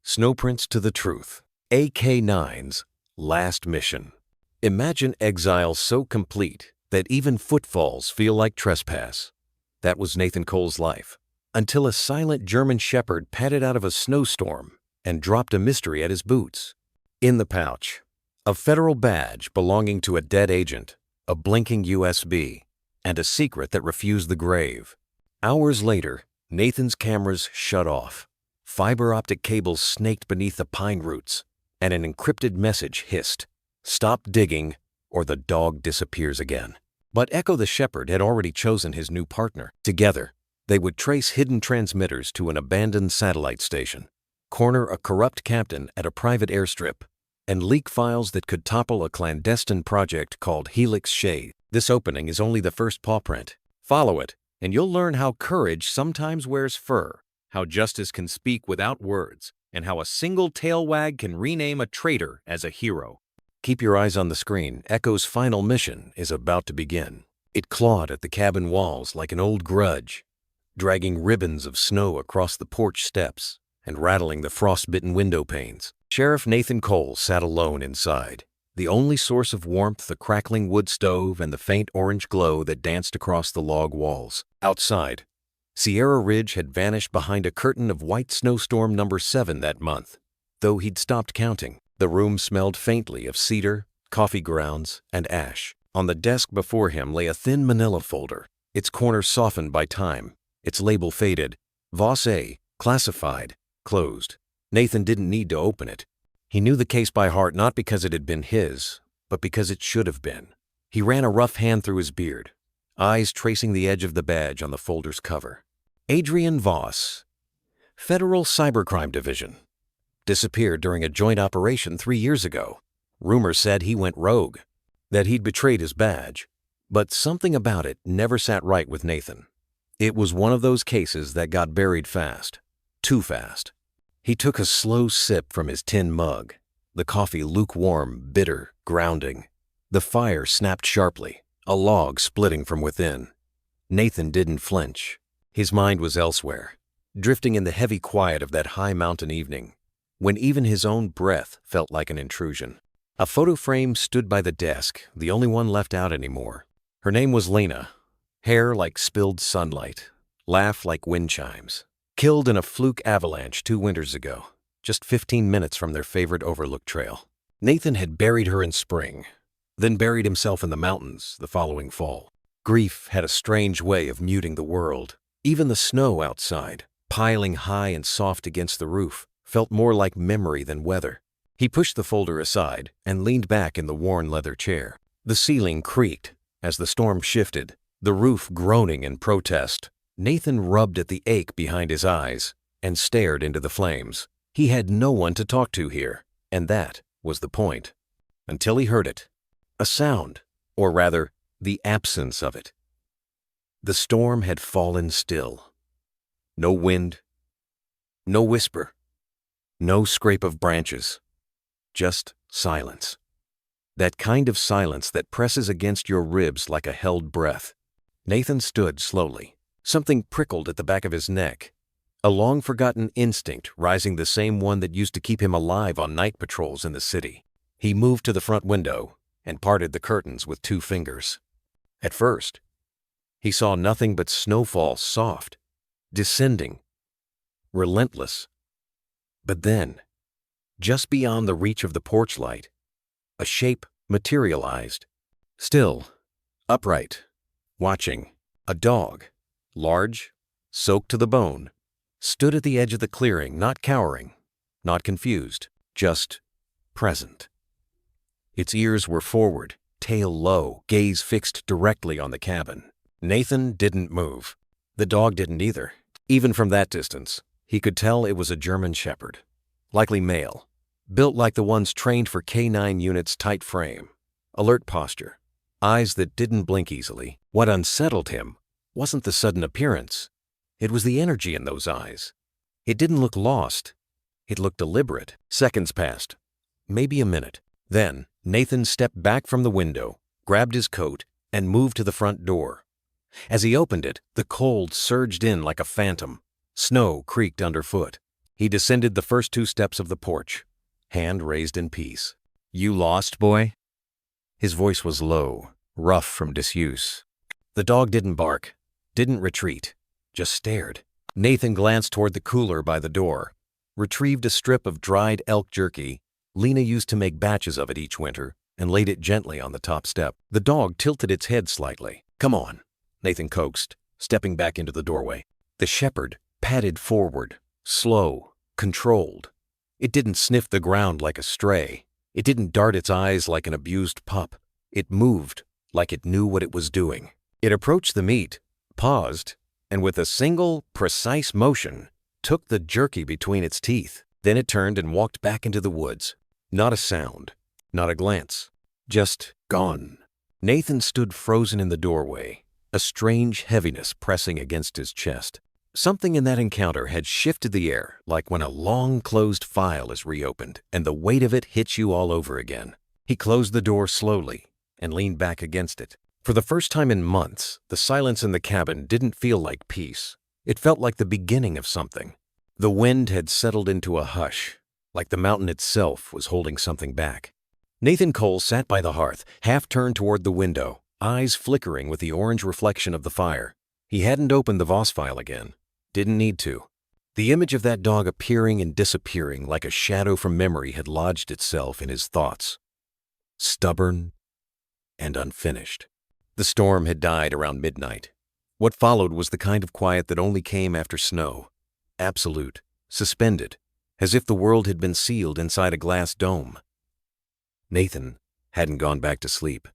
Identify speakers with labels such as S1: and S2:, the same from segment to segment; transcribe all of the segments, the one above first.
S1: Snowprints to the Truth. AK-9's Last Mission. Imagine exile so complete that even footfalls feel like trespass. That was Nathan Cole's life, until a silent German shepherd padded out of a snowstorm and dropped a mystery at his boots. In the pouch, a federal badge belonging to a dead agent, a blinking USB, and a secret that refused the grave. Hours later, Nathan's cameras shut off. Fiber optic cables snaked beneath the pine roots, and an encrypted message hissed, "Stop digging, or the dog disappears again." But Echo the shepherd had already chosen his new partner. Together, they would trace hidden transmitters to an abandoned satellite station, corner a corrupt captain at a private airstrip, and leak files that could topple a clandestine project called Helix Shade. This opening is only the first pawprint. Follow it, and you'll learn how courage sometimes wears fur, how justice can speak without words, and how a single tail wag can rename a traitor as a hero. Keep your eyes on the screen. Echo's final mission is about to begin. It clawed at the cabin walls like an old grudge, dragging ribbons of snow across the porch steps and rattling the frost-bitten window panes. Sheriff Nathan Cole sat alone inside, the only source of warmth the crackling wood stove and the faint orange glow that danced across the log walls. Outside, Sierra Ridge had vanished behind a curtain of white snowstorm number 7 that month, though he'd stopped counting. The room smelled faintly of cedar, coffee grounds, and ash. On the desk before him lay a thin manila folder, its corners softened by time, its label faded. Voss A, classified, closed. Nathan didn't need to open it. He knew the case by heart not because it had been his, but because it should have been. He ran a rough hand through his beard, eyes tracing the edge of the badge on the folder's cover. Adrian Voss, Federal Cybercrime Division. Disappeared during a joint operation 3 years ago. Rumors said he went rogue, that he'd betrayed his badge. But something about it never sat right with Nathan. It was one of those cases that got buried fast. Too fast. He took a slow sip from his tin mug, the coffee lukewarm, bitter, grounding. The fire snapped sharply, a log splitting from within. Nathan didn't flinch. His mind was elsewhere, drifting in the heavy quiet of that high mountain evening, when even his own breath felt like an intrusion. A photo frame stood by the desk, the only one left out anymore. Her name was Lena, hair like spilled sunlight, laugh like wind chimes. Killed in a fluke avalanche 2 winters ago, just 15 minutes from their favorite overlook trail. Nathan had buried her in spring, then buried himself in the mountains the following fall. Grief had a strange way of muting the world. Even the snow outside, piling high and soft against the roof, felt more like memory than weather. He pushed the folder aside and leaned back in the worn leather chair. The ceiling creaked as the storm shifted, the roof groaning in protest. Nathan rubbed at the ache behind his eyes and stared into the flames. He had no one to talk to here, and that was the point. Until he heard it. A sound, or rather, the absence of it. The storm had fallen still. No wind, no whisper, no scrape of branches, just silence. That kind of silence that presses against your ribs like a held breath. Nathan stood slowly. Something prickled at the back of his neck, a long-forgotten instinct rising, the same one that used to keep him alive on night patrols in the city. He moved to the front window and parted the curtains with 2 fingers. At first, he saw nothing but snowfall, soft, descending, relentless. But then, just beyond the reach of the porch light, a shape materialized. Still, upright, watching. A dog, large, soaked to the bone, stood at the edge of the clearing, not cowering, not confused, just present. Its ears were forward, tail low, gaze fixed directly on the cabin. Nathan didn't move. The dog didn't either. Even from that distance, he could tell it was a German shepherd, likely male, built like the ones trained for K9 units' tight frame, alert posture, eyes that didn't blink easily. What unsettled him wasn't the sudden appearance. It was the energy in those eyes. It didn't look lost. It looked deliberate. Seconds passed, maybe a minute. Then Nathan stepped back from the window, grabbed his coat, and moved to the front door. As he opened it, the cold surged in like a phantom. Snow creaked underfoot. He descended the first 2 steps of the porch, hand raised in peace. "You lost, boy?" His voice was low, rough from disuse. The dog didn't bark, didn't retreat, just stared. Nathan glanced toward the cooler by the door, retrieved a strip of dried elk jerky Lena used to make batches of it each winter, and laid it gently on the top step. The dog tilted its head slightly. "Come on," Nathan coaxed, stepping back into the doorway. The shepherd padded forward, slow, controlled. It didn't sniff the ground like a stray. It didn't dart its eyes like an abused pup. It moved like it knew what it was doing. It approached the meat, paused, and with a single, precise motion, took the jerky between its teeth. Then it turned and walked back into the woods. Not a sound, not a glance, just gone. Nathan stood frozen in the doorway, a strange heaviness pressing against his chest. Something in that encounter had shifted the air, like when a long-closed file is reopened and the weight of it hits you all over again. He closed the door slowly and leaned back against it. For the first time in months, the silence in the cabin didn't feel like peace. It felt like the beginning of something. The wind had settled into a hush, like the mountain itself was holding something back. Nathan Cole sat by the hearth, half turned toward the window, eyes flickering with the orange reflection of the fire. He hadn't opened the Voss file again. Didn't need to. The image of that dog appearing and disappearing like a shadow from memory had lodged itself in his thoughts. Stubborn and unfinished. The storm had died around midnight. What followed was the kind of quiet that only came after snow. Absolute, suspended, as if the world had been sealed inside a glass dome. Nathan hadn't gone back to sleep.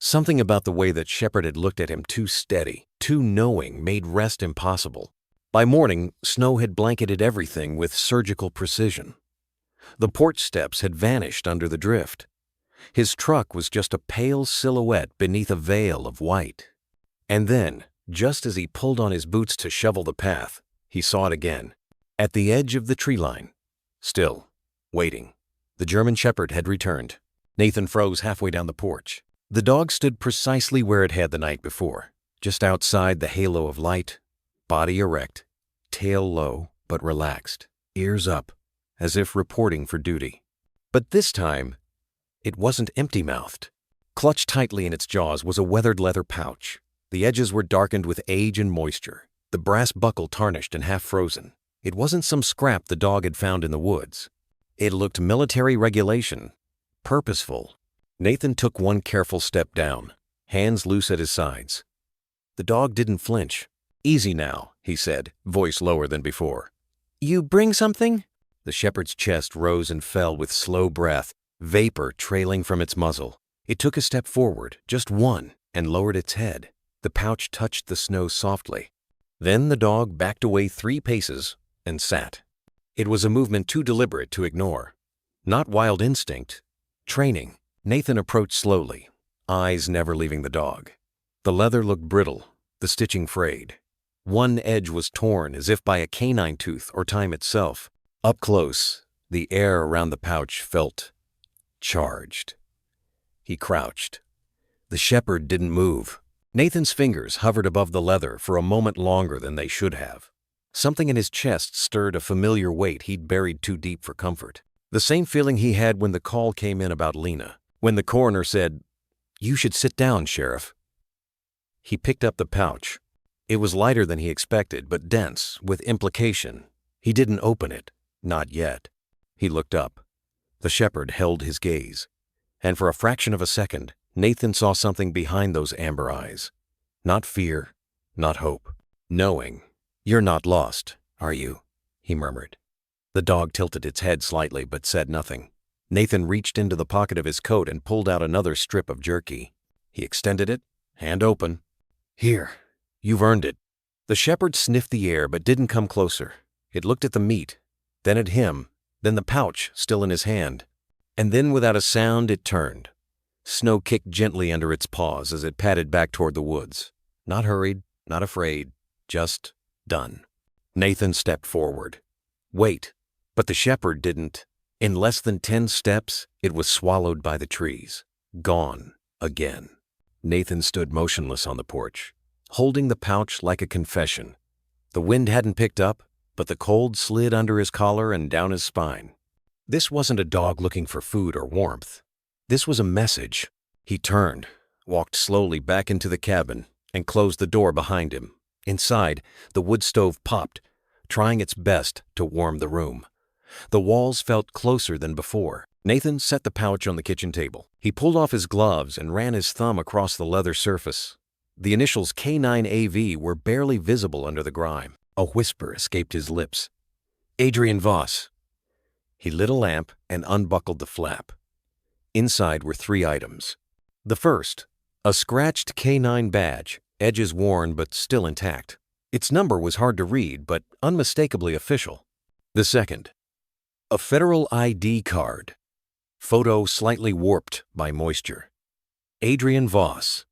S1: Something about the way that Shepard had looked at him too steady, too knowing, made rest impossible. By morning, snow had blanketed everything with surgical precision. The porch steps had vanished under the drift. His truck was just a pale silhouette beneath a veil of white. And then, just as he pulled on his boots to shovel the path, he saw it again. At the edge of the tree line. Still, waiting. The German Shepherd had returned. Nathan froze halfway down the porch. The dog stood precisely where it had the night before, just outside the halo of light, body erect, tail low but relaxed, ears up, as if reporting for duty. But this time, it wasn't empty-mouthed. Clutched tightly in its jaws was a weathered leather pouch. The edges were darkened with age and moisture, the brass buckle tarnished and half-frozen. It wasn't some scrap the dog had found in the woods. It looked military regulation, purposeful. Nathan took one careful step down, hands loose at his sides. The dog didn't flinch. "Easy now," he said, voice lower than before. "You bring something?" The shepherd's chest rose and fell with slow breath, vapor trailing from its muzzle. It took a step forward, just one, and lowered its head. The pouch touched the snow softly. Then the dog backed away 3 paces and sat. It was a movement too deliberate to ignore. Not wild instinct, training. Nathan approached slowly, eyes never leaving the dog. The leather looked brittle, the stitching frayed. One edge was torn as if by a canine tooth or time itself. Up close, the air around the pouch felt charged. He crouched. The shepherd didn't move. Nathan's fingers hovered above the leather for a moment longer than they should have. Something in his chest stirred a familiar weight he'd buried too deep for comfort. The same feeling he had when the call came in about Lena, when the coroner said, "You should sit down, Sheriff." He picked up the pouch. It was lighter than he expected, but dense, with implication. He didn't open it, not yet. He looked up. The shepherd held his gaze. And for a fraction of a second, Nathan saw something behind those amber eyes. Not fear, not hope. Knowing. "You're not lost, are you?" he murmured. The dog tilted its head slightly but said nothing. Nathan reached into the pocket of his coat and pulled out another strip of jerky. He extended it, hand open. "Here, you've earned it." The shepherd sniffed the air but didn't come closer. It looked at the meat, then at him, then the pouch still in his hand. And then without a sound it turned. Snow kicked gently under its paws as it padded back toward the woods. Not hurried, not afraid, just done. Nathan stepped forward. Wait, but the shepherd didn't. In less than 10 steps, it was swallowed by the trees. Gone again. Nathan stood motionless on the porch, holding the pouch like a confession. The wind hadn't picked up, but the cold slid under his collar and down his spine. This wasn't a dog looking for food or warmth. This was a message. He turned, walked slowly back into the cabin, and closed the door behind him. Inside, the wood stove popped, trying its best to warm the room. The walls felt closer than before. Nathan set the pouch on the kitchen table. He pulled off his gloves and ran his thumb across the leather surface. The initials K9AV were barely visible under the grime. A whisper escaped his lips. "Adrian Voss." He lit a lamp and unbuckled the flap. Inside were 3 items. The first, a scratched K9 badge, edges worn but still intact. Its number was hard to read but unmistakably official. The second, a federal ID card, photo slightly warped by moisture. Adrian Voss,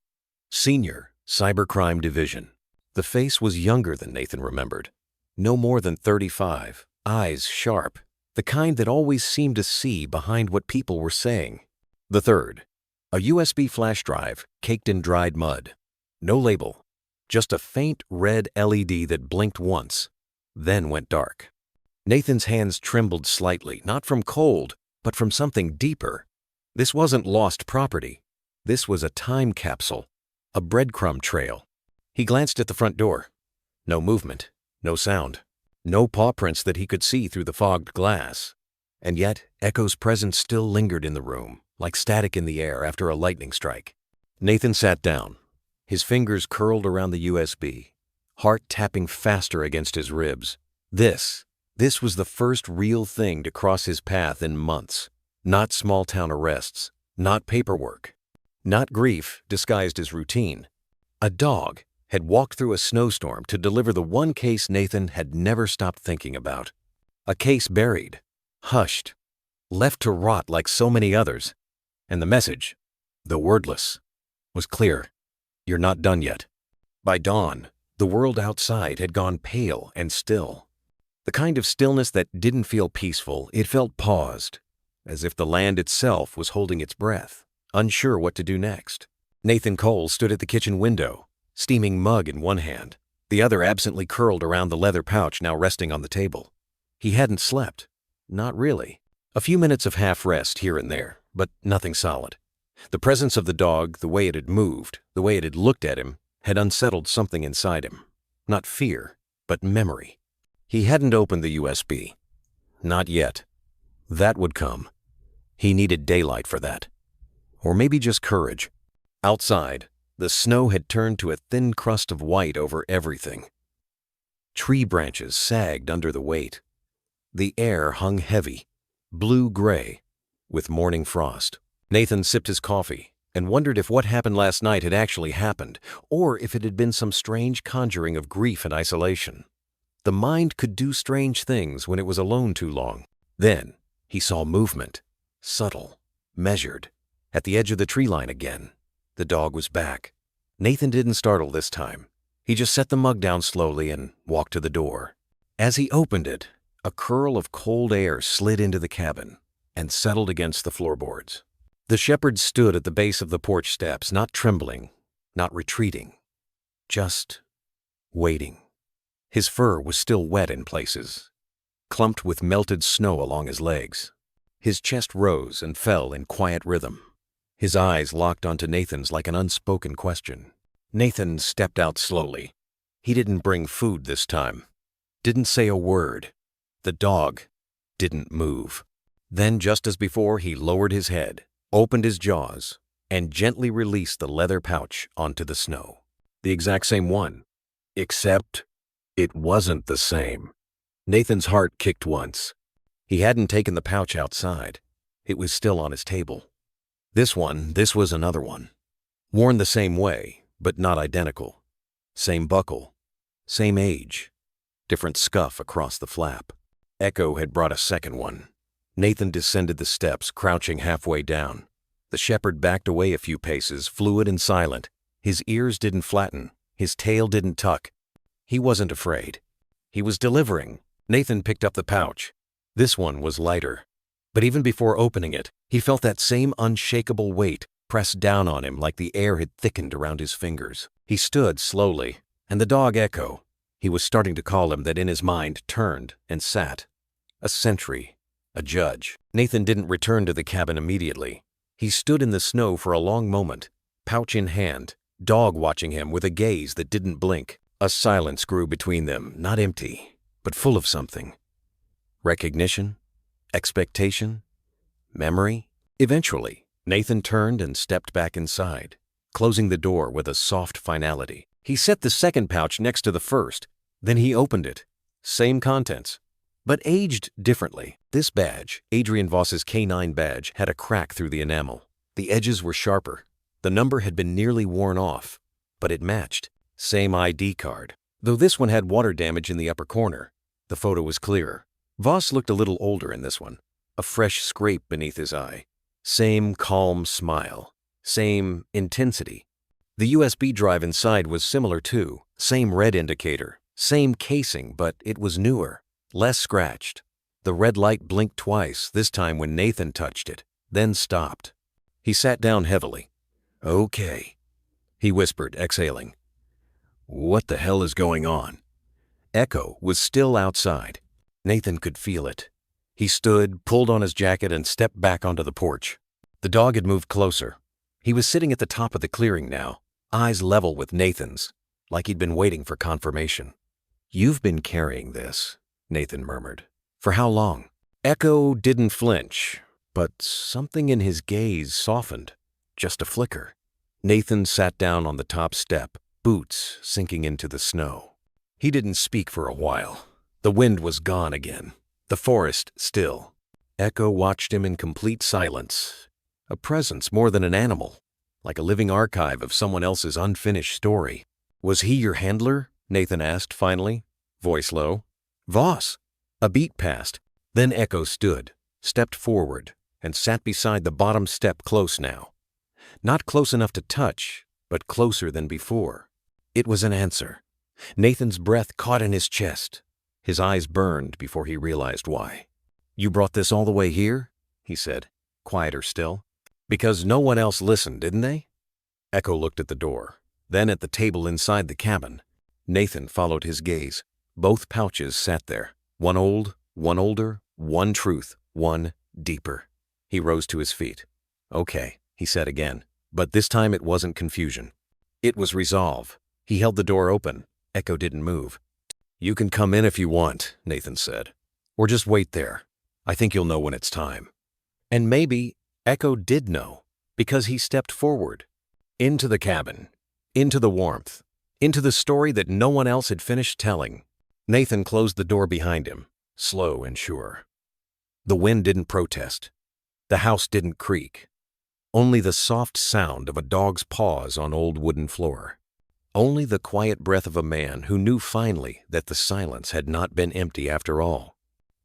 S1: Senior, Cybercrime Division. The face was younger than Nathan remembered. No more than 35, eyes sharp, the kind that always seemed to see behind what people were saying. The third, a USB flash drive caked in dried mud. No label, just a faint red LED that blinked once, then went dark. Nathan's hands trembled slightly, not from cold, but from something deeper. This wasn't lost property. This was a time capsule, a breadcrumb trail. He glanced at the front door. No movement, no sound, no paw prints that he could see through the fogged glass. And yet, Echo's presence still lingered in the room, like static in the air after a lightning strike. Nathan sat down, his fingers curled around the USB, heart tapping faster against his ribs. This was the first real thing to cross his path in months. Not small-town arrests, not paperwork, not grief disguised as routine. A dog had walked through a snowstorm to deliver the one case Nathan had never stopped thinking about. A case buried, hushed, left to rot like so many others. And the message, though wordless, was clear. You're not done yet. By dawn, the world outside had gone pale and still. The kind of stillness that didn't feel peaceful, it felt paused, as if the land itself was holding its breath, unsure what to do next. Nathan Cole stood at the kitchen window, steaming mug in one hand, the other absently curled around the leather pouch now resting on the table. He hadn't slept. Not really. A few minutes of half-rest here and there, but nothing solid. The presence of the dog, the way it had moved, the way it had looked at him, had unsettled something inside him. Not fear, but memory. He hadn't opened the USB. Not yet. That would come. He needed daylight for that. Or maybe just courage. Outside, the snow had turned to a thin crust of white over everything. Tree branches sagged under the weight. The air hung heavy, blue-gray, with morning frost. Nathan sipped his coffee and wondered if what happened last night had actually happened, or if it had been some strange conjuring of grief and isolation. The mind could do strange things when it was alone too long. Then he saw movement, subtle, measured, at the edge of the tree line again. The dog was back. Nathan didn't startle this time. He just set the mug down slowly and walked to the door. As he opened it, a curl of cold air slid into the cabin and settled against the floorboards. The shepherd stood at the base of the porch steps, not trembling, not retreating, just waiting. His fur was still wet in places, clumped with melted snow along his legs. His chest rose and fell in quiet rhythm. His eyes locked onto Nathan's like an unspoken question. Nathan stepped out slowly. He didn't bring food this time. Didn't say a word. The dog didn't move. Then, just as before, he lowered his head, opened his jaws, and gently released the leather pouch onto the snow. The exact same one, except it wasn't the same. Nathan's heart kicked once. He hadn't taken the pouch outside. It was still on his table. This was another one. Worn the same way, but not identical. Same buckle, same age, different scuff across the flap. Echo had brought a second one. Nathan descended the steps, crouching halfway down. The shepherd backed away a few paces, fluid and silent. His ears didn't flatten. His tail didn't tuck. He wasn't afraid. He was delivering. Nathan picked up the pouch. This one was lighter. But even before opening it, he felt that same unshakable weight pressed down on him like the air had thickened around his fingers. He stood slowly, and the dog Echo. He was starting to call him that in his mind turned and sat. A sentry. A judge. Nathan didn't return to the cabin immediately. He stood in the snow for a long moment, pouch in hand, dog watching him with a gaze that didn't blink. A silence grew between them, not empty, but full of something. Recognition? Expectation? Memory? Eventually, Nathan turned and stepped back inside, closing the door with a soft finality. He set the second pouch next to the first, then he opened it. Same contents, but aged differently. This badge, Adrian Voss's K9 badge, had a crack through the enamel. The edges were sharper. The number had been nearly worn off, but it matched. Same ID card, though this one had water damage in the upper corner. The photo was clearer. Voss looked a little older in this one, a fresh scrape beneath his eye. Same calm smile, same intensity. The USB drive inside was similar too, same red indicator, same casing, but it was newer, less scratched. The red light blinked twice, this time when Nathan touched it, then stopped. He sat down heavily. "Okay," he whispered, exhaling. "What the hell is going on?" Echo was still outside. Nathan could feel it. He stood, pulled on his jacket, and stepped back onto the porch. The dog had moved closer. He was sitting at the top of the clearing now, eyes level with Nathan's, like he'd been waiting for confirmation. "You've been carrying this," Nathan murmured. "For how long?" Echo didn't flinch, but something in his gaze softened. Just a flicker. Nathan sat down on the top step, boots sinking into the snow. He didn't speak for a while. The wind was gone again, the forest still. Echo watched him in complete silence, a presence more than an animal, like a living archive of someone else's unfinished story. "Was he your handler?" Nathan asked finally, voice low. "Voss." A beat passed. Then Echo stood, stepped forward, and sat beside the bottom step close now. Not close enough to touch, but closer than before. It was an answer. Nathan's breath caught in his chest. His eyes burned before he realized why. "You brought this all the way here?" he said, quieter still. "Because no one else listened, didn't they?" Echo looked at the door, then at the table inside the cabin. Nathan followed his gaze. Both pouches sat there. One old, one older, one truth, one deeper. He rose to his feet. "Okay," he said again, but this time it wasn't confusion. It was resolve. He held the door open. Echo didn't move. "You can come in if you want," Nathan said. "Or just wait there. I think you'll know when it's time." And maybe Echo did know, because he stepped forward. Into the cabin. Into the warmth. Into the story that no one else had finished telling. Nathan closed the door behind him, slow and sure. The wind didn't protest. The house didn't creak. Only the soft sound of a dog's paws on old wooden floor. Only the quiet breath of a man who knew finally that the silence had not been empty after all.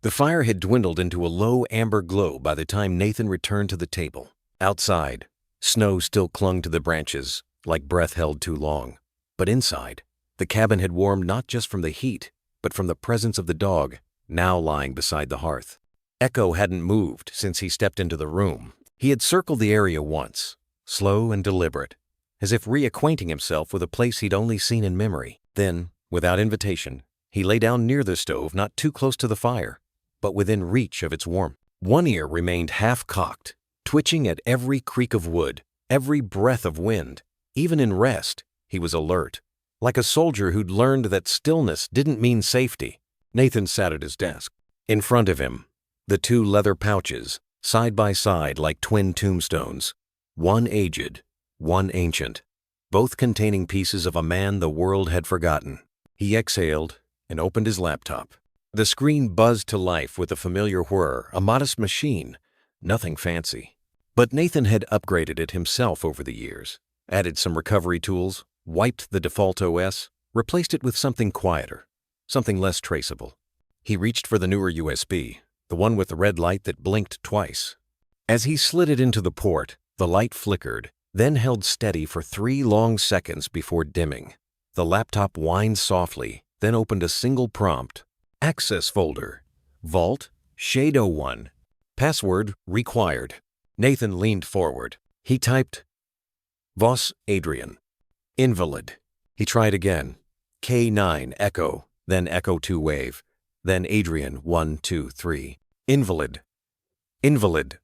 S1: The fire had dwindled into a low amber glow by the time Nathan returned to the table. Outside, snow still clung to the branches, like breath held too long. But inside, the cabin had warmed not just from the heat, but from the presence of the dog, now lying beside the hearth. Echo hadn't moved since he stepped into the room. He had circled the area once, slow and deliberate, as if reacquainting himself with a place he'd only seen in memory. Then, without invitation, he lay down near the stove, not too close to the fire, but within reach of its warmth. One ear remained half-cocked, twitching at every creak of wood, every breath of wind. Even in rest, he was alert, like a soldier who'd learned that stillness didn't mean safety. Nathan sat at his desk. In front of him, the two leather pouches, side by side like twin tombstones, one aged, one ancient, both containing pieces of a man the world had forgotten. He exhaled and opened his laptop. The screen buzzed to life with a familiar whir, a modest machine, nothing fancy. But Nathan had upgraded it himself over the years, added some recovery tools, wiped the default OS, replaced it with something quieter, something less traceable. He reached for the newer USB, the one with the red light that blinked twice. As he slid it into the port, the light flickered, then held steady for 3 long seconds before dimming. The laptop whined softly, then opened a single prompt. Access folder. Vault, Shade 01. Password required. Nathan leaned forward. He typed, Voss Adrian. Invalid. He tried again. K9 Echo. then Echo 2 wave, then Adrian 1, 2, 3. Invalid. Invalid.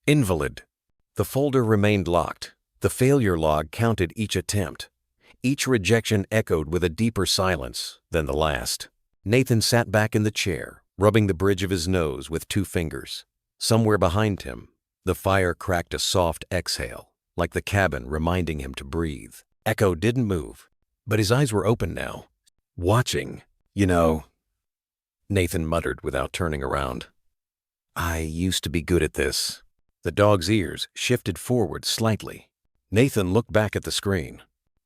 S1: Invalid. The folder remained locked. The failure log counted each attempt. Each rejection echoed with a deeper silence than the last. Nathan sat back in the chair, rubbing the bridge of his nose with 2 fingers. Somewhere behind him, the fire cracked a soft exhale, like the cabin reminding him to breathe. Echo didn't move, but his eyes were open now. Watching, you know, Nathan muttered without turning around. I used to be good at this. The dog's ears shifted forward slightly. Nathan looked back at the screen.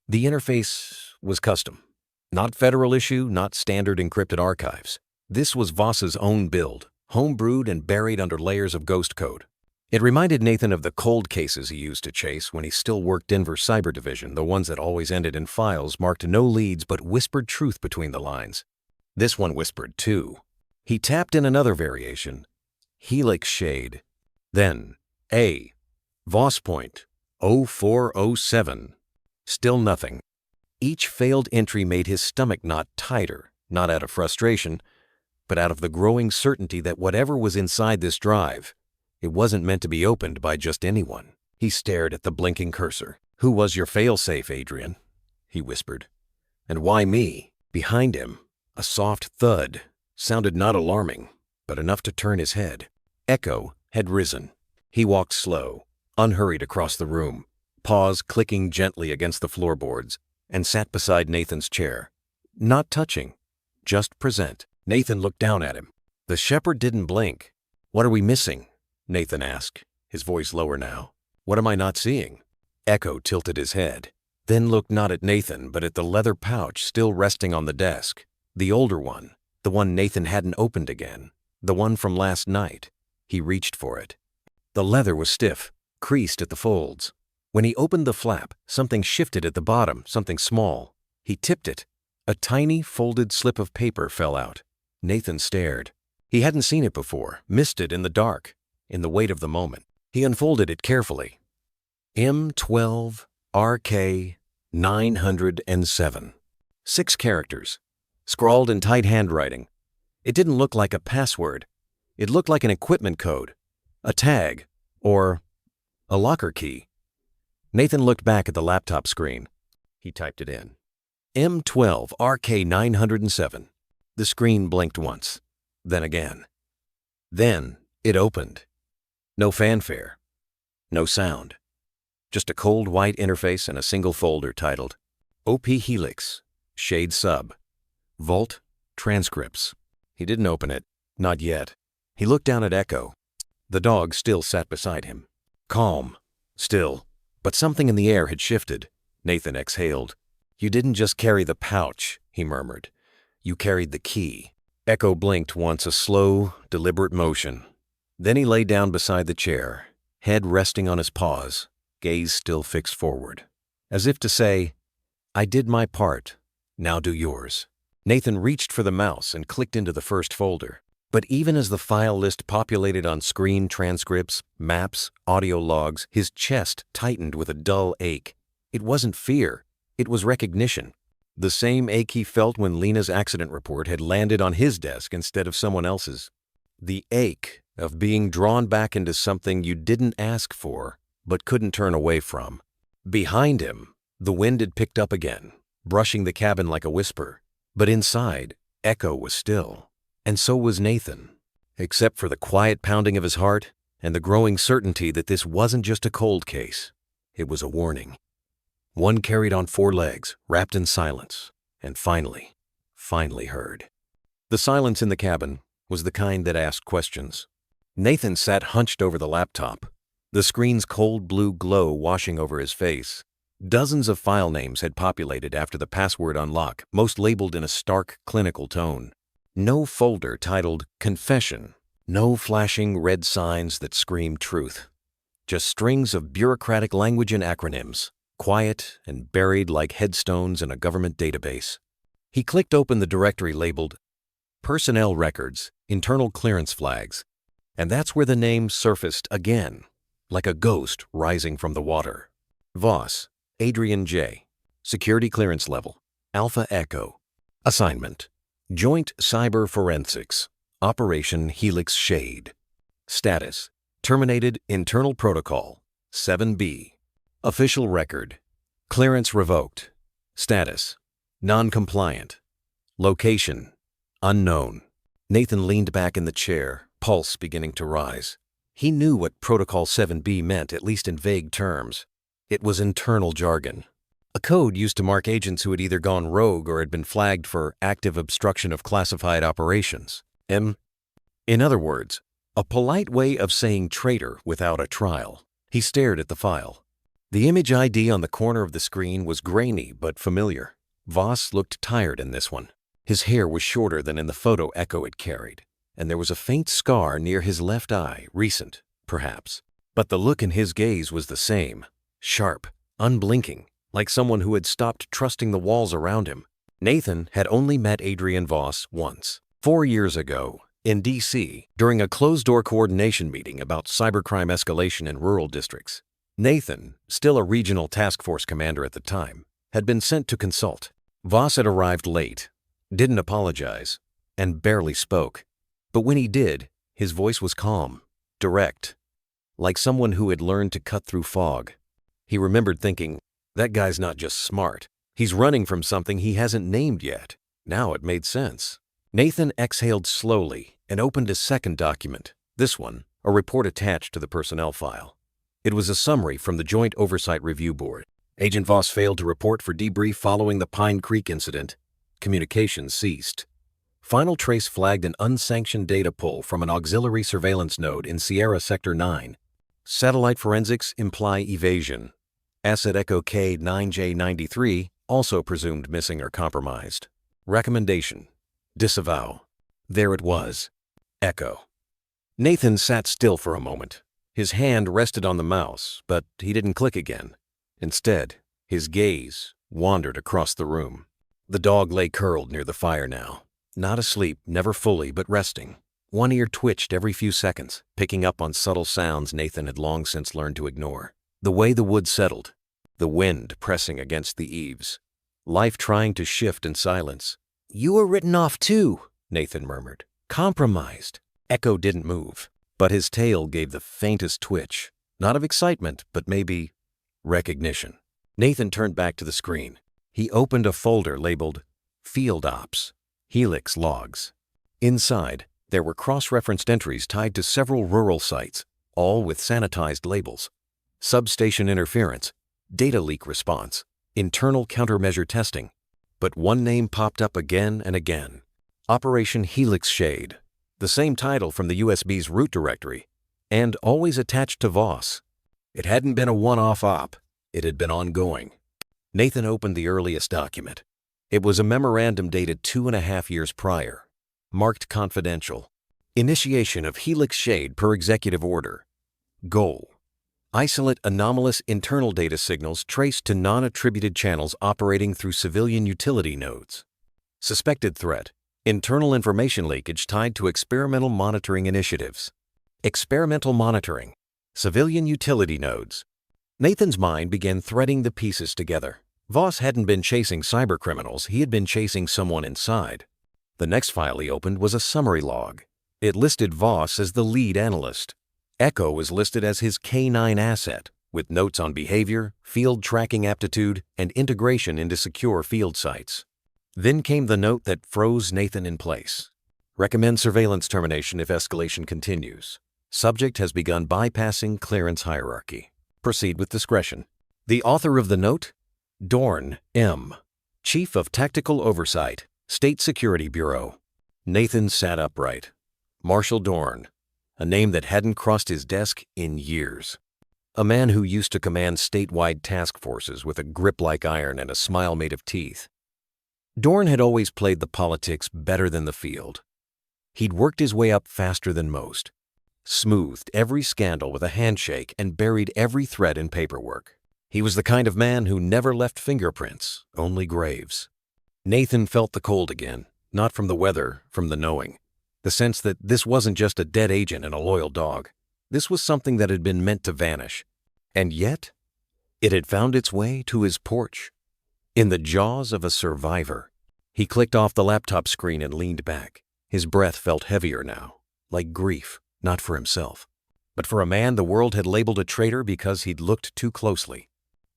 S1: The interface was custom. Not federal issue, not standard encrypted archives. This was Voss's own build, homebrewed and buried under layers of ghost code. It reminded Nathan of the cold cases he used to chase when he still worked Denver Cyber Division, the ones that always ended in files marked no leads but whispered truth between the lines. This one whispered too. He tapped in another variation, Helix Shade. Then, A. Voss Point, 0407. Still nothing. Each failed entry made his stomach knot tighter, not out of frustration, but out of the growing certainty that whatever was inside this drive, it wasn't meant to be opened by just anyone. He stared at the blinking cursor. Who was your failsafe, Adrian? He whispered. And why me? Behind him, a soft thud sounded not alarming, but enough to turn his head. Echo had risen. He walked slow, unhurried across the room, paws clicking gently against the floorboards, and sat beside Nathan's chair. Not touching, just present. Nathan looked down at him. The shepherd didn't blink. What are we missing? Nathan asked, his voice lower now. What am I not seeing? Echo tilted his head, then looked not at Nathan but at the leather pouch still resting on the desk. The older one, the one Nathan hadn't opened again, the one from last night. He reached for it. The leather was stiff, creased at the folds. When he opened the flap, something shifted at the bottom, something small. He tipped it. A tiny, folded slip of paper fell out. Nathan stared. He hadn't seen it before, missed it in the dark, in the weight of the moment. He unfolded it carefully. M12 RK 907. 6 characters, scrawled in tight handwriting. It didn't look like a password. It looked like an equipment code, a tag, or a locker key. Nathan looked back at the laptop screen. He typed it in. M12 RK 907. The screen blinked once, then again. Then it opened. No fanfare, no sound. Just a cold white interface and a single folder titled OP Helix, Shade Sub, Vault, Transcripts. He didn't open it, not yet. He looked down at Echo. The dog still sat beside him. Calm, still, but something in the air had shifted. Nathan exhaled. You didn't just carry the pouch, he murmured. You carried the key. Echo blinked once, a slow, deliberate motion. Then he lay down beside the chair, head resting on his paws, gaze still fixed forward. As if to say, I did my part, now do yours. Nathan reached for the mouse and clicked into the first folder. But even as the file list populated on screen transcripts, maps, audio logs, his chest tightened with a dull ache. It wasn't fear, it was recognition. The same ache he felt when Lena's accident report had landed on his desk instead of someone else's. The ache of being drawn back into something you didn't ask for, but couldn't turn away from. Behind him, the wind had picked up again, brushing the cabin like a whisper. But inside, Echo was still. And so was Nathan, except for the quiet pounding of his heart and the growing certainty that this wasn't just a cold case. It was a warning. One carried on 4 legs, wrapped in silence, and finally heard. The silence in the cabin was the kind that asked questions. Nathan sat hunched over the laptop, the screen's cold blue glow washing over his face. Dozens of file names had populated after the password unlock, most labeled in a stark, clinical tone. No folder titled Confession, no flashing red signs that screamed truth. Just strings of bureaucratic language and acronyms, quiet and buried like headstones in a government database. He clicked open the directory labeled Personnel Records, Internal Clearance Flags, and that's where the name surfaced again, like a ghost rising from the water. Voss, Adrian J. Security Clearance Level, Alpha Echo. Assignment: Joint Cyber Forensics, Operation Helix Shade. Status: terminated internal protocol, 7B. Official record: clearance revoked. Status: non-compliant. Location: unknown. Nathan leaned back in the chair, pulse beginning to rise. He knew what Protocol 7B meant, at least in vague terms. It was internal jargon, a code used to mark agents who had either gone rogue or had been flagged for active obstruction of classified operations. In other words, a polite way of saying traitor without a trial. He stared at the file. The image ID on the corner of the screen was grainy but familiar. Voss looked tired in this one. His hair was shorter than in the photo Echo had carried, and there was a faint scar near his left eye, recent, perhaps. But the look in his gaze was the same, sharp, unblinking, like someone who had stopped trusting the walls around him. Nathan had only met Adrian Voss once, 4 years ago, in D.C., during a closed-door coordination meeting about cybercrime escalation in rural districts. Nathan, still a regional task force commander at the time, had been sent to consult. Voss had arrived late, didn't apologize, and barely spoke. But when he did, his voice was calm, direct, like someone who had learned to cut through fog. He remembered thinking, that guy's not just smart. He's running from something he hasn't named yet. Now it made sense. Nathan exhaled slowly and opened a second document, this one, a report attached to the personnel file. It was a summary from the Joint Oversight Review Board. Agent Voss failed to report for debrief following the Pine Creek incident. Communications ceased. Final Trace flagged an unsanctioned data pull from an auxiliary surveillance node in Sierra Sector 9. Satellite forensics imply evasion. Asset Echo K9J93 also presumed missing or compromised. Recommendation: disavow. There it was. Echo. Nathan sat still for a moment. His hand rested on the mouse, but he didn't click again. Instead, his gaze wandered across the room. The dog lay curled near the fire now. Not asleep, never fully, but resting. One ear twitched every few seconds, picking up on subtle sounds Nathan had long since learned to ignore. The way the wood settled, the wind pressing against the eaves, life trying to shift in silence. "You were written off too," Nathan murmured. "Compromised." Echo didn't move, but his tail gave the faintest twitch, not of excitement, but maybe recognition. Nathan turned back to the screen. He opened a folder labeled Field Ops, Helix Logs. Inside, there were cross-referenced entries tied to several rural sites, all with sanitized labels. Substation interference, data leak response, internal countermeasure testing. But one name popped up again and again. Operation Helix Shade, the same title from the USB's root directory, and always attached to Voss. It hadn't been a one-off op. It had been ongoing. Nathan opened the earliest document. It was a memorandum dated 2.5 years prior, marked confidential. Initiation of Helix Shade per executive order. Goal: isolate anomalous internal data signals traced to non-attributed channels operating through civilian utility nodes. Suspected threat: internal information leakage tied to experimental monitoring initiatives. Experimental monitoring. Civilian utility nodes. Nathan's mind began threading the pieces together. Voss hadn't been chasing cybercriminals, he had been chasing someone inside. The next file he opened was a summary log. It listed Voss as the lead analyst. Echo was listed as his K9 asset, with notes on behavior, field tracking aptitude, and integration into secure field sites. Then came the note that froze Nathan in place. Recommend surveillance termination if escalation continues. Subject has begun bypassing clearance hierarchy. Proceed with discretion. The author of the note? Dorn M., Chief of Tactical Oversight, State Security Bureau. Nathan sat upright. Marshal Dorn, a name that hadn't crossed his desk in years. A man who used to command statewide task forces with a grip like iron and a smile made of teeth. Dorn had always played the politics better than the field. He'd worked his way up faster than most, smoothed every scandal with a handshake, and buried every thread in paperwork. He was the kind of man who never left fingerprints, only graves. Nathan felt the cold again, not from the weather, from the knowing. The sense that this wasn't just a dead agent and a loyal dog. This was something that had been meant to vanish. And yet, it had found its way to his porch. In the jaws of a survivor. He clicked off the laptop screen and leaned back. His breath felt heavier now, like grief, not for himself, but for a man the world had labeled a traitor because he'd looked too closely.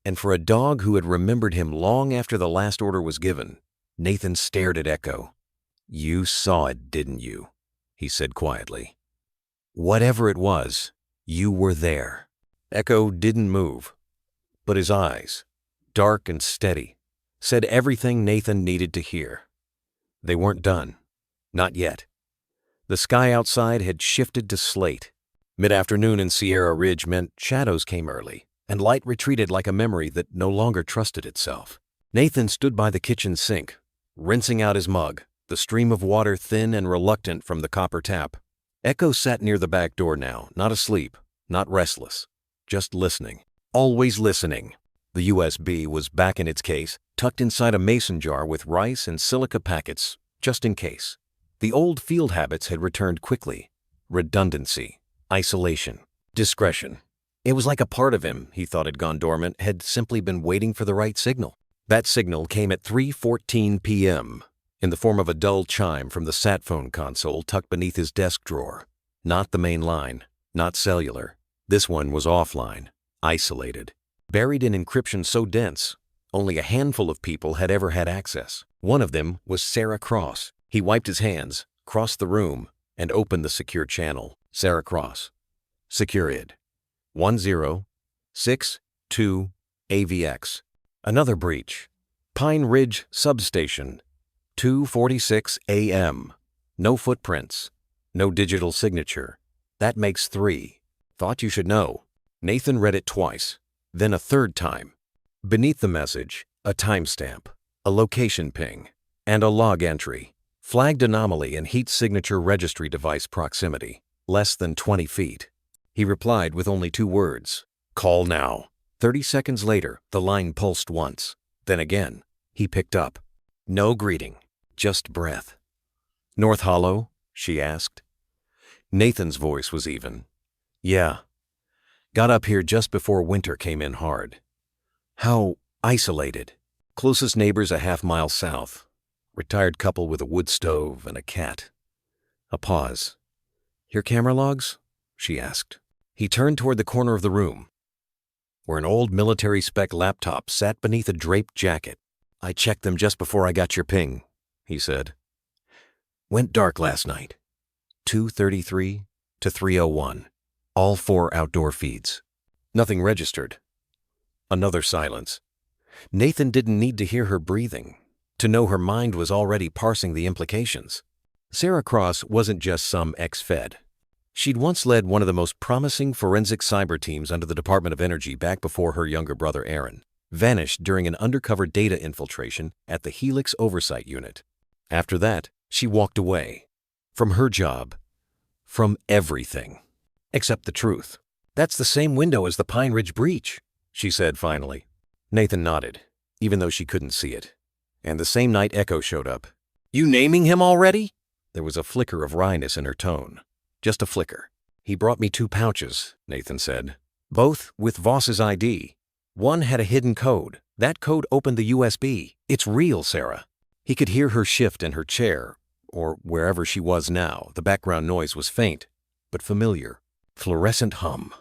S1: And for a dog who had remembered him long after the last order was given. Nathan stared at Echo. "You saw it, didn't you?" he said quietly. "Whatever it was, you were there." Echo didn't move, but his eyes, dark and steady, said everything Nathan needed to hear. They weren't done. Not yet. The sky outside had shifted to slate. Mid-afternoon in Sierra Ridge meant shadows came early, and light retreated like a memory that no longer trusted itself. Nathan stood by the kitchen sink, rinsing out his mug, the stream of water thin and reluctant from the copper tap. Echo sat near the back door now, not asleep, not restless, just listening. Always listening. The USB was back in its case, tucked inside a mason jar with rice and silica packets, just in case. The old field habits had returned quickly. Redundancy, isolation, discretion. It was like a part of him, he thought had gone dormant, had simply been waiting for the right signal. That signal came at 3:14 p.m., in the form of a dull chime from the sat phone console tucked beneath his desk drawer. Not the main line, not cellular. This one was offline, isolated, buried in encryption so dense, only a handful of people had ever had access. One of them was Sarah Cross. He wiped his hands, crossed the room, and opened the secure channel. Sarah Cross. Secured. 1062 AVX. Another breach. Pine Ridge Substation. 2:46 a.m. No footprints. No digital signature. That makes 3. Thought you should know. Nathan read it twice, then a third time. Beneath the message, a timestamp, a location ping, and a log entry. Flagged anomaly in heat signature registry device proximity. Less than 20 feet. He replied with only 2 words. "Call now." 30 seconds later, the line pulsed once. Then again, he picked up. No greeting, just breath. "North Hollow?" she asked. Nathan's voice was even. "Yeah. Got up here just before winter came in hard." "How isolated?" "Closest neighbor's a half-mile south. Retired couple with a wood stove and a cat." A pause. "Your camera logs?" she asked. He turned toward the corner of the room, where an old military-spec laptop sat beneath a draped jacket. "I checked them just before I got your ping," he said. "Went dark last night. 2:33 to 3:01. All 4 outdoor feeds. Nothing registered." Another silence. Nathan didn't need to hear her breathing, to know her mind was already parsing the implications. Sarah Cross wasn't just some ex-Fed. She'd once led one of the most promising forensic cyber teams under the Department of Energy back before her younger brother Aaron vanished during an undercover data infiltration at the Helix Oversight Unit. After that, she walked away. From her job. From everything. Except the truth. "That's the same window as the Pine Ridge breach," she said finally. Nathan nodded, even though she couldn't see it. And the same night Echo showed up. "You naming him already?" There was a flicker of wryness in her tone. Just a flicker. "He brought me 2 pouches, Nathan said. "Both with Voss's ID. One had a hidden code. That code opened the USB. It's real, Sarah." He could hear her shift in her chair, or wherever she was now. The background noise was faint, but familiar. Fluorescent hum.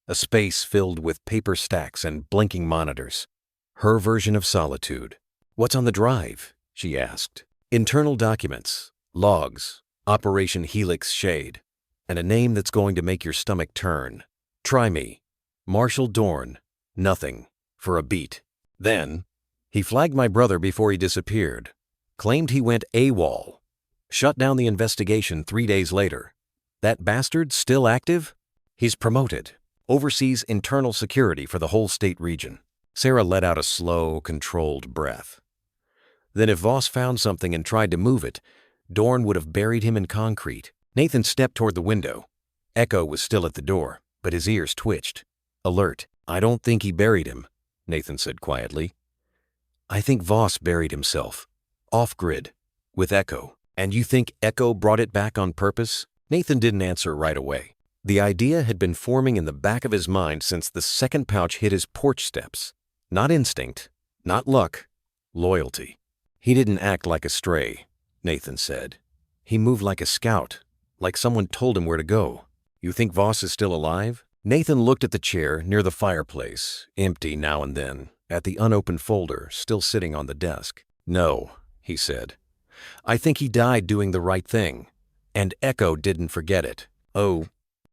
S1: A space filled with paper stacks and blinking monitors. Her version of solitude. "What's on the drive?" she asked. "Internal documents, logs, Operation Helix Shade, and a name that's going to make your stomach turn. Try me. Marshall Dorn. Nothing. For a beat. Then, he flagged my brother before he disappeared. Claimed he went AWOL. Shut down the investigation 3 days later. That bastard still active? He's promoted. Oversees internal security for the whole state region." Sarah let out a slow, controlled breath. Then if Voss found something and tried to move it, Dorn would have buried him in concrete. Nathan stepped toward the window. Echo was still at the door, but his ears twitched. Alert. "I don't think he buried him," Nathan said quietly. "I think Voss buried himself. Off-grid. With Echo." "And you think Echo brought it back on purpose?" Nathan didn't answer right away. The idea had been forming in the back of his mind since the second pouch hit his porch steps. Not instinct, not luck, loyalty. He didn't act like a stray, Nathan said. He moved like a scout, like someone told him where to go. You think Voss is still alive? Nathan looked at the chair near the fireplace, empty now and then, at the unopened folder still sitting on the desk. No, he said. I think he died doing the right thing. And Echo didn't forget it. Oh.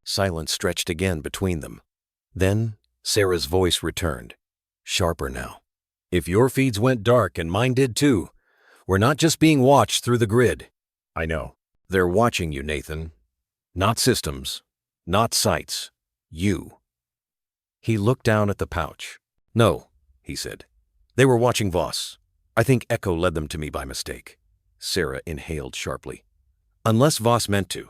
S1: Silence stretched again between them. Then Sarah's voice returned, sharper now. If your feeds went dark and mine did too, we're not just being watched through the grid. I know. They're watching you, Nathan. Not systems, not sites. You. He looked down at the pouch. No, he said. They were watching Voss. I think Echo led them to me by mistake. Sarah inhaled sharply. Unless Voss meant to.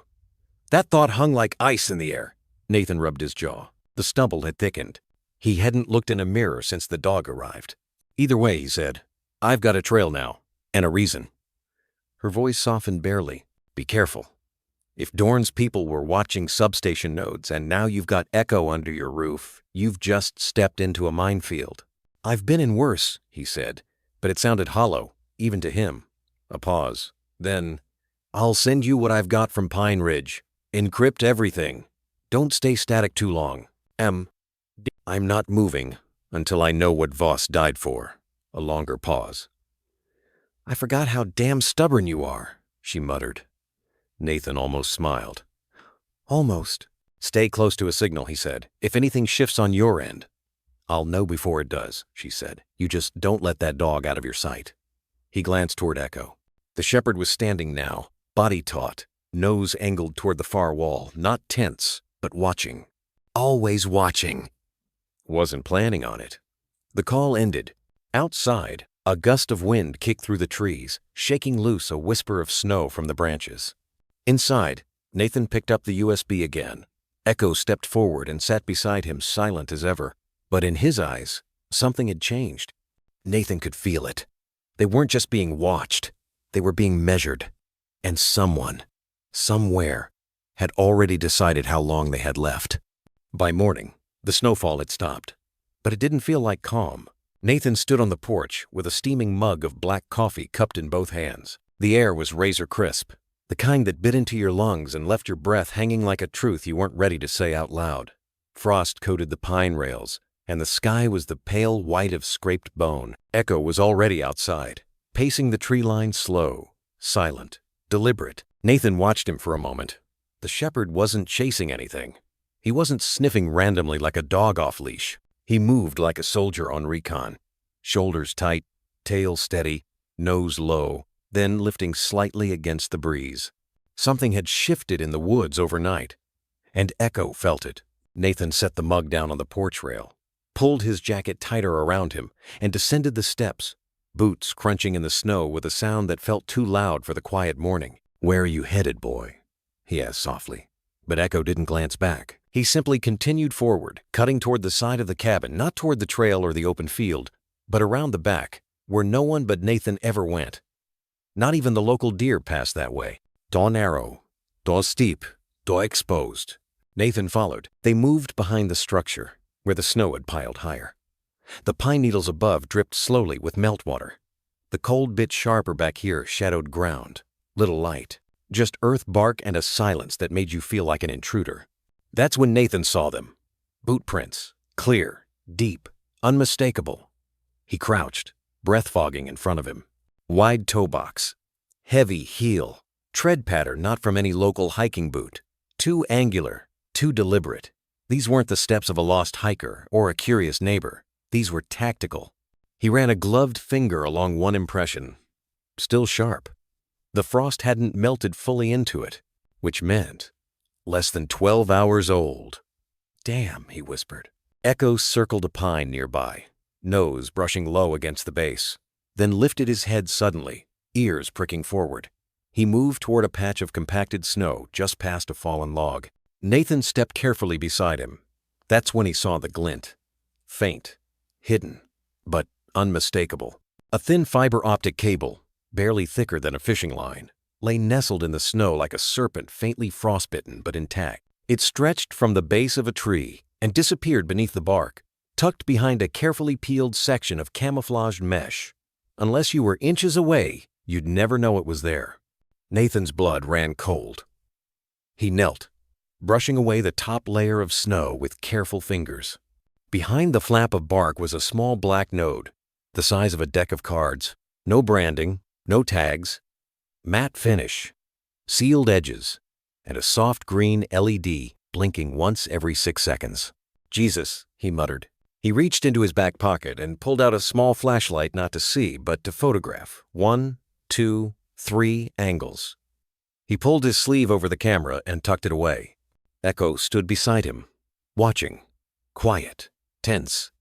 S1: That thought hung like ice in the air. Nathan rubbed his jaw. The stubble had thickened. He hadn't looked in a mirror since the dog arrived. Either way, he said, I've got a trail now, and a reason. Her voice softened barely. Be careful. If Dorn's people were watching substation nodes and now you've got Echo under your roof, you've just stepped into a minefield. I've been in worse, he said, but it sounded hollow, even to him. A pause. Then, I'll send you what I've got from Pine Ridge. Encrypt everything. Don't stay static too long. I'm not moving until I know what Voss died for. A longer pause. I forgot how damn stubborn you are, she muttered. Nathan almost smiled. Almost. Stay close to a signal, he said. If anything shifts on your end. I'll know before it does, she said. You just don't let that dog out of your sight. He glanced toward Echo. The shepherd was standing now, body taut, nose angled toward the far wall, not tense, but watching. Always watching. Wasn't planning on it. The call ended. Outside, a gust of wind kicked through the trees, shaking loose a whisper of snow from the branches. Inside, Nathan picked up the USB again. Echo stepped forward and sat beside him, silent as ever. But in his eyes, something had changed. Nathan could feel it. They weren't just being watched. They were being measured. And someone, somewhere, had already decided how long they had left. By morning, the snowfall had stopped. But it didn't feel like calm. Nathan stood on the porch with a steaming mug of black coffee cupped in both hands. The air was razor crisp, the kind that bit into your lungs and left your breath hanging like a truth you weren't ready to say out loud. Frost coated the pine rails, and the sky was the pale white of scraped bone. Echo was already outside, pacing the tree line slow, silent, deliberate. Nathan watched him for a moment. The shepherd wasn't chasing anything. He wasn't sniffing randomly like a dog off leash. He moved like a soldier on recon, shoulders tight, tail steady, nose low, then lifting slightly against the breeze. Something had shifted in the woods overnight, and Echo felt it. Nathan set the mug down on the porch rail, pulled his jacket tighter around him, and descended the steps, boots crunching in the snow with a sound that felt too loud for the quiet morning. Where are you headed, boy? He asked softly. But Echo didn't glance back. He simply continued forward, cutting toward the side of the cabin, not toward the trail or the open field, but around the back, where no one but Nathan ever went. Not even the local deer passed that way. Daw narrow, daw steep, daw exposed. Nathan followed. They moved behind the structure, where the snow had piled higher. The pine needles above dripped slowly with meltwater. The cold bit sharper back here shadowed ground. Little light. Just earth bark and a silence that made you feel like an intruder. That's when Nathan saw them. Boot prints. Clear. Deep. Unmistakable. He crouched, breath fogging in front of him. Wide toe box. Heavy heel. Tread pattern not from any local hiking boot. Too angular. Too deliberate. These weren't the steps of a lost hiker or a curious neighbor. These were tactical. He ran a gloved finger along one impression. Still sharp. The frost hadn't melted fully into it, which meant less than 12 hours old. Damn, he whispered. Echo circled a pine nearby, nose brushing low against the base, then lifted his head suddenly, ears pricking forward. He moved toward a patch of compacted snow just past a fallen log. Nathan stepped carefully beside him. That's when he saw the glint. Faint, hidden, but unmistakable. A thin fiber optic cable, barely thicker than a fishing line, lay nestled in the snow like a serpent faintly frostbitten but intact. It stretched from the base of a tree and disappeared beneath the bark, tucked behind a carefully peeled section of camouflaged mesh. Unless you were inches away, you'd never know it was there. Nathan's blood ran cold. He knelt, brushing away the top layer of snow with careful fingers. Behind the flap of bark was a small black node, the size of a deck of cards. No branding, no tags, matte finish, sealed edges, and a soft green LED blinking once every 6 seconds. "Jesus," he muttered. He reached into his back pocket and pulled out a small flashlight not to see, but to photograph 1, 2, 3 angles. He pulled his sleeve over the camera and tucked it away. Echo stood beside him, watching, quiet, tense.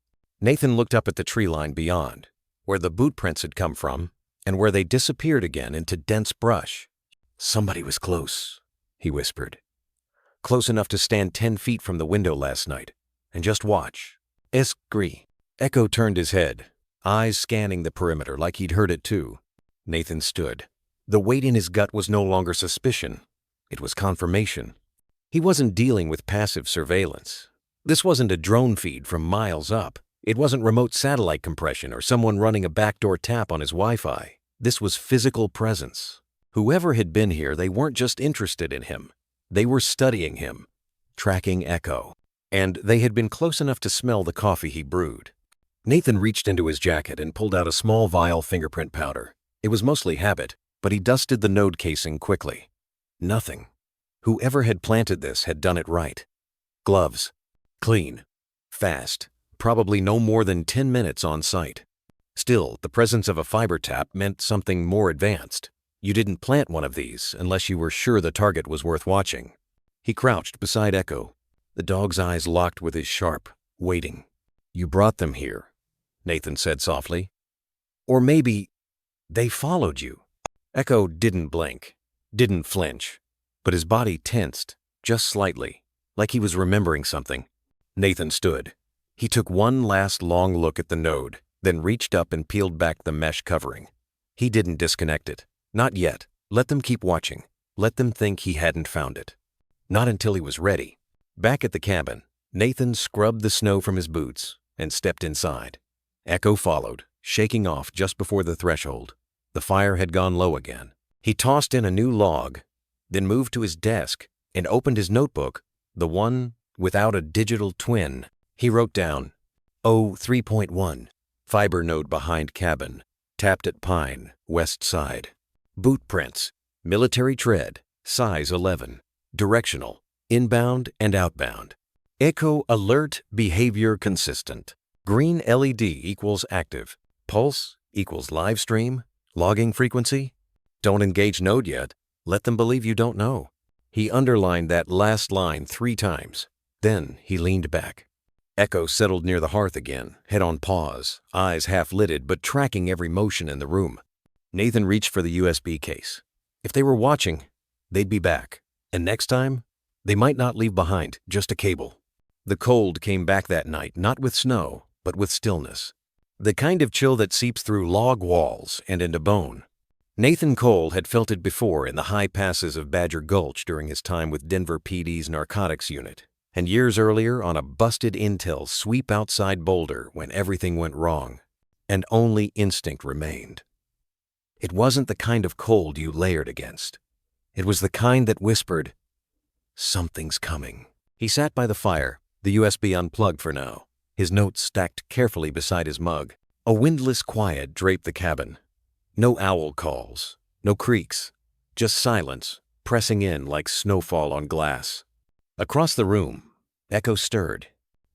S1: Nathan looked up at the tree line beyond, where the boot prints had come from, and where they disappeared again into dense brush. "Somebody was close," he whispered. "Close enough to stand 10 feet from the window last night, and just watch." Gris. Echo turned his head, eyes scanning the perimeter like he'd heard it too. Nathan stood. The weight in his gut was no longer suspicion. It was confirmation. He wasn't dealing with passive surveillance. This wasn't a drone feed from miles up. It wasn't remote satellite compression or someone running a backdoor tap on his Wi-Fi. This was physical presence. Whoever had been here, they weren't just interested in him. They were studying him, tracking Echo. And they had been close enough to smell the coffee he brewed. Nathan reached into his jacket and pulled out a small vial fingerprint powder. It was mostly habit, but he dusted the node casing quickly. Nothing. Whoever had planted this had done it right. Gloves. Clean. Fast. Probably no more than 10 minutes on site. Still, the presence of a fiber tap meant something more advanced. You didn't plant one of these unless you were sure the target was worth watching. He crouched beside Echo, the dog's eyes locked with his sharp, waiting. "You brought them here," Nathan said softly. "Or maybe they followed you." Echo didn't blink, didn't flinch, but his body tensed, just slightly, like he was remembering something. Nathan stood. He took one last long look at the node, then reached up and peeled back the mesh covering. He didn't disconnect it. Not yet. Let them keep watching. Let them think he hadn't found it. Not until he was ready. Back at the cabin, Nathan scrubbed the snow from his boots and stepped inside. Echo followed, shaking off just before the threshold. The fire had gone low again. He tossed in a new log, then moved to his desk and opened his notebook, the one without a digital twin. He wrote down, 03.1, fiber node behind cabin, tapped at Pine, west side. Boot prints, military tread, size 11, directional, inbound and outbound. Echo alert, behavior consistent. Green LED equals active. Pulse equals live stream. Logging frequency? Don't engage node yet. Let them believe you don't know. He underlined that last line 3 times. Then he leaned back. Echo settled near the hearth again, head on pause, eyes half-lidded but tracking every motion in the room. Nathan reached for the USB case. If they were watching, they'd be back. And next time, they might not leave behind just a cable. The cold came back that night, not with snow, but with stillness. The kind of chill that seeps through log walls and into bone. Nathan Cole had felt it before in the high passes of Badger Gulch during his time with Denver PD's narcotics unit, and years earlier on a busted intel sweep outside Boulder when everything went wrong, and only instinct remained. It wasn't the kind of cold you layered against. It was the kind that whispered, "Something's coming." He sat by the fire, the USB unplugged for now, his notes stacked carefully beside his mug. A windless quiet draped the cabin. No owl calls, no creaks, just silence, pressing in like snowfall on glass. Across the room, Echo stirred.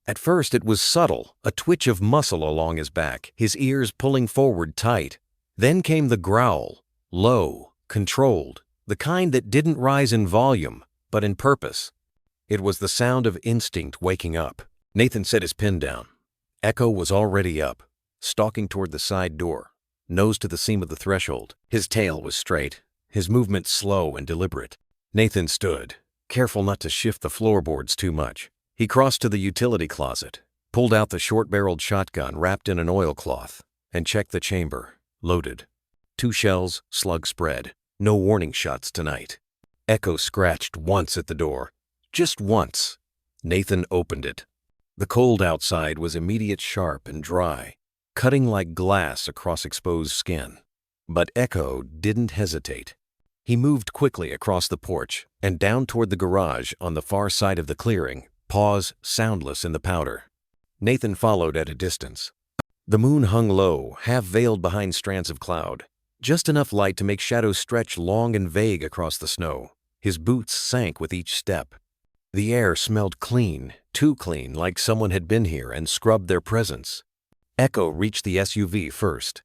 S1: At first it was subtle, a twitch of muscle along his back, his ears pulling forward tight. Then came the growl, low, controlled, the kind that didn't rise in volume, but in purpose. It was the sound of instinct waking up. Nathan set his pen down. Echo was already up, stalking toward the side door, nose to the seam of the threshold. His tail was straight, his movement slow and deliberate. Nathan stood, careful not to shift the floorboards too much. He crossed to the utility closet, pulled out the short-barreled shotgun wrapped in an oilcloth, and checked the chamber. Loaded. 2 shells, slug spread. No warning shots tonight. Echo scratched once at the door. Just once. Nathan opened it. The cold outside was immediate, sharp, and dry. cutting like glass across exposed skin. But Echo didn't hesitate. He moved quickly across the porch and down toward the garage on the far side of the clearing, paws soundless in the powder. Nathan followed at a distance. The moon hung low, half veiled behind strands of cloud, just enough light to make shadows stretch long and vague across the snow. His boots sank with each step. The air smelled clean, too clean, like someone had been here and scrubbed their presence. Echo reached the SUV first.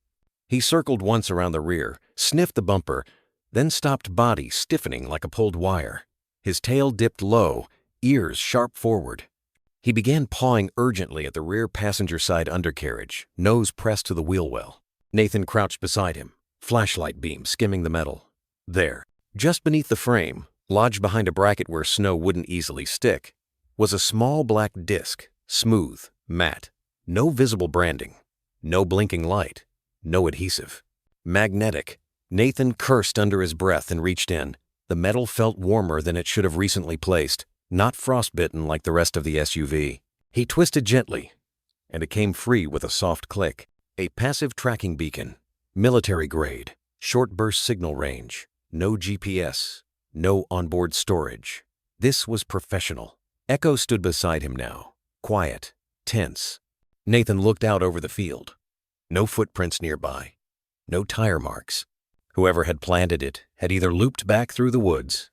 S1: He circled once around the rear, sniffed the bumper, then stopped, body stiffening like a pulled wire. His tail dipped low, ears sharp forward. He began pawing urgently at the rear passenger side undercarriage, nose pressed to the wheel well. Nathan crouched beside him, flashlight beam skimming the metal. There, just beneath the frame, lodged behind a bracket where snow wouldn't easily stick, was a small black disc, smooth, matte, no visible branding, no blinking light, no adhesive. Magnetic. Nathan cursed under his breath and reached in. The metal felt warmer than it should have recently placed, not frostbitten like the rest of the SUV. He twisted gently, and it came free with a soft click. A passive tracking beacon, military grade, short burst signal range, no GPS, no onboard storage. This was professional. Echo stood beside him now, quiet, tense. Nathan looked out over the field. No footprints nearby, no tire marks. Whoever had planted it had either looped back through the woods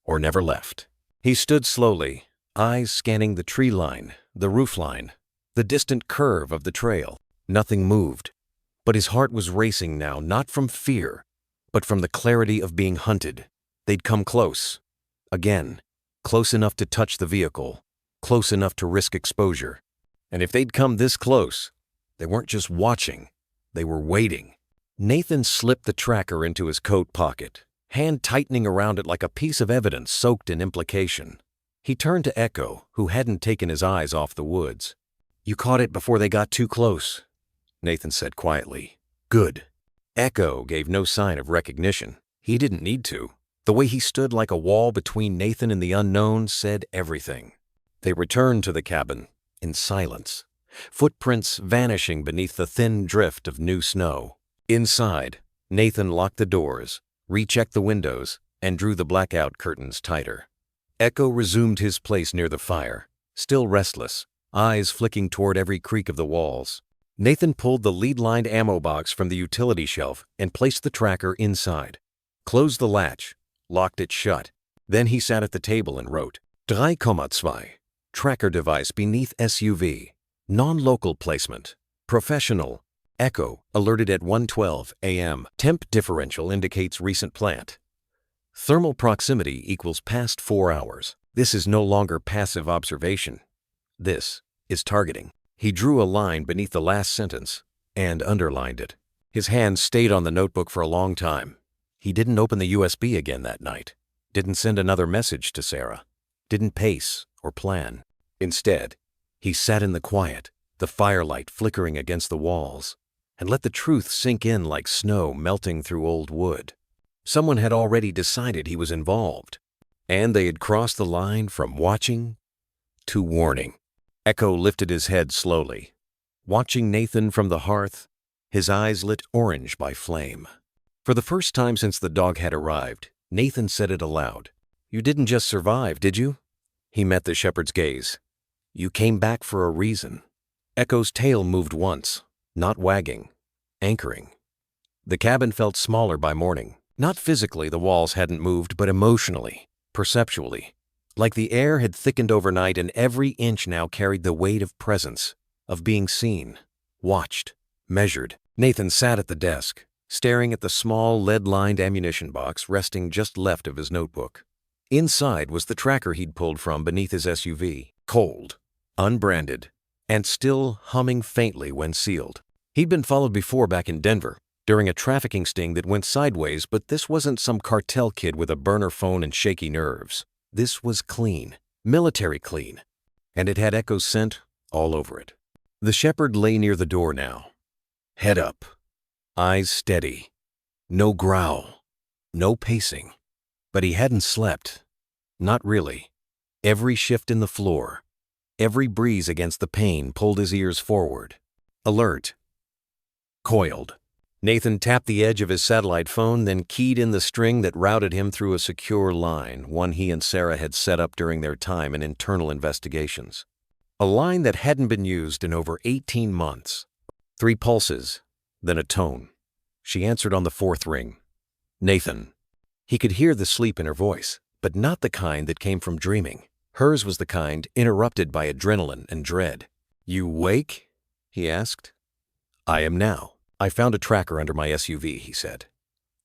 S1: or never left. He stood slowly, eyes scanning the tree line, the roof line, the distant curve of the trail. Nothing moved, but his heart was racing now, not from fear, but from the clarity of being hunted. They'd come close. Again, close enough to touch the vehicle, close enough to risk exposure. And if they'd come this close, they weren't just watching, they were waiting. Nathan slipped the tracker into his coat pocket, hand tightening around it like a piece of evidence soaked in implication. He turned to Echo, who hadn't taken his eyes off the woods. "You caught it before they got too close," Nathan said quietly. "Good." Echo gave no sign of recognition. He didn't need to. The way he stood like a wall between Nathan and the unknown said everything. They returned to the cabin in silence, footprints vanishing beneath the thin drift of new snow. Inside, Nathan locked the doors, rechecked the windows, and drew the blackout curtains tighter. Echo resumed his place near the fire, still restless, eyes flicking toward every creak of the walls. Nathan pulled the lead-lined ammo box from the utility shelf and placed the tracker inside, closed the latch, locked it shut. Then he sat at the table and wrote, 3,2, tracker device beneath SUV, non-local placement, professional. Echo, alerted at 1:12 a.m. Temp differential indicates recent plant. Thermal proximity equals past 4 hours. This is no longer passive observation. This is targeting. He drew a line beneath the last sentence and underlined it. His hand stayed on the notebook for a long time. He didn't open the USB again that night, didn't send another message to Sarah, didn't pace or plan. Instead, he sat in the quiet, the firelight flickering against the walls, and let the truth sink in like snow melting through old wood. Someone had already decided he was involved, and they had crossed the line from watching to warning. Echo lifted his head slowly, watching Nathan from the hearth, his eyes lit orange by flame. For the first time since the dog had arrived, Nathan said it aloud. "You didn't just survive, did you?" He met the shepherd's gaze. "You came back for a reason." Echo's tail moved once, not wagging, anchoring. The cabin felt smaller by morning. Not physically, the walls hadn't moved, but emotionally, perceptually. Like the air had thickened overnight and every inch now carried the weight of presence, of being seen, watched, measured. Nathan sat at the desk, staring at the small lead-lined ammunition box resting just left of his notebook. Inside was the tracker he'd pulled from beneath his SUV, cold, unbranded, and still humming faintly when sealed. He'd been followed before back in Denver, during a trafficking sting that went sideways, but this wasn't some cartel kid with a burner phone and shaky nerves. This was clean, military clean, and it had Echo's scent all over it. The shepherd lay near the door now, head up, eyes steady, no growl, no pacing. But he hadn't slept. Not really. Every shift in the floor, every breeze against the pane pulled his ears forward. Alert, coiled. Nathan tapped the edge of his satellite phone, then keyed in the string that routed him through a secure line, one he and Sarah had set up during their time in internal investigations. A line that hadn't been used in over 18 months. 3 pulses, then a tone. She answered on the 4th ring. Nathan. He could hear the sleep in her voice, but not the kind that came from dreaming. Hers was the kind interrupted by adrenaline and dread. You wake? He asked. I am now. I found a tracker under my SUV, he said.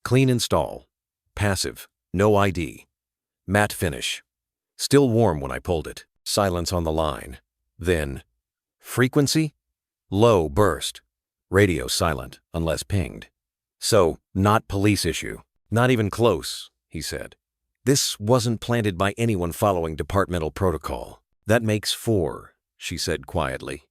S1: Clean install. Passive. No ID. Matte finish. Still warm when I pulled it. Silence on the line. Then, frequency? Low burst. Radio silent, unless pinged. So, not police issue. Not even close, he said. This wasn't planted by anyone following departmental protocol. That makes 4, she said quietly.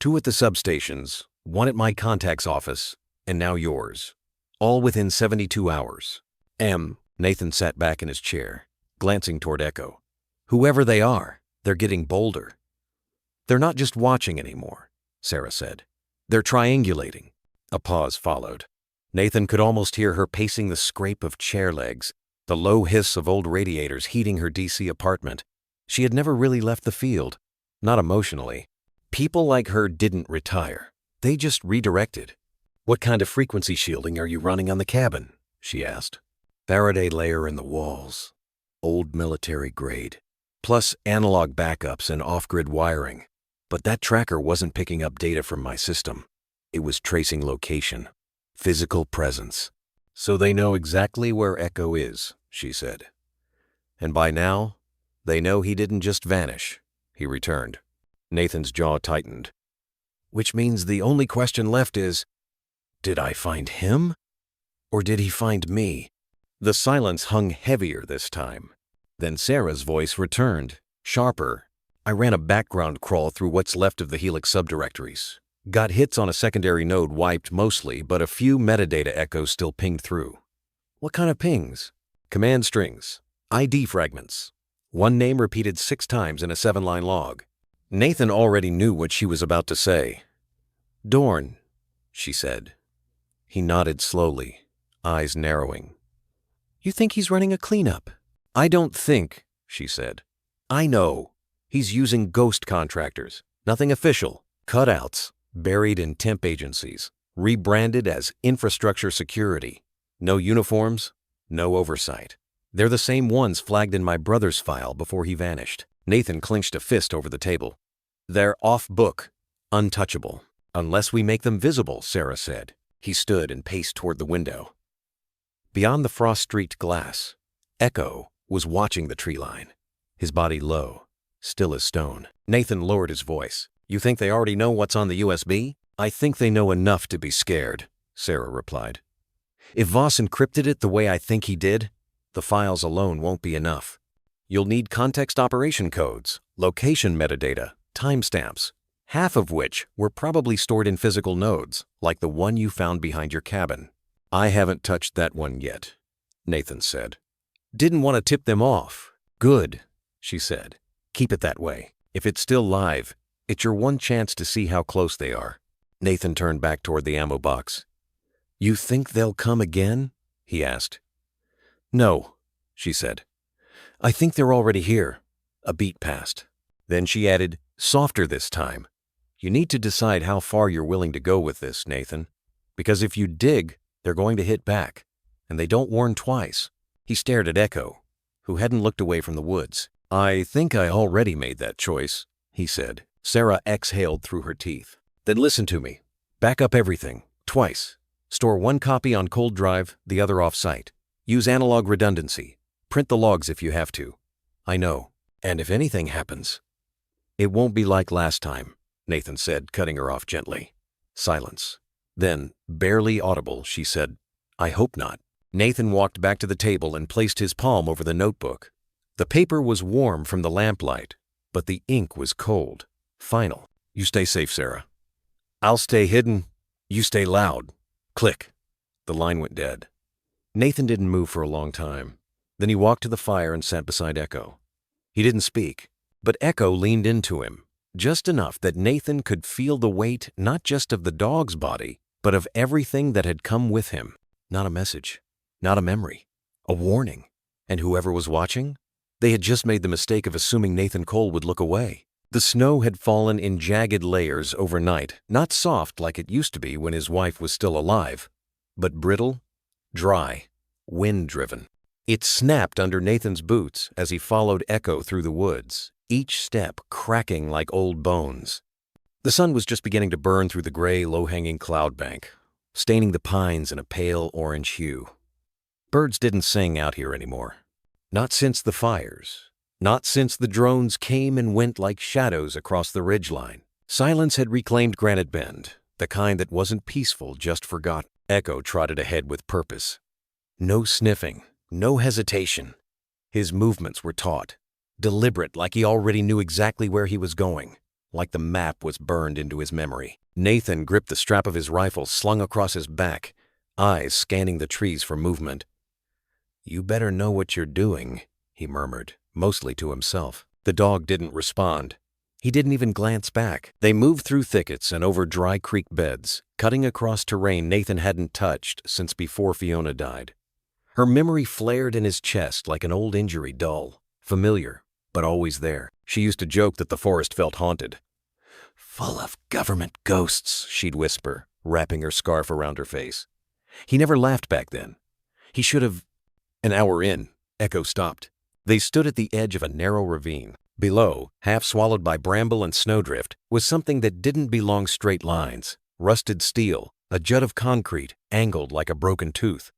S1: 2 at the substations, 1 at my contact's office, and now yours. All within 72 hours. Nathan sat back in his chair, glancing toward Echo. Whoever they are, they're getting bolder. They're not just watching anymore, Sarah said. They're triangulating. A pause followed. Nathan could almost hear her pacing the scrape of chair legs, the low hiss of old radiators heating her DC apartment. She had never really left the field, not emotionally. People like her didn't retire. They just redirected. What kind of frequency shielding are you running on the cabin? She asked. Faraday layer in the walls. Old military grade. Plus analog backups and off-grid wiring. But that tracker wasn't picking up data from my system. It was tracing location. Physical presence. So they know exactly where Echo is, she said. And by now, they know he didn't just vanish. He returned. Nathan's jaw tightened. Which means the only question left is, did I find him? Or did he find me? The silence hung heavier this time. Then Sarah's voice returned, sharper. I ran a background crawl through what's left of the Helix subdirectories. Got hits on a secondary node wiped mostly, but a few metadata echoes still pinged through. What kind of pings? Command strings. ID fragments. One name repeated 6 times in a 7-line log. Nathan already knew what she was about to say. Dorn, she said. He nodded slowly, eyes narrowing. You think he's running a cleanup? I don't think, she said. I know. He's using ghost contractors. Nothing official. Cutouts. Buried in temp agencies. Rebranded as infrastructure security. No uniforms. No oversight. They're the same ones flagged in my brother's file before he vanished. Nathan clenched a fist over the table. They're off book. Untouchable. Unless we make them visible, Sarah said. He stood and paced toward the window. Beyond the frost-streaked glass, Echo was watching the tree line, his body low, still as stone. Nathan lowered his voice. You think they already know what's on the USB? I think they know enough to be scared, Sarah replied. If Voss encrypted it the way I think he did, the files alone won't be enough. You'll need context operation codes, location metadata, timestamps, half of which were probably stored in physical nodes, like the one you found behind your cabin. I haven't touched that one yet, Nathan said. Didn't want to tip them off. Good, she said. Keep it that way. If it's still live, it's your one chance to see how close they are. Nathan turned back toward the ammo box. You think they'll come again? He asked. No, she said. I think they're already here. A beat passed. Then she added, softer this time. You need to decide how far you're willing to go with this, Nathan. Because if you dig, they're going to hit back. And they don't warn twice. He stared at Echo, who hadn't looked away from the woods. I think I already made that choice, he said. Sarah exhaled through her teeth. Then listen to me. Back up everything. Twice. Store one copy on cold drive, the other off-site. Use analog redundancy. Print the logs if you have to. I know. And if anything happens, it won't be like last time, Nathan said, cutting her off gently. Silence. Then, barely audible, she said, I hope not. Nathan walked back to the table and placed his palm over the notebook. The paper was warm from the lamplight, but the ink was cold. Final. You stay safe, Sarah. I'll stay hidden. You stay loud. Click. The line went dead. Nathan didn't move for a long time. Then he walked to the fire and sat beside Echo. He didn't speak, but Echo leaned into him, just enough that Nathan could feel the weight not just of the dog's body, but of everything that had come with him. Not a message, not a memory, a warning. And whoever was watching? They had just made the mistake of assuming Nathan Cole would look away. The snow had fallen in jagged layers overnight, not soft like it used to be when his wife was still alive, but brittle, dry, wind-driven. It snapped under Nathan's boots as he followed Echo through the woods, each step cracking like old bones. The sun was just beginning to burn through the gray, low-hanging cloud bank, staining the pines in a pale orange hue. Birds didn't sing out here anymore. Not since the fires. Not since the drones came and went like shadows across the ridgeline. Silence had reclaimed Granite Bend, the kind that wasn't peaceful, just forgotten. Echo trotted ahead with purpose. No sniffing, no hesitation. His movements were taut, deliberate, like he already knew exactly where he was going, like the map was burned into his memory. Nathan gripped the strap of his rifle slung across his back, eyes scanning the trees for movement. "You better know what you're doing," he murmured, mostly to himself. The dog didn't respond. He didn't even glance back. They moved through thickets and over dry creek beds, cutting across terrain Nathan hadn't touched since before Fiona died. Her memory flared in his chest like an old injury, dull, familiar, but always there. She used to joke that the forest felt haunted. "Full of government ghosts," she'd whisper, wrapping her scarf around her face. He never laughed back then. He should have. An hour in, Echo stopped. They stood at the edge of a narrow ravine. Below, half swallowed by bramble and snowdrift, was something that didn't belong straight lines. Rusted steel, a jut of concrete, angled like a broken tooth.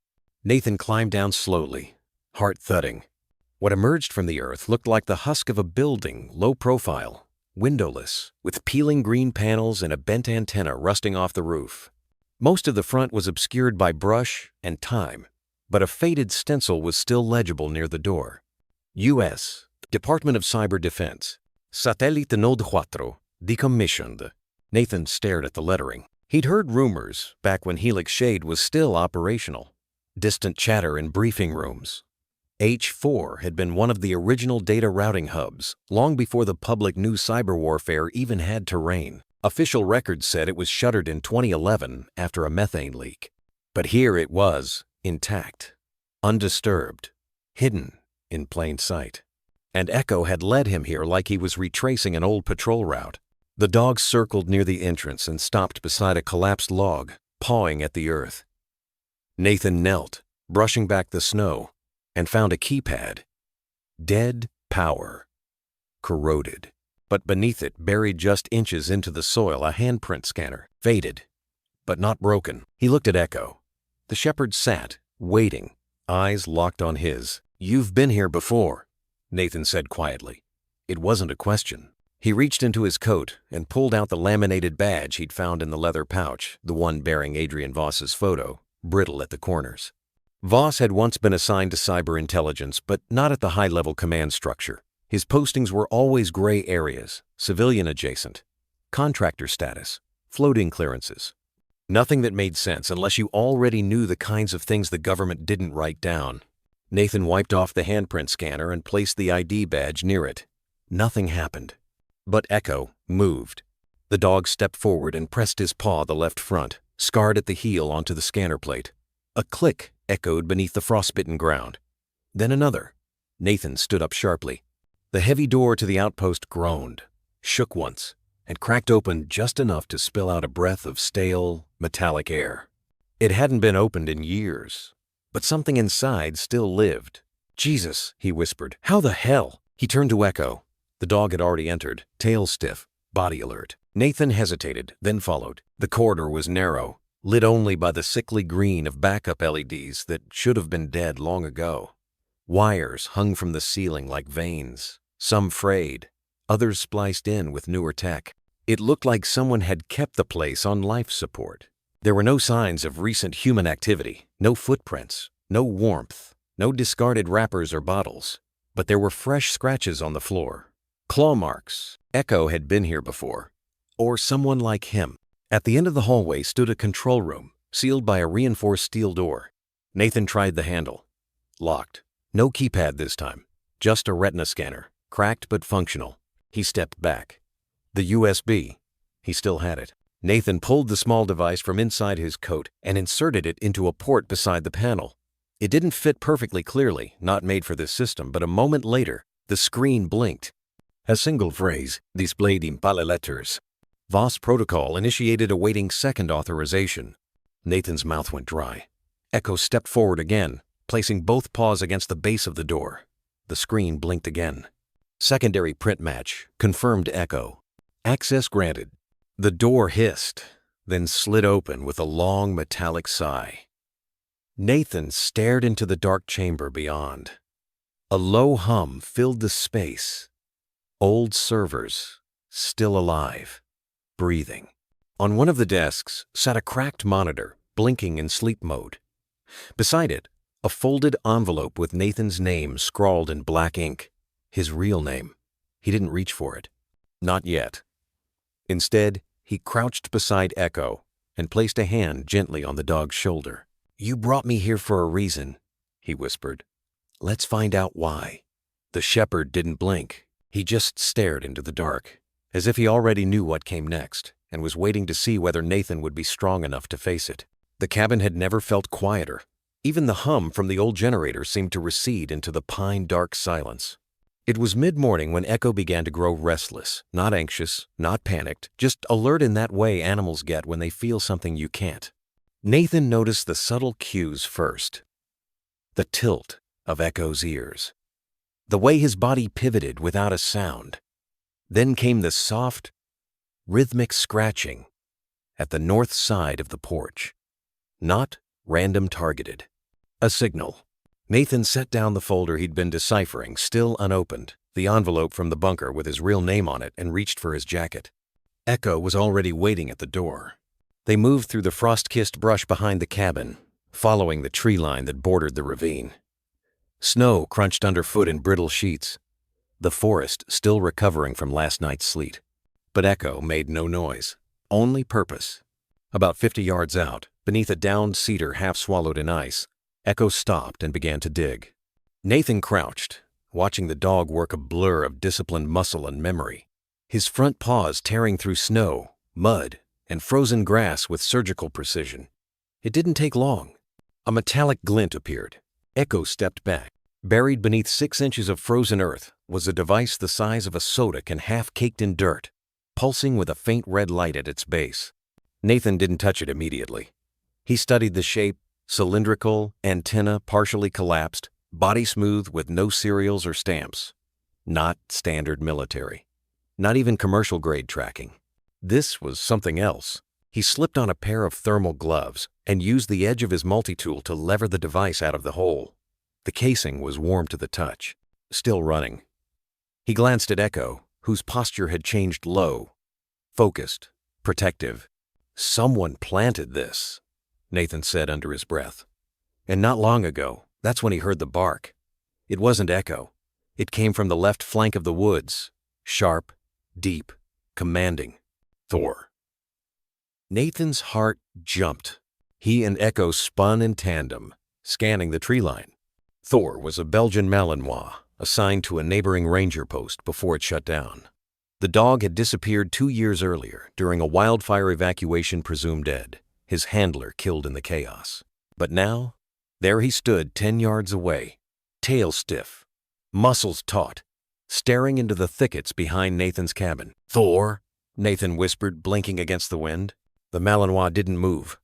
S1: Nathan climbed down slowly, heart thudding. What emerged from the earth looked like the husk of a building, low profile, windowless, with peeling green panels and a bent antenna rusting off the roof. Most of the front was obscured by brush and time, but a faded stencil was still legible near the door. U.S. Department of Cyber Defense. Satellite Node 4, decommissioned. Nathan stared at the lettering. He'd heard rumors back when Helix Shade was still operational. Distant chatter in briefing rooms. H4 had been one of the original data routing hubs, long before the public knew cyber warfare even had terrain. Official records said it was shuttered in 2011 after a methane leak. But here it was, intact, undisturbed, hidden in plain sight. And Echo had led him here like he was retracing an old patrol route. The dog circled near the entrance and stopped beside a collapsed log, pawing at the earth. Nathan knelt, brushing back the snow, and found a keypad. Dead power. Corroded. But beneath it, buried just inches into the soil, a handprint scanner. Faded, but not broken. He looked at Echo. The shepherd sat, waiting, eyes locked on his. "You've been here before," Nathan said quietly. It wasn't a question. He reached into his coat and pulled out the laminated badge he'd found in the leather pouch, the one bearing Adrian Voss's photo, brittle at the corners. Voss had once been assigned to cyber intelligence, but not at the high-level command structure. His postings were always gray areas, civilian adjacent, contractor status, floating clearances. Nothing that made sense unless you already knew the kinds of things the government didn't write down. Nathan wiped off the handprint scanner and placed the ID badge near it. Nothing happened. But Echo moved. The dog stepped forward and pressed his paw the left front, scarred at the heel, onto the scanner plate. A click echoed beneath the frostbitten ground. Then another. Nathan stood up sharply. The heavy door to the outpost groaned, shook once, and cracked open just enough to spill out a breath of stale, metallic air. It hadn't been opened in years, but something inside still lived. "Jesus," he whispered. "How the hell?" He turned to Echo. The dog had already entered, tail stiff, body alert. Nathan hesitated, then followed. The corridor was narrow, lit only by the sickly green of backup LEDs that should have been dead long ago. Wires hung from the ceiling like veins, some frayed, others spliced in with newer tech. It looked like someone had kept the place on life support. There were no signs of recent human activity, no footprints, no warmth, no discarded wrappers or bottles. But there were fresh scratches on the floor. Claw marks. Echo had been here before. Or someone like him. At the end of the hallway stood a control room, sealed by a reinforced steel door. Nathan tried the handle. Locked. No keypad this time. Just a retina scanner, cracked but functional. He stepped back. The USB. He still had it. Nathan pulled the small device from inside his coat and inserted it into a port beside the panel. It didn't fit perfectly clearly, not made for this system, but a moment later, the screen blinked. A single phrase displayed in pale letters. Voss Protocol initiated awaiting second authorization. Nathan's mouth went dry. Echo stepped forward again, placing both paws against the base of the door. The screen blinked again. Secondary print match, confirmed Echo. Access granted. The door hissed, then slid open with a long metallic sigh. Nathan stared into the dark chamber beyond. A low hum filled the space. Old servers, still alive, breathing. On one of the desks sat a cracked monitor, blinking in sleep mode. Beside it, a folded envelope with Nathan's name scrawled in black ink. His real name. He didn't reach for it. Not yet. Instead, he crouched beside Echo and placed a hand gently on the dog's shoulder. "You brought me here for a reason," he whispered. "Let's find out why." The shepherd didn't blink. He just stared into the dark, as if he already knew what came next and was waiting to see whether Nathan would be strong enough to face it. The cabin had never felt quieter. Even the hum from the old generator seemed to recede into the pine-dark silence. It was mid-morning when Echo began to grow restless, not anxious, not panicked, just alert in that way animals get when they feel something you can't. Nathan noticed the subtle cues first. The tilt of Echo's ears. The way his body pivoted without a sound. Then came the soft, rhythmic scratching at the north side of the porch. Not random targeted. A signal. Nathan set down the folder he'd been deciphering, still unopened, the envelope from the bunker with his real name on it, and reached for his jacket. Echo was already waiting at the door. They moved through the frost-kissed brush behind the cabin, following the tree line that bordered the ravine. Snow crunched underfoot in brittle sheets, the forest still recovering from last night's sleet. But Echo made no noise, only purpose. About 50 yards out, beneath a downed cedar half swallowed in ice, Echo stopped and began to dig. Nathan crouched, watching the dog work a blur of disciplined muscle and memory, his front paws tearing through snow, mud, and frozen grass with surgical precision. It didn't take long. A metallic glint appeared. Echo stepped back. Buried beneath 6 inches of frozen earth was a device the size of a soda can half caked in dirt, pulsing with a faint red light at its base. Nathan didn't touch it immediately. He studied the shape, cylindrical, antenna partially collapsed, body smooth with no serials or stamps. Not standard military. Not even commercial-grade tracking. This was something else. He slipped on a pair of thermal gloves and used the edge of his multi-tool to lever the device out of the hole. The casing was warm to the touch, still running. He glanced at Echo, whose posture had changed low, focused, protective. "Someone planted this," Nathan said under his breath. And not long ago, that's when he heard the bark. It wasn't Echo. It came from the left flank of the woods, sharp, deep, commanding. Thor. Nathan's heart jumped. He and Echo spun in tandem, scanning the tree line. Thor was a Belgian Malinois, assigned to a neighboring ranger post before it shut down. The dog had disappeared 2 years earlier during a wildfire evacuation presumed dead, his handler killed in the chaos. But now, there he stood 10 yards away, tail stiff, muscles taut, staring into the thickets behind Nathan's cabin. "Thor," Nathan whispered, blinking against the wind. The Malinois didn't move,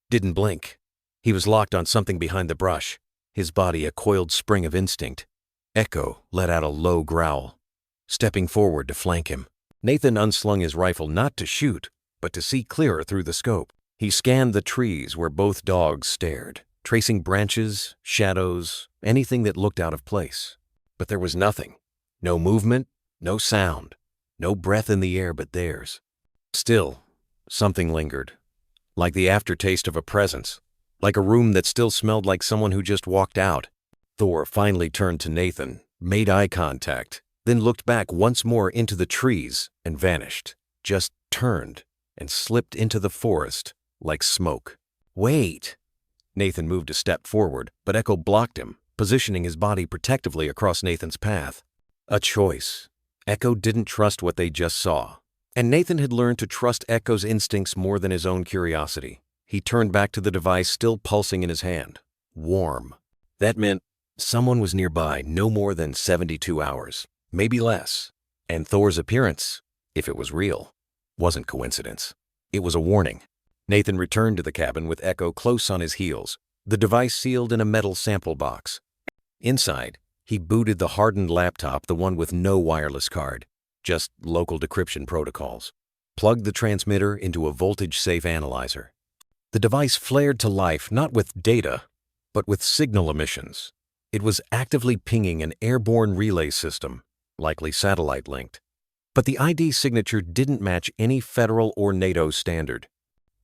S1: didn't blink. He was locked on something behind the brush, his body a coiled spring of instinct. Echo let out a low growl, stepping forward to flank him. Nathan unslung his rifle not to shoot, but to see clearer through the scope. He scanned the trees where both dogs stared, tracing branches, shadows, anything that looked out of place. But there was nothing. No movement, no sound, no breath in the air but theirs. Still, something lingered, like the aftertaste of a presence, like a room that still smelled like someone who just walked out. Thor finally turned to Nathan, made eye contact, then looked back once more into the trees and vanished, just turned and slipped into the forest like smoke. "Wait!" Nathan moved a step forward, but Echo blocked him, positioning his body protectively across Nathan's path. A choice. Echo didn't trust what they just saw. And Nathan had learned to trust Echo's instincts more than his own curiosity. He turned back to the device still pulsing in his hand. Warm. That meant someone was nearby no more than 72 hours, maybe less. And Thor's appearance, if it was real, wasn't coincidence. It was a warning. Nathan returned to the cabin with Echo close on his heels, the device sealed in a metal sample box. Inside, he booted the hardened laptop, the one with no wireless card, just local decryption protocols. Plugged the transmitter into a voltage-safe analyzer. The device flared to life not with data, but with signal emissions. It was actively pinging an airborne relay system, likely satellite-linked. But the ID signature didn't match any federal or NATO standard.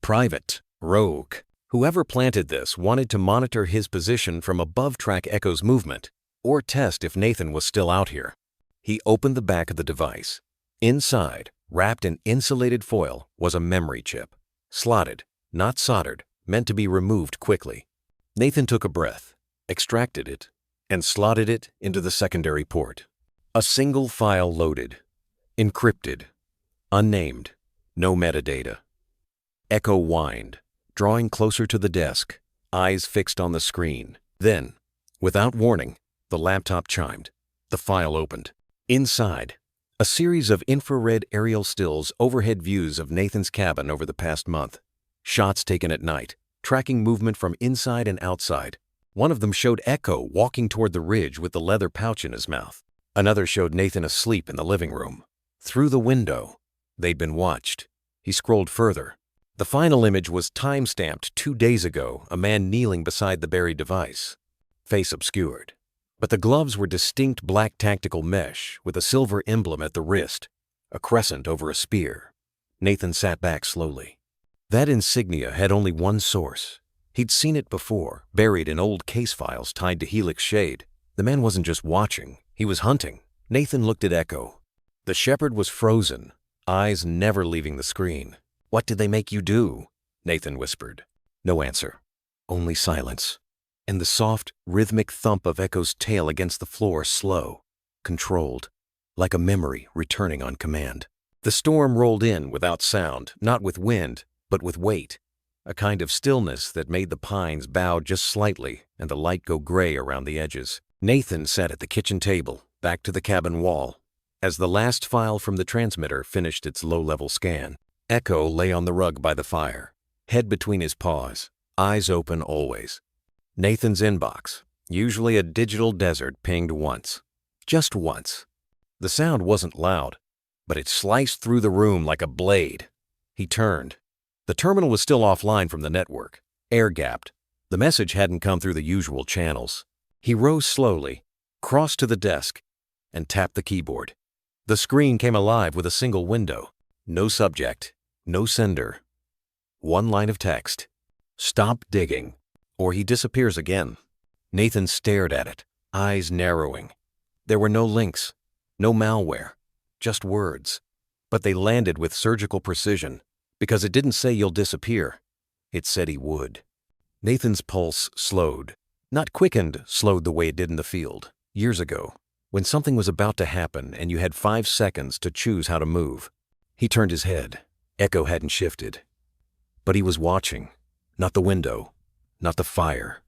S1: Private, rogue. Whoever planted this wanted to monitor his position from above, track Echo's movement, or test if Nathan was still out here. He opened the back of the device. Inside, wrapped in insulated foil, was a memory chip. Slotted, not soldered, meant to be removed quickly. Nathan took a breath, extracted it, and slotted it into the secondary port. A single file loaded. Encrypted. Unnamed. No metadata. Echo whined, drawing closer to the desk, eyes fixed on the screen. Then, without warning, the laptop chimed. The file opened. Inside, a series of infrared aerial stills, overhead views of Nathan's cabin over the past month. Shots taken at night, tracking movement from inside and outside. One of them showed Echo walking toward the ridge with the leather pouch in his mouth. Another showed Nathan asleep in the living room. Through the window, they'd been watched. He scrolled further. The final image was time-stamped 2 days ago, a man kneeling beside the buried device. Face obscured. But the gloves were distinct black tactical mesh with a silver emblem at the wrist, a crescent over a spear. Nathan sat back slowly. That insignia had only one source. He'd seen it before, buried in old case files tied to Helix Shade. The man wasn't just watching, he was hunting. Nathan looked at Echo. The shepherd was frozen, eyes never leaving the screen. "What did they make you do?" Nathan whispered. No answer, only silence. And the soft, rhythmic thump of Echo's tail against the floor, slow, controlled, like a memory returning on command. The storm rolled in without sound, not with wind, but with weight, a kind of stillness that made the pines bow just slightly and the light go gray around the edges. Nathan sat at the kitchen table, back to the cabin wall. As the last file from the transmitter finished its low-level scan, Echo lay on the rug by the fire, head between his paws, eyes open always. Nathan's inbox, usually a digital desert, pinged once. Just once. The sound wasn't loud, but it sliced through the room like a blade. He turned. The terminal was still offline from the network, air-gapped. The message hadn't come through the usual channels. He rose slowly, crossed to the desk, and tapped the keyboard. The screen came alive with a single window. No subject, no sender. One line of text. "Stop digging, or he disappears again." Nathan stared at it, eyes narrowing. There were no links, no malware, just words. But they landed with surgical precision, because it didn't say you'll disappear. It said he would. Nathan's pulse slowed. Not quickened, slowed the way it did in the field, years ago, when something was about to happen and you had 5 seconds to choose how to move. He turned his head. Echo hadn't shifted. But he was watching. Not the window. Not the fire.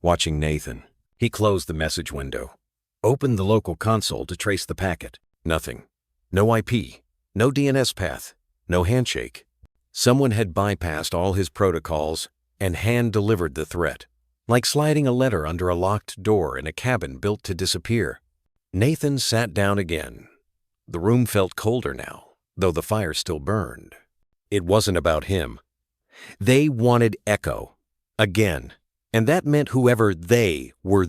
S1: Watching Nathan. He closed the message window. Opened the local console to trace the packet. Nothing. No IP. No DNS path. No handshake. Someone had bypassed all his protocols and hand-delivered the threat. Like sliding a letter under a locked door in a cabin built to disappear. Nathan sat down again. The room felt colder now, though the fire still burned. It wasn't about him. They wanted Echo. Again. And that meant whoever they were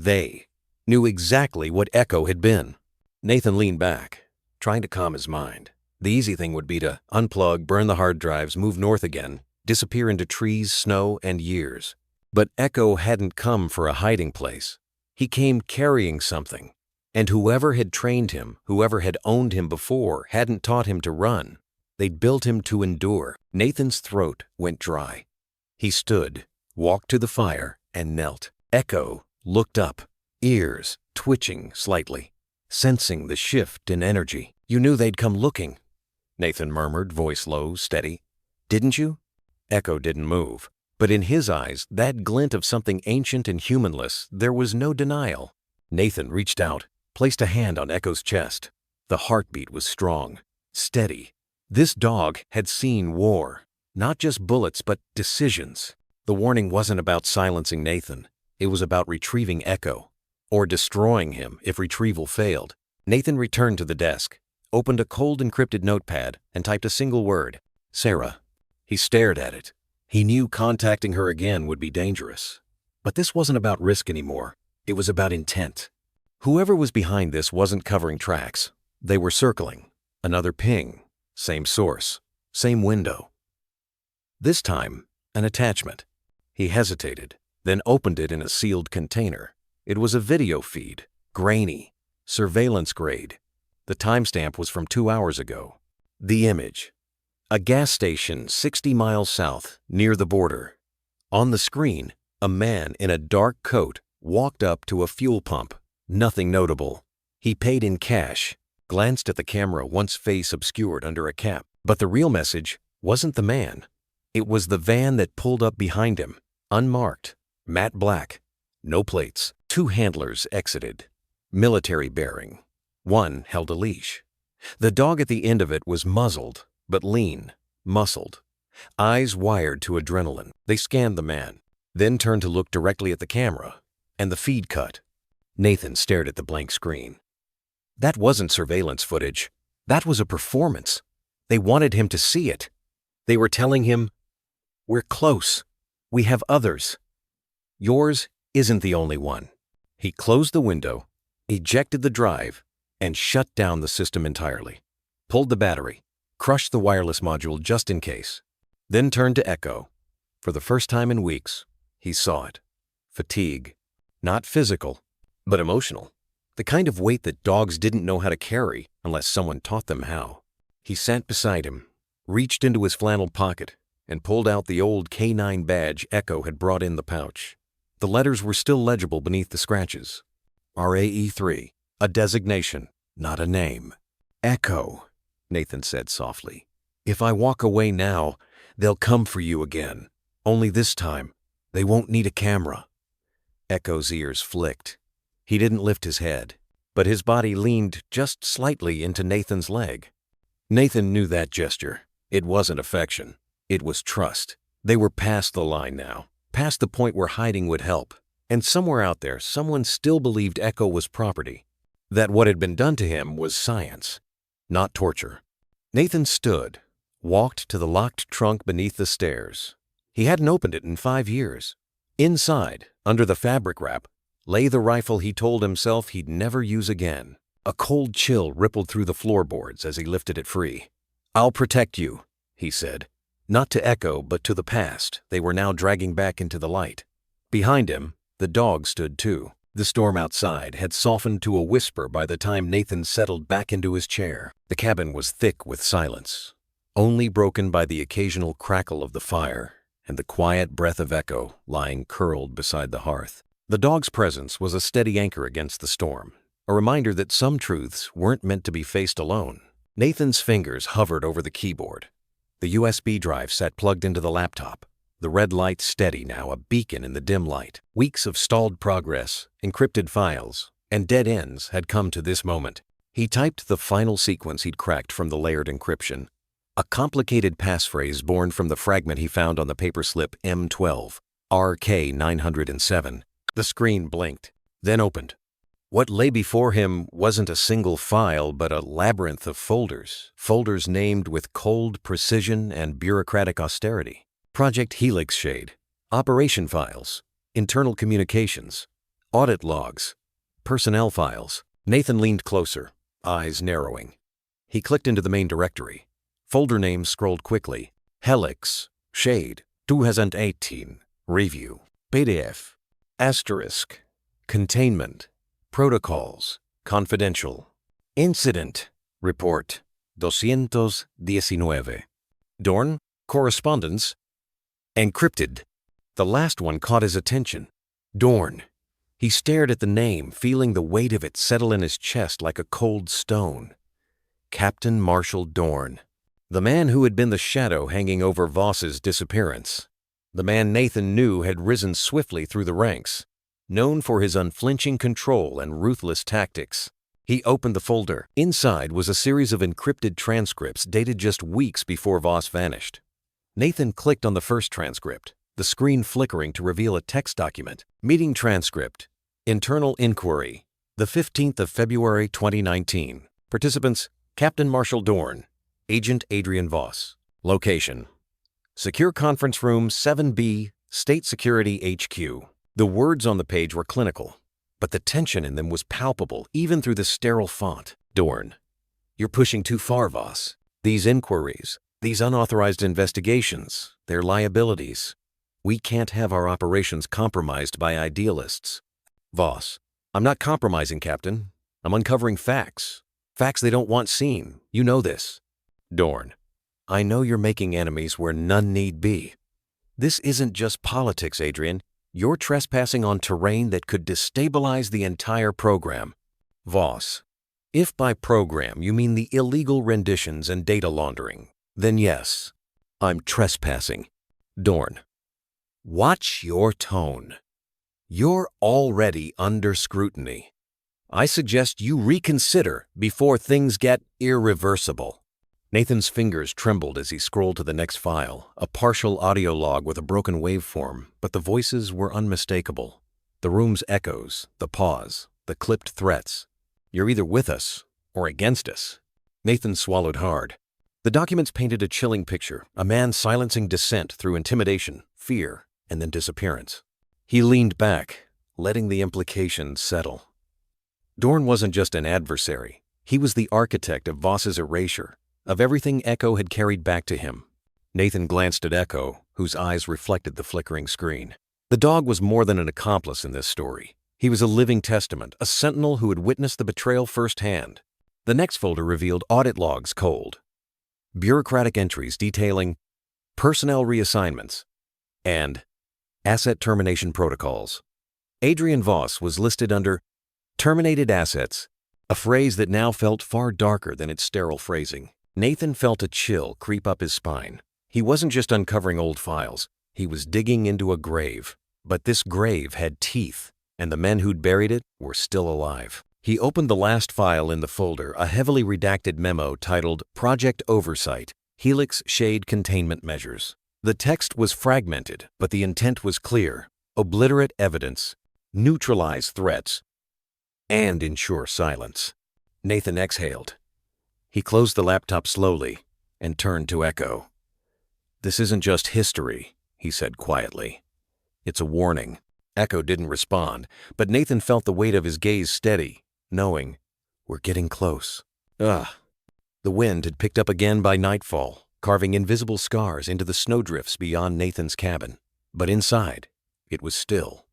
S1: knew exactly what Echo had been. Nathan leaned back, trying to calm his mind. The easy thing would be to unplug, burn the hard drives, move north again, disappear into trees, snow, and years. But Echo hadn't come for a hiding place. He came carrying something. And whoever had trained him, whoever had owned him before, hadn't taught him to run. They'd built him to endure. Nathan's throat went dry. He stood, walked to the fire, and knelt. Echo looked up, ears twitching slightly, sensing the shift in energy. You knew they'd come looking. Nathan murmured, voice low, steady. Didn't you? Echo didn't move, but in his eyes, that glint of something ancient and humanless, there was no denial. Nathan reached out, placed a hand on Echo's chest. The heartbeat was strong, steady. This dog had seen war, not just bullets, but decisions. The warning wasn't about silencing Nathan. It was about retrieving Echo, or destroying him if retrieval failed. Nathan returned to the desk, opened a cold encrypted notepad, and typed a single word, Sarah. He stared at it. He knew contacting her again would be dangerous. But this wasn't about risk anymore. It was about intent. Whoever was behind this wasn't covering tracks. They were circling. Another ping. Same source. Same window. This time, an attachment. He hesitated, then opened it in a sealed container. It was a video feed, grainy, surveillance grade. The timestamp was from 2 hours ago. The image. A gas station 60 miles south, near the border. On the screen, a man in a dark coat walked up to a fuel pump. Nothing notable. He paid in cash, glanced at the camera, once face obscured under a cap. But the real message wasn't the man. It was the van that pulled up behind him, unmarked, matte black, no plates. 2 handlers exited, military bearing. One held a leash. The dog at the end of it was muzzled, but lean, muscled, eyes wired to adrenaline. They scanned the man, then turned to look directly at the camera, and the feed cut. Nathan stared at the blank screen. That wasn't surveillance footage. That was a performance. They wanted him to see it. They were telling him, "We're close. We have others. Yours isn't the only one." He closed the window, ejected the drive, and shut down the system entirely. Pulled the battery, crushed the wireless module just in case, then turned to Echo. For the first time in weeks, he saw it. Fatigue. Not physical, but emotional. The kind of weight that dogs didn't know how to carry unless someone taught them how. He sat beside him, reached into his flannel pocket, and pulled out the old K9 badge Echo had brought in the pouch. The letters were still legible beneath the scratches. RAE3, a designation, not a name. Echo, Nathan said softly. If I walk away now, they'll come for you again. Only this time, they won't need a camera. Echo's ears flicked. He didn't lift his head, but his body leaned just slightly into Nathan's leg. Nathan knew that gesture. It wasn't affection. It was trust. They were past the line now, past the point where hiding would help. And somewhere out there, someone still believed Echo was property, that what had been done to him was science, not torture. Nathan stood, walked to the locked trunk beneath the stairs. He hadn't opened it in 5 years. Inside, under the fabric wrap, lay the rifle he told himself he'd never use again. A cold chill rippled through the floorboards as he lifted it free. "I'll protect you," he said. Not to Echo, but to the past they were now dragging back into the light. Behind him, the dog stood too. The storm outside had softened to a whisper by the time Nathan settled back into his chair. The cabin was thick with silence, only broken by the occasional crackle of the fire and the quiet breath of Echo lying curled beside the hearth. The dog's presence was a steady anchor against the storm, a reminder that some truths weren't meant to be faced alone. Nathan's fingers hovered over the keyboard. The USB drive sat plugged into the laptop. The red light steady now, a beacon in the dim light. Weeks of stalled progress, encrypted files, and dead ends had come to this moment. He typed the final sequence he'd cracked from the layered encryption, a complicated passphrase born from the fragment he found on the paper slip M12, RK907. The screen blinked, then opened. What lay before him wasn't a single file, but a labyrinth of folders, folders named with cold precision and bureaucratic austerity. Project Helix Shade, operation files, internal communications, audit logs, personnel files. Nathan leaned closer, eyes narrowing. He clicked into the main directory. Folder names scrolled quickly. Helix, Shade, 2018, Review, PDF, Asterisk, Containment, Protocols, Confidential, Incident, Report, 219. Dorn, Correspondence, Encrypted. The last one caught his attention. Dorn. He stared at the name, feeling the weight of it settle in his chest like a cold stone. Captain Marshall Dorn. The man who had been the shadow hanging over Voss's disappearance. The man Nathan knew had risen swiftly through the ranks, known for his unflinching control and ruthless tactics. He opened the folder. Inside was a series of encrypted transcripts dated just weeks before Voss vanished. Nathan clicked on the first transcript, the screen flickering to reveal a text document. Meeting transcript. Internal inquiry. The 15th of February 2019. Participants: Captain Marshall Dorn, Agent Adrian Voss. Location: Secure Conference Room 7B, State Security HQ. The words on the page were clinical, but the tension in them was palpable even through the sterile font. Dorn: "You're pushing too far, Voss. These inquiries, these unauthorized investigations, they're liabilities. We can't have our operations compromised by idealists." Voss: "I'm not compromising, Captain. I'm uncovering facts. Facts they don't want seen. You know this." Dorn: "I know you're making enemies where none need be. This isn't just politics, Adrian. You're trespassing on terrain that could destabilize the entire program." Voss: "If by program you mean the illegal renditions and data laundering, then yes, I'm trespassing." Dorn: "Watch your tone. You're already under scrutiny. I suggest you reconsider before things get irreversible." Nathan's fingers trembled as he scrolled to the next file, a partial audio log with a broken waveform, but the voices were unmistakable. The room's echoes, the pause, the clipped threats. "You're either with us or against us." Nathan swallowed hard. The documents painted a chilling picture, a man silencing dissent through intimidation, fear, and then disappearance. He leaned back, letting the implications settle. Dorn wasn't just an adversary. He was the architect of Voss's erasure, of everything Echo had carried back to him. Nathan glanced at Echo, whose eyes reflected the flickering screen. The dog was more than an accomplice in this story. He was a living testament, a sentinel who had witnessed the betrayal firsthand. The next folder revealed audit logs cold, bureaucratic entries detailing personnel reassignments, and asset termination protocols. Adrian Voss was listed under terminated assets, a phrase that now felt far darker than its sterile phrasing. Nathan felt a chill creep up his spine. He wasn't just uncovering old files. He was digging into a grave. But this grave had teeth, and the men who'd buried it were still alive. He opened the last file in the folder, a heavily redacted memo titled Project Oversight, Helix Shade Containment Measures. The text was fragmented, but the intent was clear. Obliterate evidence, neutralize threats, and ensure silence. Nathan exhaled. He closed the laptop slowly and turned to Echo. "This isn't just history," he said quietly. "It's a warning." Echo didn't respond, but Nathan felt the weight of his gaze steady, knowing, we're getting close. The wind had picked up again by nightfall, carving invisible scars into the snowdrifts beyond Nathan's cabin. But inside, it was still.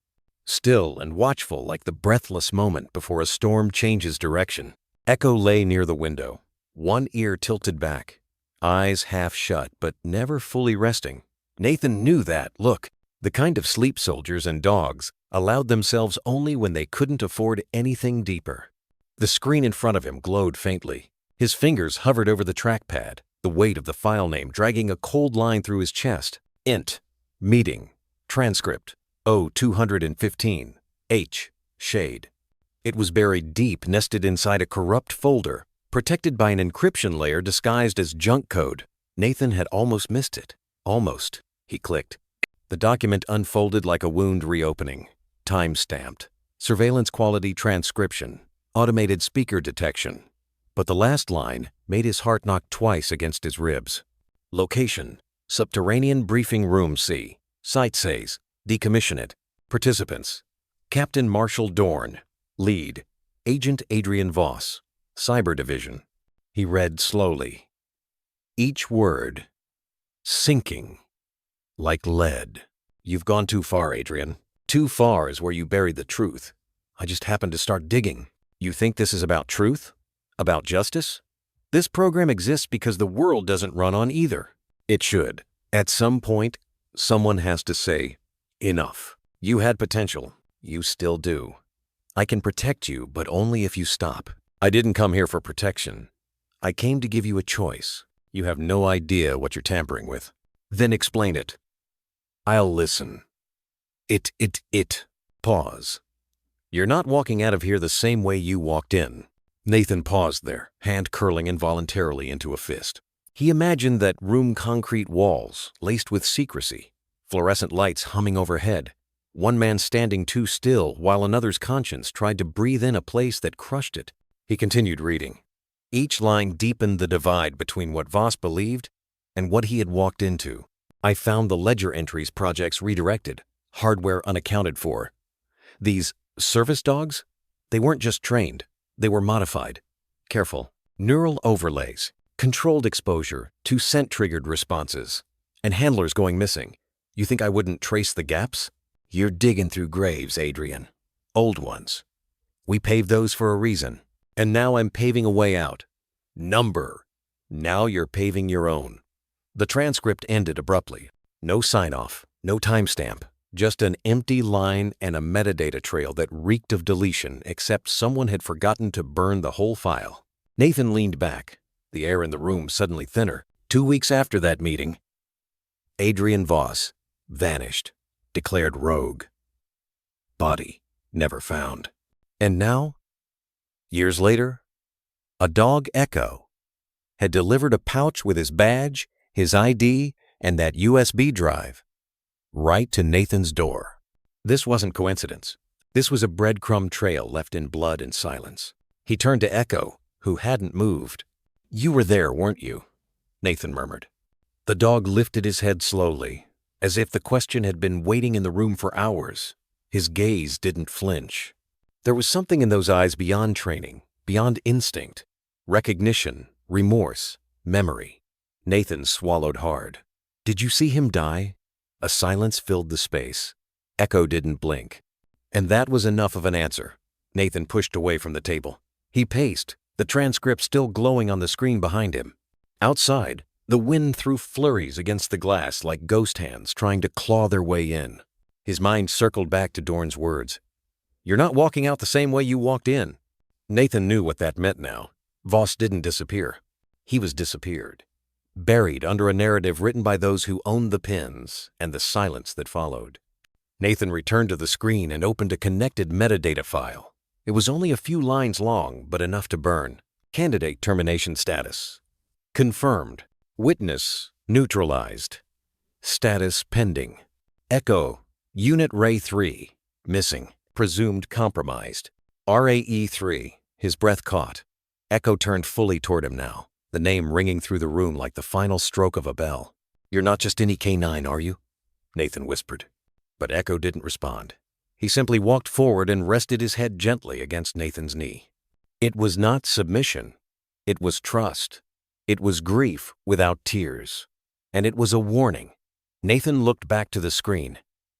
S1: Still and watchful like the breathless moment before a storm changes direction. Echo lay near the window, one ear tilted back, eyes half shut but never fully resting. Nathan knew that look, the kind of sleep soldiers and dogs allowed themselves only when they couldn't afford anything deeper. The screen in front of him glowed faintly. His fingers hovered over the trackpad, the weight of the file name dragging a cold line through his chest. Int. Meeting. Transcript. O215. H. Shade. It was buried deep, nested inside a corrupt folder, protected by an encryption layer disguised as junk code. Nathan had almost missed it. Almost. He clicked. The document unfolded like a wound reopening. Time-stamped. Surveillance quality transcription. Automated speaker detection. But the last line made his heart knock twice against his ribs. Location: Subterranean Briefing Room C. Site says, decommission it. Participants: Captain Marshall Dorn. Lead: Agent Adrian Voss. Cyber Division. He read slowly. Each word sinking like lead. "You've gone too far, Adrian. Too far is where you buried the truth. I just happened to start digging. You think this is about truth? About justice? This program exists because the world doesn't run on either. It should. At some point, someone has to say, enough. You had potential. You still do. I can protect you, but only if you stop. I didn't come here for protection. I came to give you a choice. You have no idea what you're tampering with. Then explain it. I'll listen. It. Pause. You're not walking out of here the same way you walked in. Nathan paused there, hand curling involuntarily into a fist. He imagined that room concrete walls, laced with secrecy, fluorescent lights humming overhead, one man standing too still while another's conscience tried to breathe in a place that crushed it. He continued reading. Each line deepened the divide between what Voss believed and what he had walked into. I found the ledger entries projects redirected, hardware unaccounted for. These service dogs? They weren't just trained, they were modified. Careful. Neural overlays, controlled exposure to scent-triggered responses, and handlers going missing. You think I wouldn't trace the gaps? You're digging through graves, Adrian. Old ones. We paved those for a reason, and now I'm paving a way out. Number. Now you're paving your own. The transcript ended abruptly. No sign-off, no timestamp, just an empty line and a metadata trail that reeked of deletion except someone had forgotten to burn the whole file. Nathan leaned back, the air in the room suddenly thinner. 2 weeks after that meeting, Adrian Voss vanished, declared rogue. Body never found. And now, years later, a dog, Echo, had delivered a pouch with his badge, his ID, and that USB drive right to Nathan's door. This wasn't coincidence. This was a breadcrumb trail left in blood and silence. He turned to Echo, who hadn't moved. You were there, weren't you? Nathan murmured. The dog lifted his head slowly, as if the question had been waiting in the room for hours. His gaze didn't flinch. There was something in those eyes beyond training, beyond instinct, recognition, remorse, memory. Nathan swallowed hard. Did you see him die? A silence filled the space. Echo didn't blink. And that was enough of an answer. Nathan pushed away from the table. He paced, the transcript still glowing on the screen behind him. Outside, the wind threw flurries against the glass like ghost hands trying to claw their way in. His mind circled back to Dorn's words. You're not walking out the same way you walked in. Nathan knew what that meant now. Voss didn't disappear. He was disappeared. Buried under a narrative written by those who owned the pins and the silence that followed. Nathan returned to the screen and opened a connected metadata file. It was only a few lines long, but enough to burn. Candidate termination status. Confirmed. Witness neutralized. Status pending. Echo, Unit Ray 3, missing. Presumed compromised. RAE 3, his breath caught. Echo turned fully toward him now, the name ringing through the room like the final stroke of a bell. You're not just any K9, are you? Nathan whispered. But Echo didn't respond. He simply walked forward and rested his head gently against Nathan's knee. It was not submission. It was trust. It was grief without tears. And it was a warning. Nathan looked back to the screen.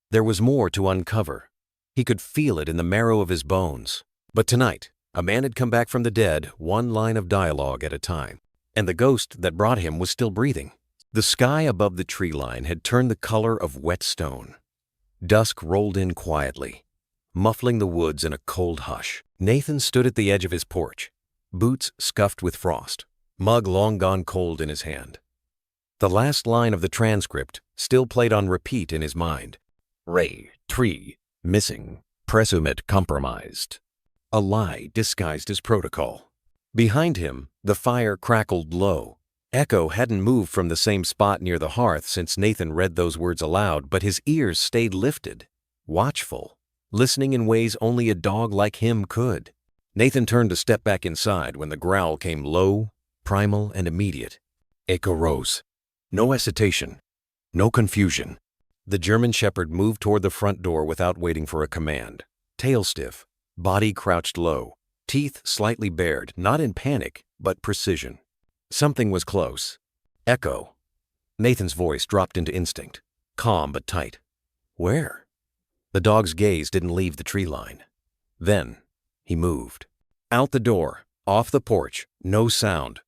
S1: There was more to uncover. He could feel it in the marrow of his bones. But tonight, a man had come back from the dead, one line of dialogue at a time. And the ghost that brought him was still breathing. The sky above the tree line had turned the color of wet stone. Dusk rolled in quietly, muffling the woods in a cold hush. Nathan stood at the edge of his porch, boots scuffed with frost, mug long gone cold in his hand. The last line of the transcript still played on repeat in his mind. Ray, tree, missing, presumed compromised. A lie disguised as protocol. Behind him, the fire crackled low. Echo hadn't moved from the same spot near the hearth since Nathan read those words aloud, but his ears stayed lifted, watchful, listening in ways only a dog like him could. Nathan turned to step back inside when the growl came low, primal, and immediate. Echo rose. No hesitation, no confusion. The German shepherd moved toward the front door without waiting for a command. Tail stiff, body crouched low, teeth slightly bared, not in panic, but precision. Something was close. Echo. Nathan's voice dropped into instinct, calm but tight. Where? The dog's gaze didn't leave the tree line. Then, he moved. Out the door, off the porch, no sound.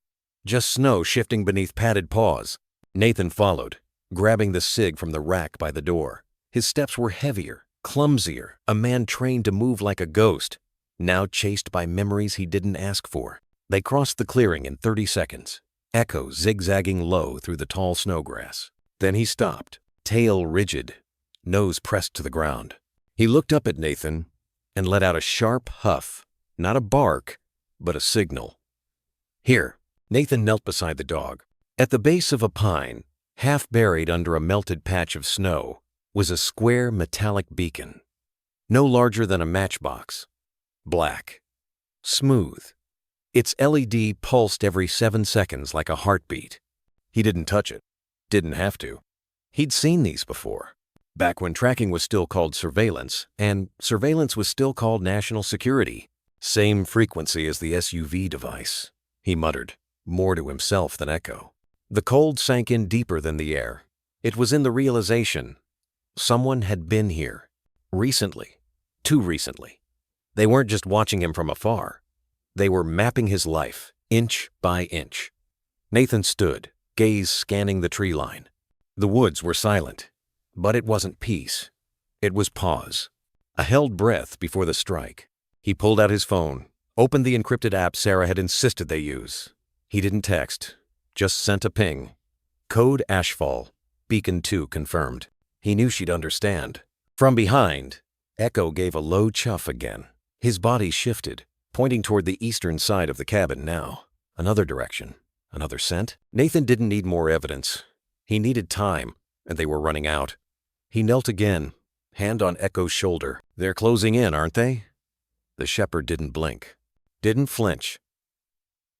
S1: Just snow shifting beneath padded paws. Nathan followed, grabbing the cig from the rack by the door. His steps were heavier, clumsier, a man trained to move like a ghost, now chased by memories he didn't ask for. They crossed the clearing in 30 seconds. Echo zigzagging low through the tall snowgrass. Then he stopped, tail rigid, nose pressed to the ground. He looked up at Nathan and let out a sharp huff, not a bark, but a signal. Here. Nathan knelt beside the dog. At the base of a pine, half buried under a melted patch of snow, was a square metallic beacon, no larger than a matchbox, black, smooth. Its LED pulsed every 7 seconds like a heartbeat. He didn't touch it, didn't have to. He'd seen these before, back when tracking was still called surveillance, and surveillance was still called national security. Same frequency as the SUV device, he muttered, more to himself than Echo. The cold sank in deeper than the air. It was in the realization someone had been here. Recently. Too recently. They weren't just watching him from afar. They were mapping his life, inch by inch. Nathan stood, gaze scanning the tree line. The woods were silent, but it wasn't peace. It was pause. A held breath before the strike. He pulled out his phone, opened the encrypted app Sarah had insisted they use. He didn't text, just sent a ping. Code Ashfall, Beacon 2 confirmed. He knew she'd understand. From behind, Echo gave a low chuff again. His body shifted, pointing toward the eastern side of the cabin now. Another direction, another scent. Nathan didn't need more evidence. He needed time, and they were running out. He knelt again, hand on Echo's shoulder. They're closing in, aren't they? The shepherd didn't blink, didn't flinch,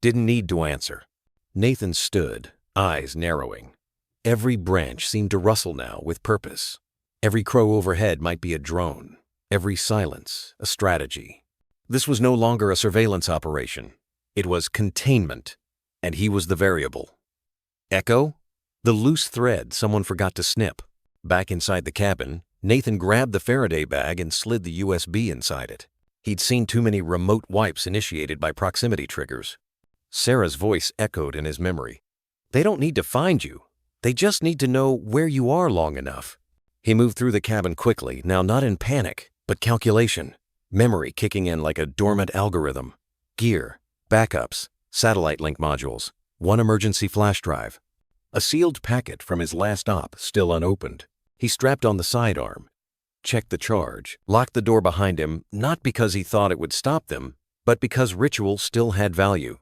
S1: didn't need to answer. Nathan stood, eyes narrowing. Every branch seemed to rustle now with purpose. Every crow overhead might be a drone. Every silence, a strategy. This was no longer a surveillance operation. It was containment, and he was the variable. Echo? The loose thread someone forgot to snip. Back inside the cabin, Nathan grabbed the Faraday bag and slid the USB inside it. He'd seen too many remote wipes initiated by proximity triggers. Sarah's voice echoed in his memory. They don't need to find you. They just need to know where you are long enough. He moved through the cabin quickly, now not in panic, but calculation. Memory kicking in like a dormant algorithm. Gear, backups, satellite link modules, one emergency flash drive. A sealed packet from his last op still unopened. He strapped on the sidearm, checked the charge, locked the door behind him, not because he thought it would stop them, but because ritual still had value.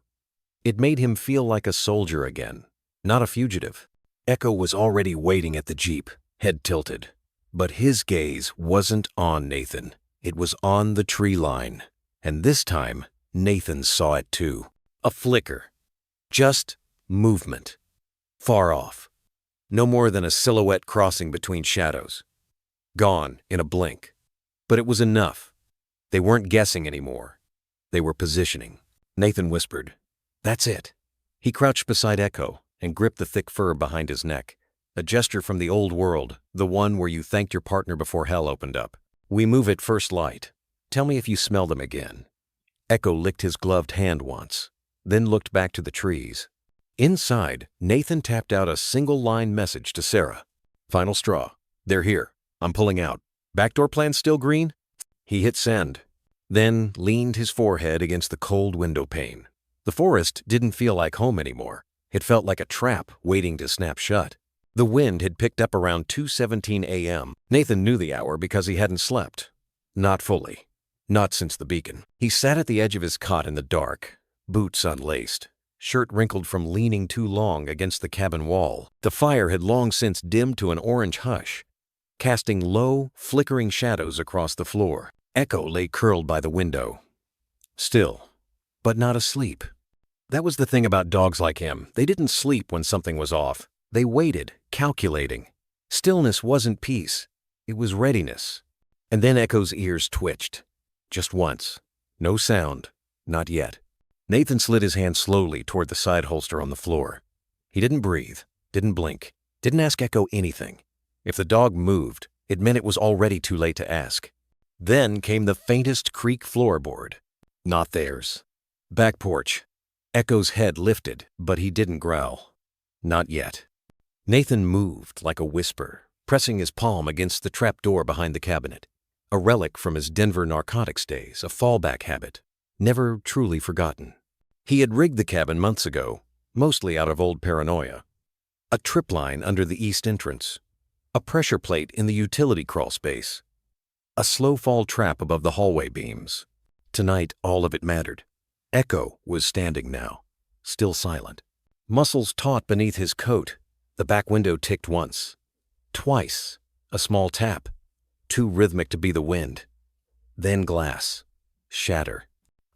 S1: It made him feel like a soldier again, not a fugitive. Echo was already waiting at the Jeep, head tilted. But his gaze wasn't on Nathan. It was on the tree line. And this time, Nathan saw it too. A flicker. Just movement. Far off. No more than a silhouette crossing between shadows. Gone in a blink. But it was enough. They weren't guessing anymore. They were positioning. Nathan whispered, "That's it." He crouched beside Echo and gripped the thick fur behind his neck. A gesture from the old world, the one where you thanked your partner before hell opened up. "We move at first light. Tell me if you smell them again." Echo licked his gloved hand once, then looked back to the trees. Inside, Nathan tapped out a single-line message to Sarah. "Final straw. They're here. I'm pulling out. Backdoor plan still green?" He hit send, then leaned his forehead against the cold window pane. The forest didn't feel like home anymore. It felt like a trap waiting to snap shut. The wind had picked up around 2:17 a.m. Nathan knew the hour because he hadn't slept. Not fully. Not since the beacon. He sat at the edge of his cot in the dark, boots unlaced, shirt wrinkled from leaning too long against the cabin wall. The fire had long since dimmed to an orange hush, casting low, flickering shadows across the floor. Echo lay curled by the window. Still, but not asleep. That was the thing about dogs like him. They didn't sleep when something was off. They waited, calculating. Stillness wasn't peace. It was readiness. And then Echo's ears twitched. Just once. No sound. Not yet. Nathan slid his hand slowly toward the side holster on the floor. He didn't breathe, didn't blink, didn't ask Echo anything. If the dog moved, it meant it was already too late to ask. Then came the faintest creak floorboard. Not theirs. Back porch. Echo's head lifted, but he didn't growl. Not yet. Nathan moved like a whisper, pressing his palm against the trap door behind the cabinet. A relic from his Denver narcotics days, a fallback habit, never truly forgotten. He had rigged the cabin months ago, mostly out of old paranoia. A trip line under the east entrance. A pressure plate in the utility crawl space. A slow-fall trap above the hallway beams. Tonight, all of it mattered. Echo was standing now, still silent. Muscles taut beneath his coat. The back window ticked once. Twice. A small tap. Too rhythmic to be the wind. Then glass. Shatter.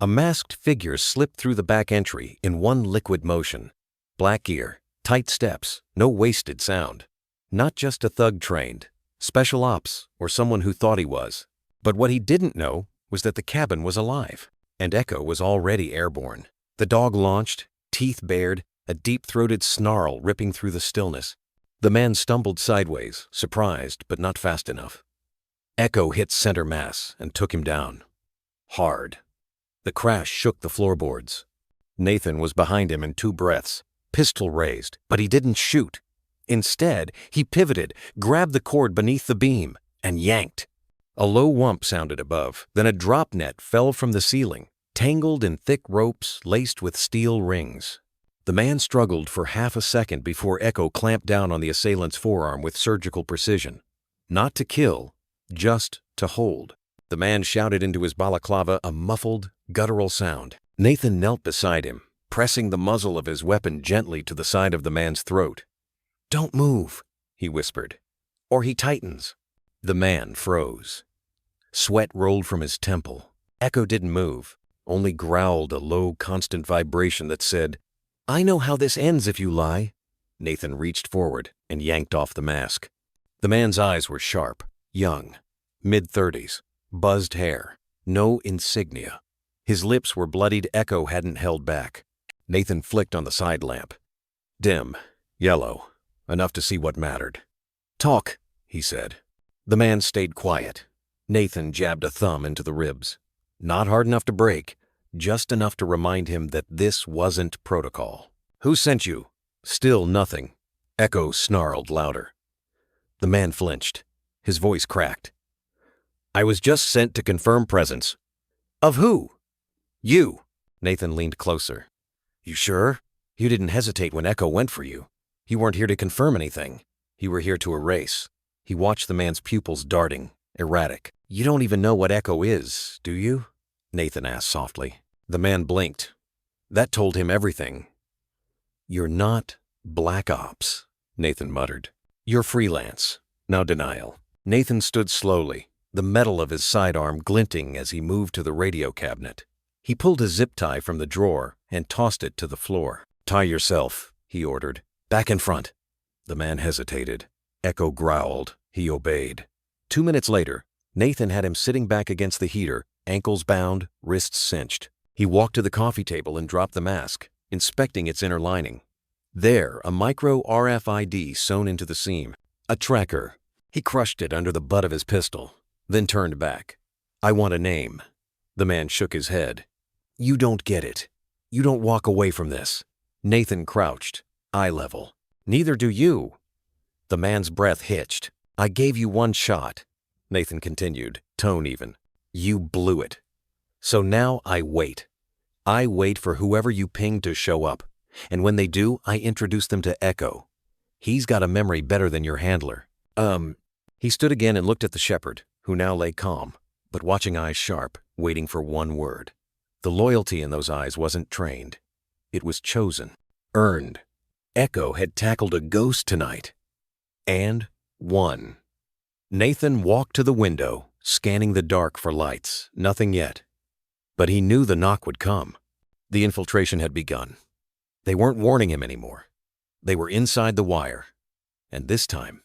S1: A masked figure slipped through the back entry in one liquid motion. Black gear, tight steps, no wasted sound. Not just a thug trained, special ops, or someone who thought he was. But what he didn't know was that the cabin was alive, and Echo was already airborne. The dog launched, teeth bared, a deep-throated snarl ripping through the stillness. The man stumbled sideways, surprised but not fast enough. Echo hit center mass and took him down. Hard. The crash shook the floorboards. Nathan was behind him in 2 breaths, pistol raised, but he didn't shoot. Instead, he pivoted, grabbed the cord beneath the beam, and yanked. A low whump sounded above, then a drop net fell from the ceiling, tangled in thick ropes laced with steel rings. The man struggled for half a second before Echo clamped down on the assailant's forearm with surgical precision. Not to kill, just to hold. The man shouted into his balaclava a muffled, guttural sound. Nathan knelt beside him, pressing the muzzle of his weapon gently to the side of the man's throat. "Don't move," he whispered, "or he tightens." The man froze. Sweat rolled from his temple. Echo didn't move, only growled a low, constant vibration that said, "I know how this ends if you lie." Nathan reached forward and yanked off the mask. The man's eyes were sharp, young, mid-30s, buzzed hair, no insignia. His lips were bloodied. Echo hadn't held back. Nathan flicked on the side lamp. Dim, yellow, enough to see what mattered. "Talk," he said. The man stayed quiet. Nathan jabbed a thumb into the ribs. Not hard enough to break, just enough to remind him that this wasn't protocol. "Who sent you?" Still nothing. Echo snarled louder. The man flinched. His voice cracked. "I was just sent to confirm presence." "Of who?" "You." Nathan leaned closer. "You sure? You didn't hesitate when Echo went for you. You weren't here to confirm anything. You were here to erase." He watched the man's pupils darting, erratic. "You don't even know what Echo is, do you?" Nathan asked softly. The man blinked. That told him everything. "You're not Black Ops," Nathan muttered. "You're freelance." Now denial. Nathan stood slowly, the metal of his sidearm glinting as he moved to the radio cabinet. He pulled a zip tie from the drawer and tossed it to the floor. "Tie yourself," he ordered. "Back in front." The man hesitated. Echo growled. He obeyed. 2 minutes later, Nathan had him sitting back against the heater, ankles bound, wrists cinched. He walked to the coffee table and dropped the mask, inspecting its inner lining. There, a micro RFID sewn into the seam. A tracker. He crushed it under the butt of his pistol, then turned back. "I want a name." The man shook his head. "You don't get it. You don't walk away from this." Nathan crouched, eye level. "Neither do you." The man's breath hitched. "I gave you one shot," Nathan continued, tone even. "You blew it. So now I wait. I wait for whoever you pinged to show up. And when they do, I introduce them to Echo. He's got a memory better than your handler." He stood again and looked at the shepherd, who now lay calm, but watching eyes sharp, waiting for one word. The loyalty in those eyes wasn't trained. It was chosen, earned. Echo had tackled a ghost tonight. And won. Nathan walked to the window, scanning the dark for lights. Nothing yet. But he knew the knock would come. The infiltration had begun. They weren't warning him anymore. They were inside the wire. And this time,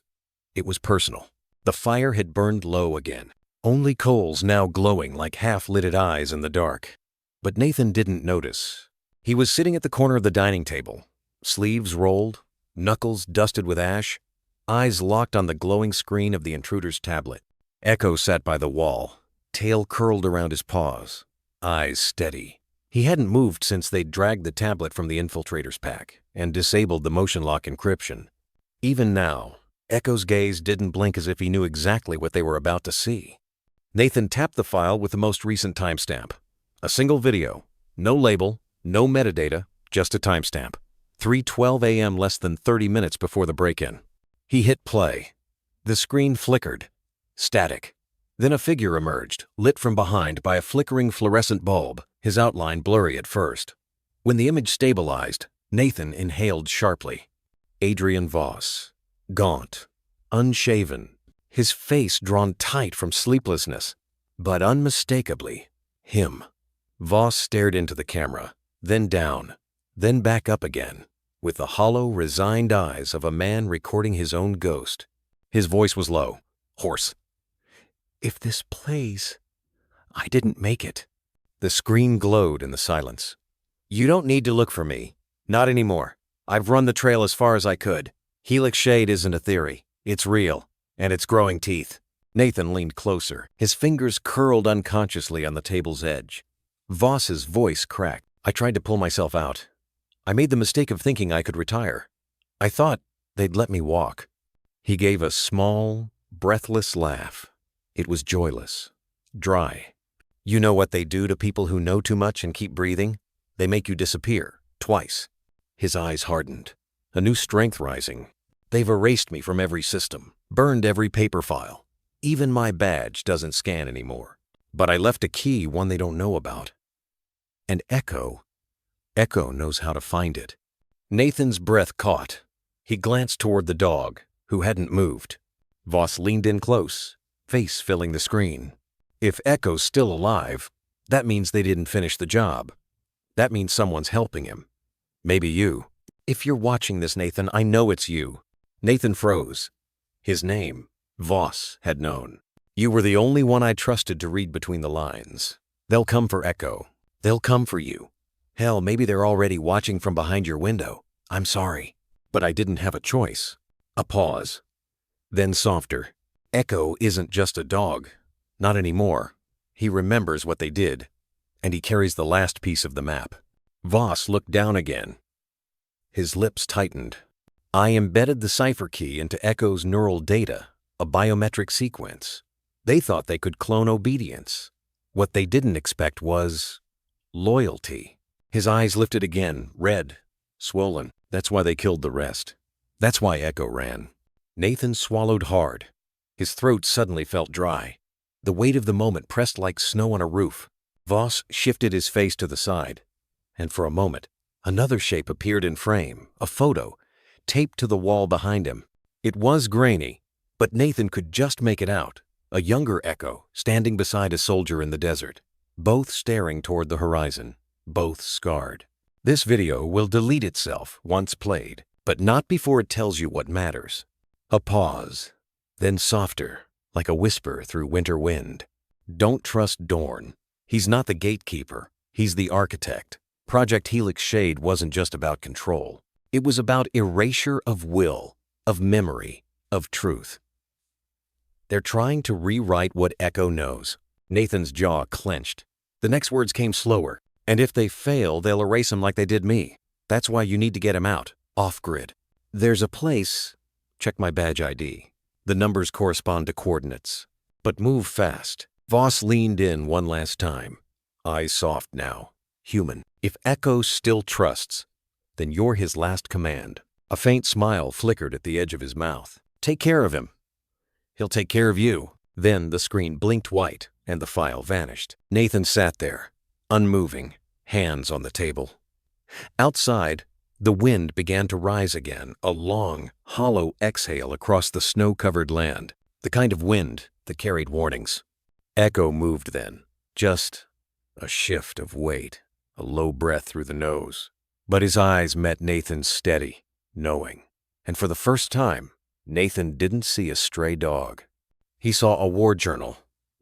S1: it was personal. The fire had burned low again, only coals now glowing like half-lidded eyes in the dark. But Nathan didn't notice. He was sitting at the corner of the dining table, sleeves rolled, knuckles dusted with ash, eyes locked on the glowing screen of the intruder's tablet. Echo sat by the wall, tail curled around his paws, eyes steady. He hadn't moved since they'd dragged the tablet from the infiltrator's pack and disabled the motion lock encryption. Even now, Echo's gaze didn't blink as if he knew exactly what they were about to see. Nathan tapped the file with the most recent timestamp. A single video, no label, no metadata, just a timestamp. 3:12 a.m. less than 30 minutes before the break-in. He hit play. The screen flickered. Static. Then a figure emerged, lit from behind by a flickering fluorescent bulb, his outline blurry at first. When the image stabilized, Nathan inhaled sharply. Adrian Voss. Gaunt. Unshaven. His face drawn tight from sleeplessness. But unmistakably, him. Voss stared into the camera, then down, then back up again, with the hollow, resigned eyes of a man recording his own ghost. His voice was low, hoarse. "If this plays, I didn't make it." The screen glowed in the silence. "You don't need to look for me. Not anymore. I've run the trail as far as I could. Helix Shade isn't a theory. It's real, and it's growing teeth." Nathan leaned closer, his fingers curled unconsciously on the table's edge. Voss's voice cracked. "I tried to pull myself out. I made the mistake of thinking I could retire. I thought they'd let me walk." He gave a small, breathless laugh. It was joyless, dry. "You know what they do to people who know too much and keep breathing? They make you disappear, twice." His eyes hardened, a new strength rising. "They've erased me from every system, burned every paper file. Even my badge doesn't scan anymore. But I left a key, one they don't know about. And Echo knows how to find it." Nathan's breath caught. He glanced toward the dog, who hadn't moved. Voss leaned in close, face filling the screen. If Echo's still alive, that means they didn't finish the job. That means someone's helping him. Maybe you. If you're watching this, Nathan, I know it's you. Nathan froze. His name, Voss, had known. "You were the only one I trusted to read between the lines. They'll come for Echo. They'll come for you. Hell, maybe they're already watching from behind your window. I'm sorry. But I didn't have a choice." A pause. Then softer. "Echo isn't just a dog. Not anymore. He remembers what they did. And he carries the last piece of the map." Voss looked down again. His lips tightened. "I embedded the cipher key into Echo's neural data, a biometric sequence. They thought they could clone obedience. What they didn't expect was loyalty." His eyes lifted again, red, swollen. "That's why they killed the rest. That's why Echo ran." Nathan swallowed hard. His throat suddenly felt dry. The weight of the moment pressed like snow on a roof. Voss shifted his face to the side. And for a moment, another shape appeared in frame, a photo, taped to the wall behind him. It was grainy, but Nathan could just make it out. A younger Echo, standing beside a soldier in the desert, both staring toward the horizon, both scarred. This video will delete itself once played, but not before it tells you what matters. A pause, then softer, like a whisper through winter wind. "Don't trust Dorn. He's not the gatekeeper. He's the architect. Project Helix Shade wasn't just about control. It was about erasure of will, of memory, of truth. They're trying to rewrite what Echo knows." Nathan's jaw clenched. The next words came slower. "And if they fail, they'll erase him like they did me. That's why you need to get him out, off-grid. There's a place. Check my badge ID. The numbers correspond to coordinates. But move fast." Voss leaned in one last time. Eyes soft now. Human. "If Echo still trusts, then you're his last command." A faint smile flickered at the edge of his mouth. "Take care of him. He'll take care of you." Then the screen blinked white and the file vanished. Nathan sat there, unmoving, hands on the table. Outside, the wind began to rise again, a long, hollow exhale across the snow-covered land, the kind of wind that carried warnings. Echo moved then, just a shift of weight, a low breath through the nose. But his eyes met Nathan's steady, knowing. And for the first time, Nathan didn't see a stray dog. He saw a war journal,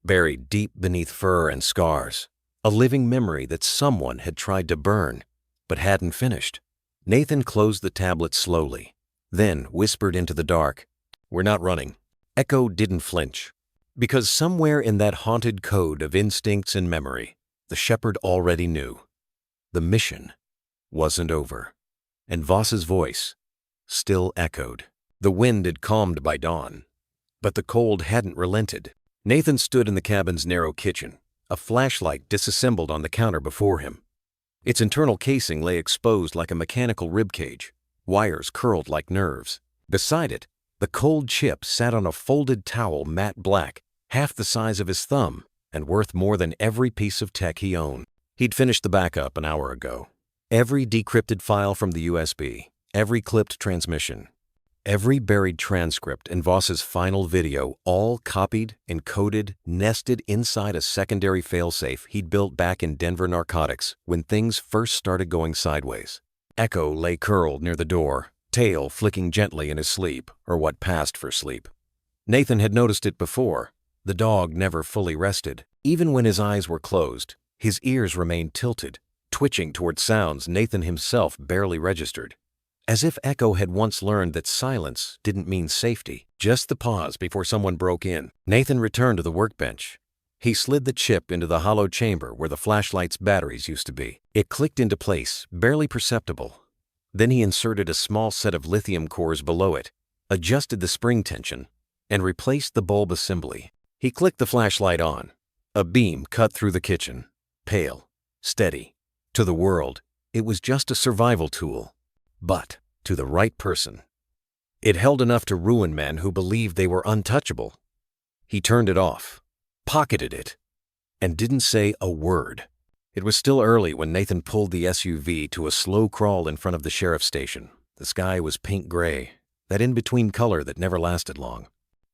S1: buried deep beneath fur and scars, a living memory that someone had tried to burn, but hadn't finished. Nathan closed the tablet slowly, then whispered into the dark, "We're not running." Echo didn't flinch, because somewhere in that haunted code of instincts and memory, the shepherd already knew. The mission wasn't over, and Voss's voice still echoed. The wind had calmed by dawn, but the cold hadn't relented. Nathan stood in the cabin's narrow kitchen, a flashlight disassembled on the counter before him. Its internal casing lay exposed like a mechanical ribcage, wires curled like nerves. Beside it, the cold chip sat on a folded towel matte black, half the size of his thumb, and worth more than every piece of tech he owned. He'd finished the backup an hour ago. Every decrypted file from the USB, every clipped transmission, every buried transcript and Voss's final video, all copied, encoded, nested inside a secondary failsafe he'd built back in Denver Narcotics when things first started going sideways. Echo lay curled near the door, tail flicking gently in his sleep, or what passed for sleep. Nathan had noticed it before. The dog never fully rested. Even when his eyes were closed, his ears remained tilted, twitching toward sounds Nathan himself barely registered. As if Echo had once learned that silence didn't mean safety, just the pause before someone broke in. Nathan returned to the workbench. He slid the chip into the hollow chamber where the flashlight's batteries used to be. It clicked into place, barely perceptible. Then he inserted a small set of lithium cores below it, adjusted the spring tension, and replaced the bulb assembly. He clicked the flashlight on. A beam cut through the kitchen. Pale, steady. To the world, it was just a survival tool. But to the right person, it held enough to ruin men who believed they were untouchable. He turned it off, pocketed it, and didn't say a word. It was still early when Nathan pulled the SUV to a slow crawl in front of the sheriff's station. The sky was pink gray, that in-between color that never lasted long.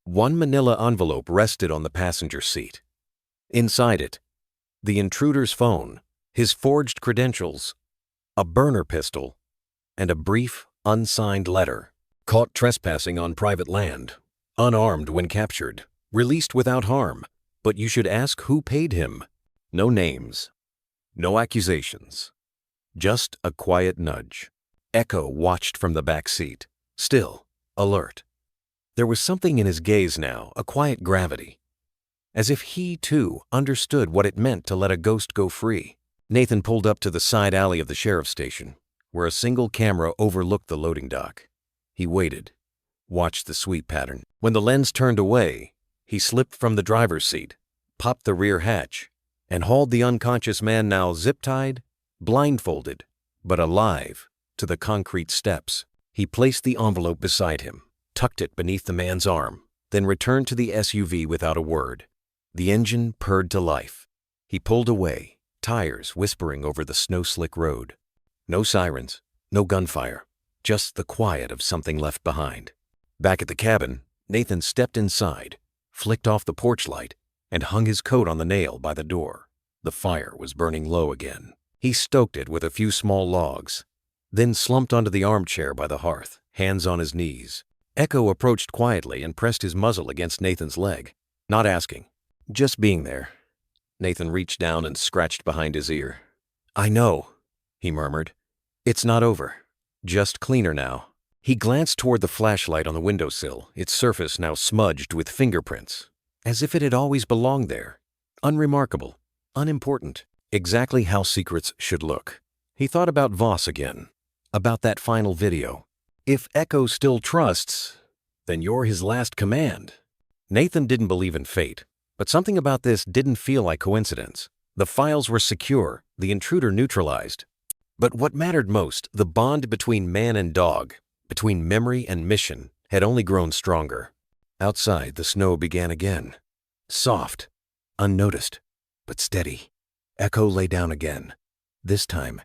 S1: One manila envelope rested on the passenger seat. Inside it, the intruder's phone, his forged credentials, a burner pistol, and a brief, unsigned letter. Caught trespassing on private land, unarmed when captured, released without harm, but you should ask who paid him. No names, no accusations, just a quiet nudge. Echo watched from the back seat, still, alert. There was something in his gaze now, a quiet gravity, as if he, too, understood what it meant to let a ghost go free. Nathan pulled up to the side alley of the sheriff's station, where a single camera overlooked the loading dock. He waited, watched the sweep pattern. When the lens turned away, he slipped from the driver's seat, popped the rear hatch, and hauled the unconscious man, now zip-tied, blindfolded, but alive, to the concrete steps. He placed the envelope beside him, tucked it beneath the man's arm, then returned to the SUV without a word. The engine purred to life. He pulled away, tires whispering over the snow-slick road. No sirens, no gunfire, just the quiet of something left behind. Back at the cabin, Nathan stepped inside, flicked off the porch light, and hung his coat on the nail by the door. The fire was burning low again. He stoked it with a few small logs, then slumped onto the armchair by the hearth, hands on his knees. Echo approached quietly and pressed his muzzle against Nathan's leg, not asking, just being there. Nathan reached down and scratched behind his ear. "I know," he murmured. "It's not over. Just cleaner now." He glanced toward the flashlight on the windowsill, its surface now smudged with fingerprints, as if it had always belonged there. Unremarkable, unimportant, exactly how secrets should look. He thought about Voss again, about that final video. If Echo still trusts, then you're his last command. Nathan didn't believe in fate, but something about this didn't feel like coincidence. The files were secure, the intruder neutralized. But what mattered most, the bond between man and dog, between memory and mission, had only grown stronger. Outside, the snow began again. Soft, unnoticed, but steady. Echo lay down again, this time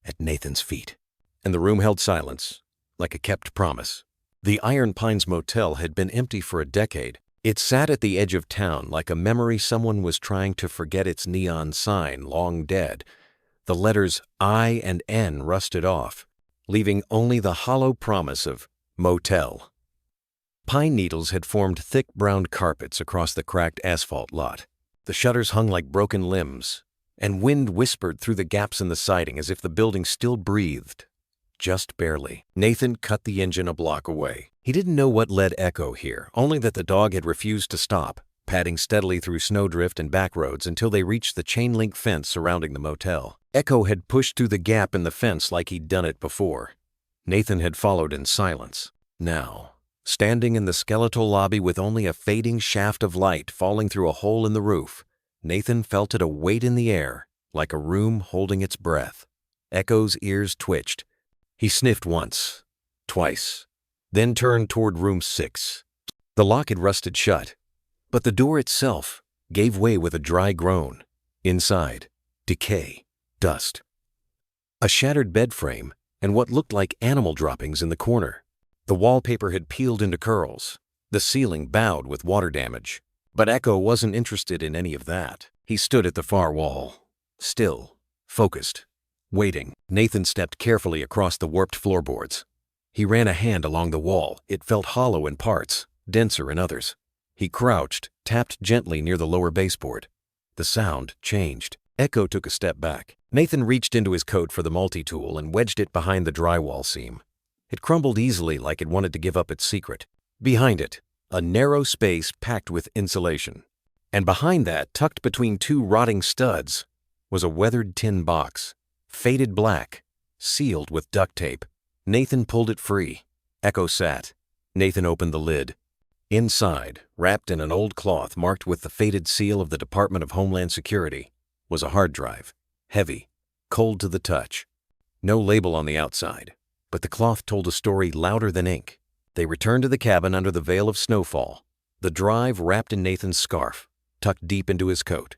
S1: at Nathan's feet. And the room held silence, like a kept promise. The Iron Pines Motel had been empty for a decade. It sat at the edge of town like a memory someone was trying to forget, its neon sign long dead. The letters I and N rusted off, leaving only the hollow promise of motel. Pine needles had formed thick brown carpets across the cracked asphalt lot. The shutters hung like broken limbs, and wind whispered through the gaps in the siding as if the building still breathed. Just barely. Nathan cut the engine a block away. He didn't know what led Echo here, only that the dog had refused to stop, padding steadily through snowdrift and back roads until they reached the chain-link fence surrounding the motel. Echo had pushed through the gap in the fence like he'd done it before. Nathan had followed in silence. Now, standing in the skeletal lobby with only a fading shaft of light falling through a hole in the roof, Nathan felt it a weight in the air, like a room holding its breath. Echo's ears twitched. He sniffed once, twice, then turned toward room 6. The lock had rusted shut, but the door itself gave way with a dry groan. Inside, decay, dust. A shattered bed frame and what looked like animal droppings in the corner. The wallpaper had peeled into curls. The ceiling bowed with water damage. But Echo wasn't interested in any of that. He stood at the far wall, still, focused, waiting. Nathan stepped carefully across the warped floorboards. He ran a hand along the wall. It felt hollow in parts, denser in others. He crouched, tapped gently near the lower baseboard. The sound changed. Echo took a step back. Nathan reached into his coat for the multi-tool and wedged it behind the drywall seam. It crumbled easily like it wanted to give up its secret. Behind it, a narrow space packed with insulation. And behind that, tucked between 2 rotting studs, was a weathered tin box, faded black, sealed with duct tape. Nathan pulled it free. Echo sat. Nathan opened the lid. Inside, wrapped in an old cloth marked with the faded seal of the Department of Homeland Security, was a hard drive, heavy, cold to the touch. No label on the outside, but the cloth told a story louder than ink. They returned to the cabin under the veil of snowfall, the drive wrapped in Nathan's scarf, tucked deep into his coat.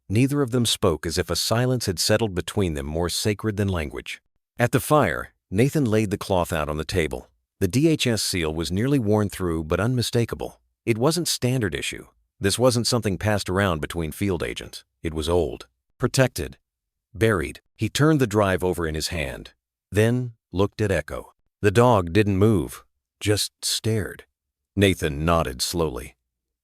S1: Neither of them spoke, as if a silence had settled between them more sacred than language. At the fire, Nathan laid the cloth out on the table. The DHS seal was nearly worn through but unmistakable. It wasn't standard issue. This wasn't something passed around between field agents. It was old, protected, buried. He turned the drive over in his hand, then looked at Echo. The dog didn't move, just stared. Nathan nodded slowly.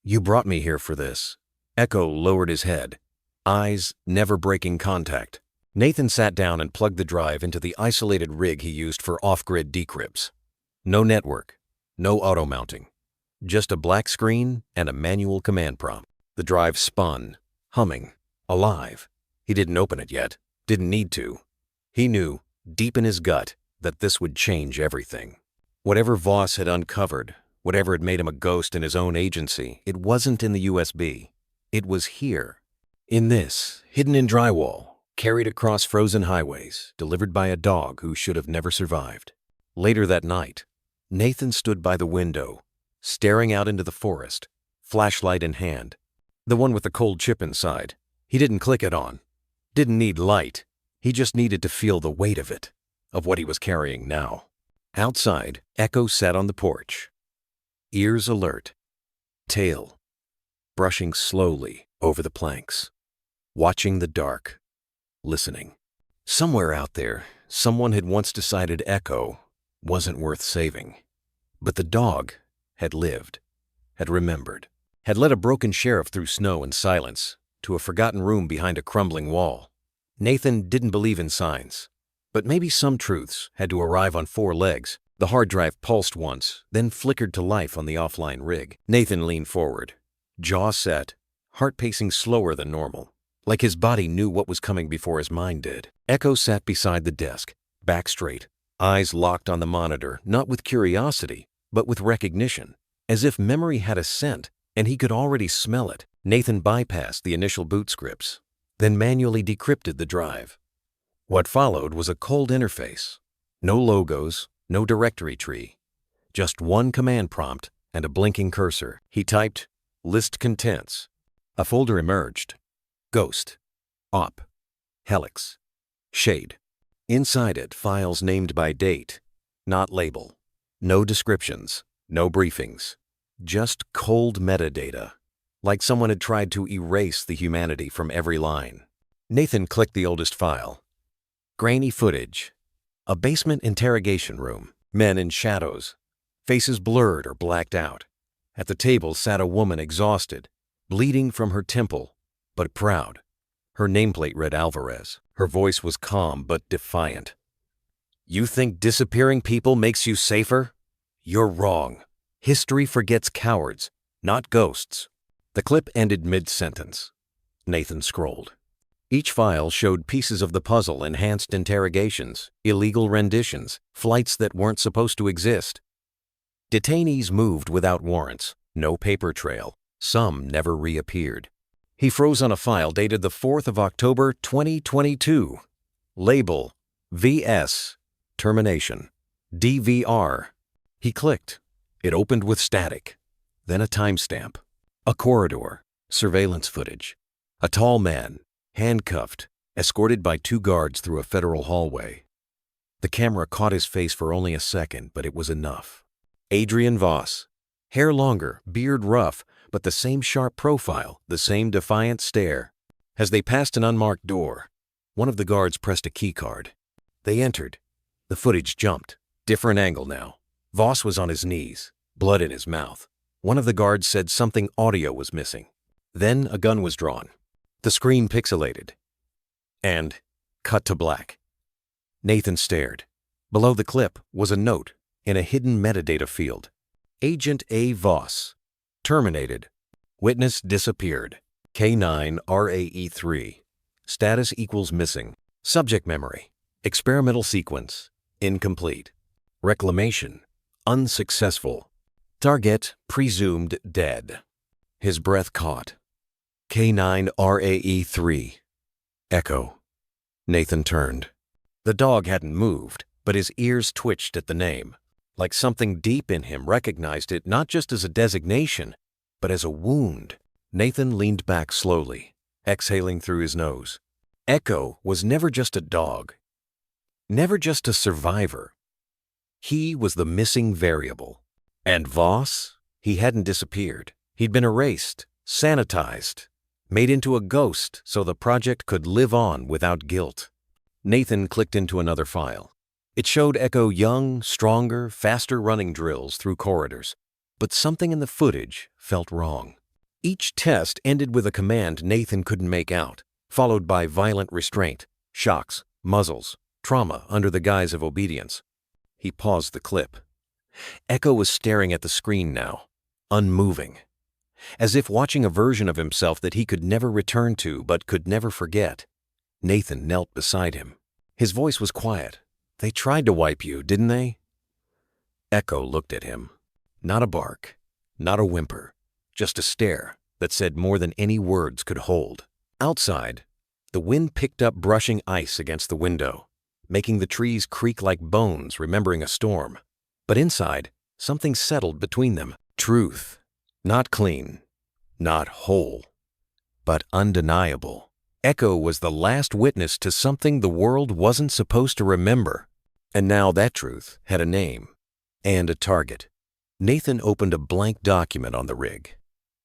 S1: "You brought me here for this." Echo lowered his head, eyes never breaking contact. Nathan sat down and plugged the drive into the isolated rig he used for off-grid decrypts. No network, no auto-mounting, just a black screen and a manual command prompt. The drive spun, humming, alive. He didn't open it yet, didn't need to. He knew, deep in his gut, that this would change everything. Whatever Voss had uncovered, whatever had made him a ghost in his own agency, it wasn't in the USB. It was here. In this, hidden in drywall, carried across frozen highways, delivered by a dog who should have never survived. Later that night, Nathan stood by the window, staring out into the forest, flashlight in hand. The one with the cold chip inside. He didn't click it on. Didn't need light. He just needed to feel the weight of it, of what he was carrying now. Outside, Echo sat on the porch, ears alert, tail brushing slowly over the planks, watching the dark, listening. Somewhere out there, someone had once decided Echo wasn't worth saving. But the dog had lived, had remembered, had led a broken sheriff through snow and silence to a forgotten room behind a crumbling wall. Nathan didn't believe in signs, but maybe some truths had to arrive on 4 legs. The hard drive pulsed once, then flickered to life on the offline rig. Nathan leaned forward, jaw set, heart pacing slower than normal, like his body knew what was coming before his mind did. Echo sat beside the desk, back straight, eyes locked on the monitor, not with curiosity, but with recognition, as if memory had a scent and he could already smell it. Nathan bypassed the initial boot scripts, then manually decrypted the drive. What followed was a cold interface. No logos, no directory tree, just one command prompt and a blinking cursor. He typed, "List contents." A folder emerged. Ghost, Op, Helix, Shade. Inside it, files named by date, not label. No descriptions, no briefings, just cold metadata, like someone had tried to erase the humanity from every line. Nathan clicked the oldest file. Grainy footage. A basement interrogation room. Men in shadows. Faces blurred or blacked out. At the table sat a woman exhausted, bleeding from her temple, but proud. Her nameplate read Alvarez. Her voice was calm but defiant. "You think disappearing people makes you safer? You're wrong. History forgets cowards, not ghosts." The clip ended mid-sentence. Nathan scrolled. Each file showed pieces of the puzzle: enhanced interrogations, illegal renditions, flights that weren't supposed to exist. Detainees moved without warrants, no paper trail. Some never reappeared. He froze on a file dated the 4th of October, 2022. Label, VS, termination. DVR. He clicked. It opened with static. Then a timestamp. A corridor. Surveillance footage. A tall man, handcuffed, escorted by 2 guards through a federal hallway. The camera caught his face for only a second, but it was enough. Adrian Voss. Hair longer, beard rough, but the same sharp profile, the same defiant stare. As they passed an unmarked door, one of the guards pressed a keycard. They entered. The footage jumped. Different angle now. Voss was on his knees, blood in his mouth. One of the guards said something audio was missing. Then a gun was drawn. The screen pixelated. And cut to black. Nathan stared. Below the clip was a note in a hidden metadata field. Agent A. Voss. Terminated. Witness disappeared. K9 RAE3. Status equals missing. Subject memory. Experimental sequence. Incomplete. Reclamation. Unsuccessful. Target presumed dead. His breath caught. K9 RAE3. Echo. Nathan turned. The dog hadn't moved, but his ears twitched at the name, like something deep in him recognized it not just as a designation, but as a wound. Nathan leaned back slowly, exhaling through his nose. Echo was never just a dog, never just a survivor. He was the missing variable. And Voss? He hadn't disappeared. He'd been erased, sanitized, made into a ghost so the project could live on without guilt. Nathan clicked into another file. It showed Echo young, stronger, faster running drills through corridors. But something in the footage felt wrong. Each test ended with a command Nathan couldn't make out, followed by violent restraint, shocks, muzzles, trauma under the guise of obedience. He paused the clip. Echo was staring at the screen now, unmoving, as if watching a version of himself that he could never return to but could never forget. Nathan knelt beside him. His voice was quiet. They tried to wipe you, didn't they? Echo looked at him. Not a bark, not a whimper, just a stare that said more than any words could hold. Outside, the wind picked up brushing ice against the window, making the trees creak like bones remembering a storm. But inside, something settled between them. Truth. Not clean, not whole, but undeniable. Echo was the last witness to something the world wasn't supposed to remember. And now that truth had a name and a target. Nathan opened a blank document on the rig,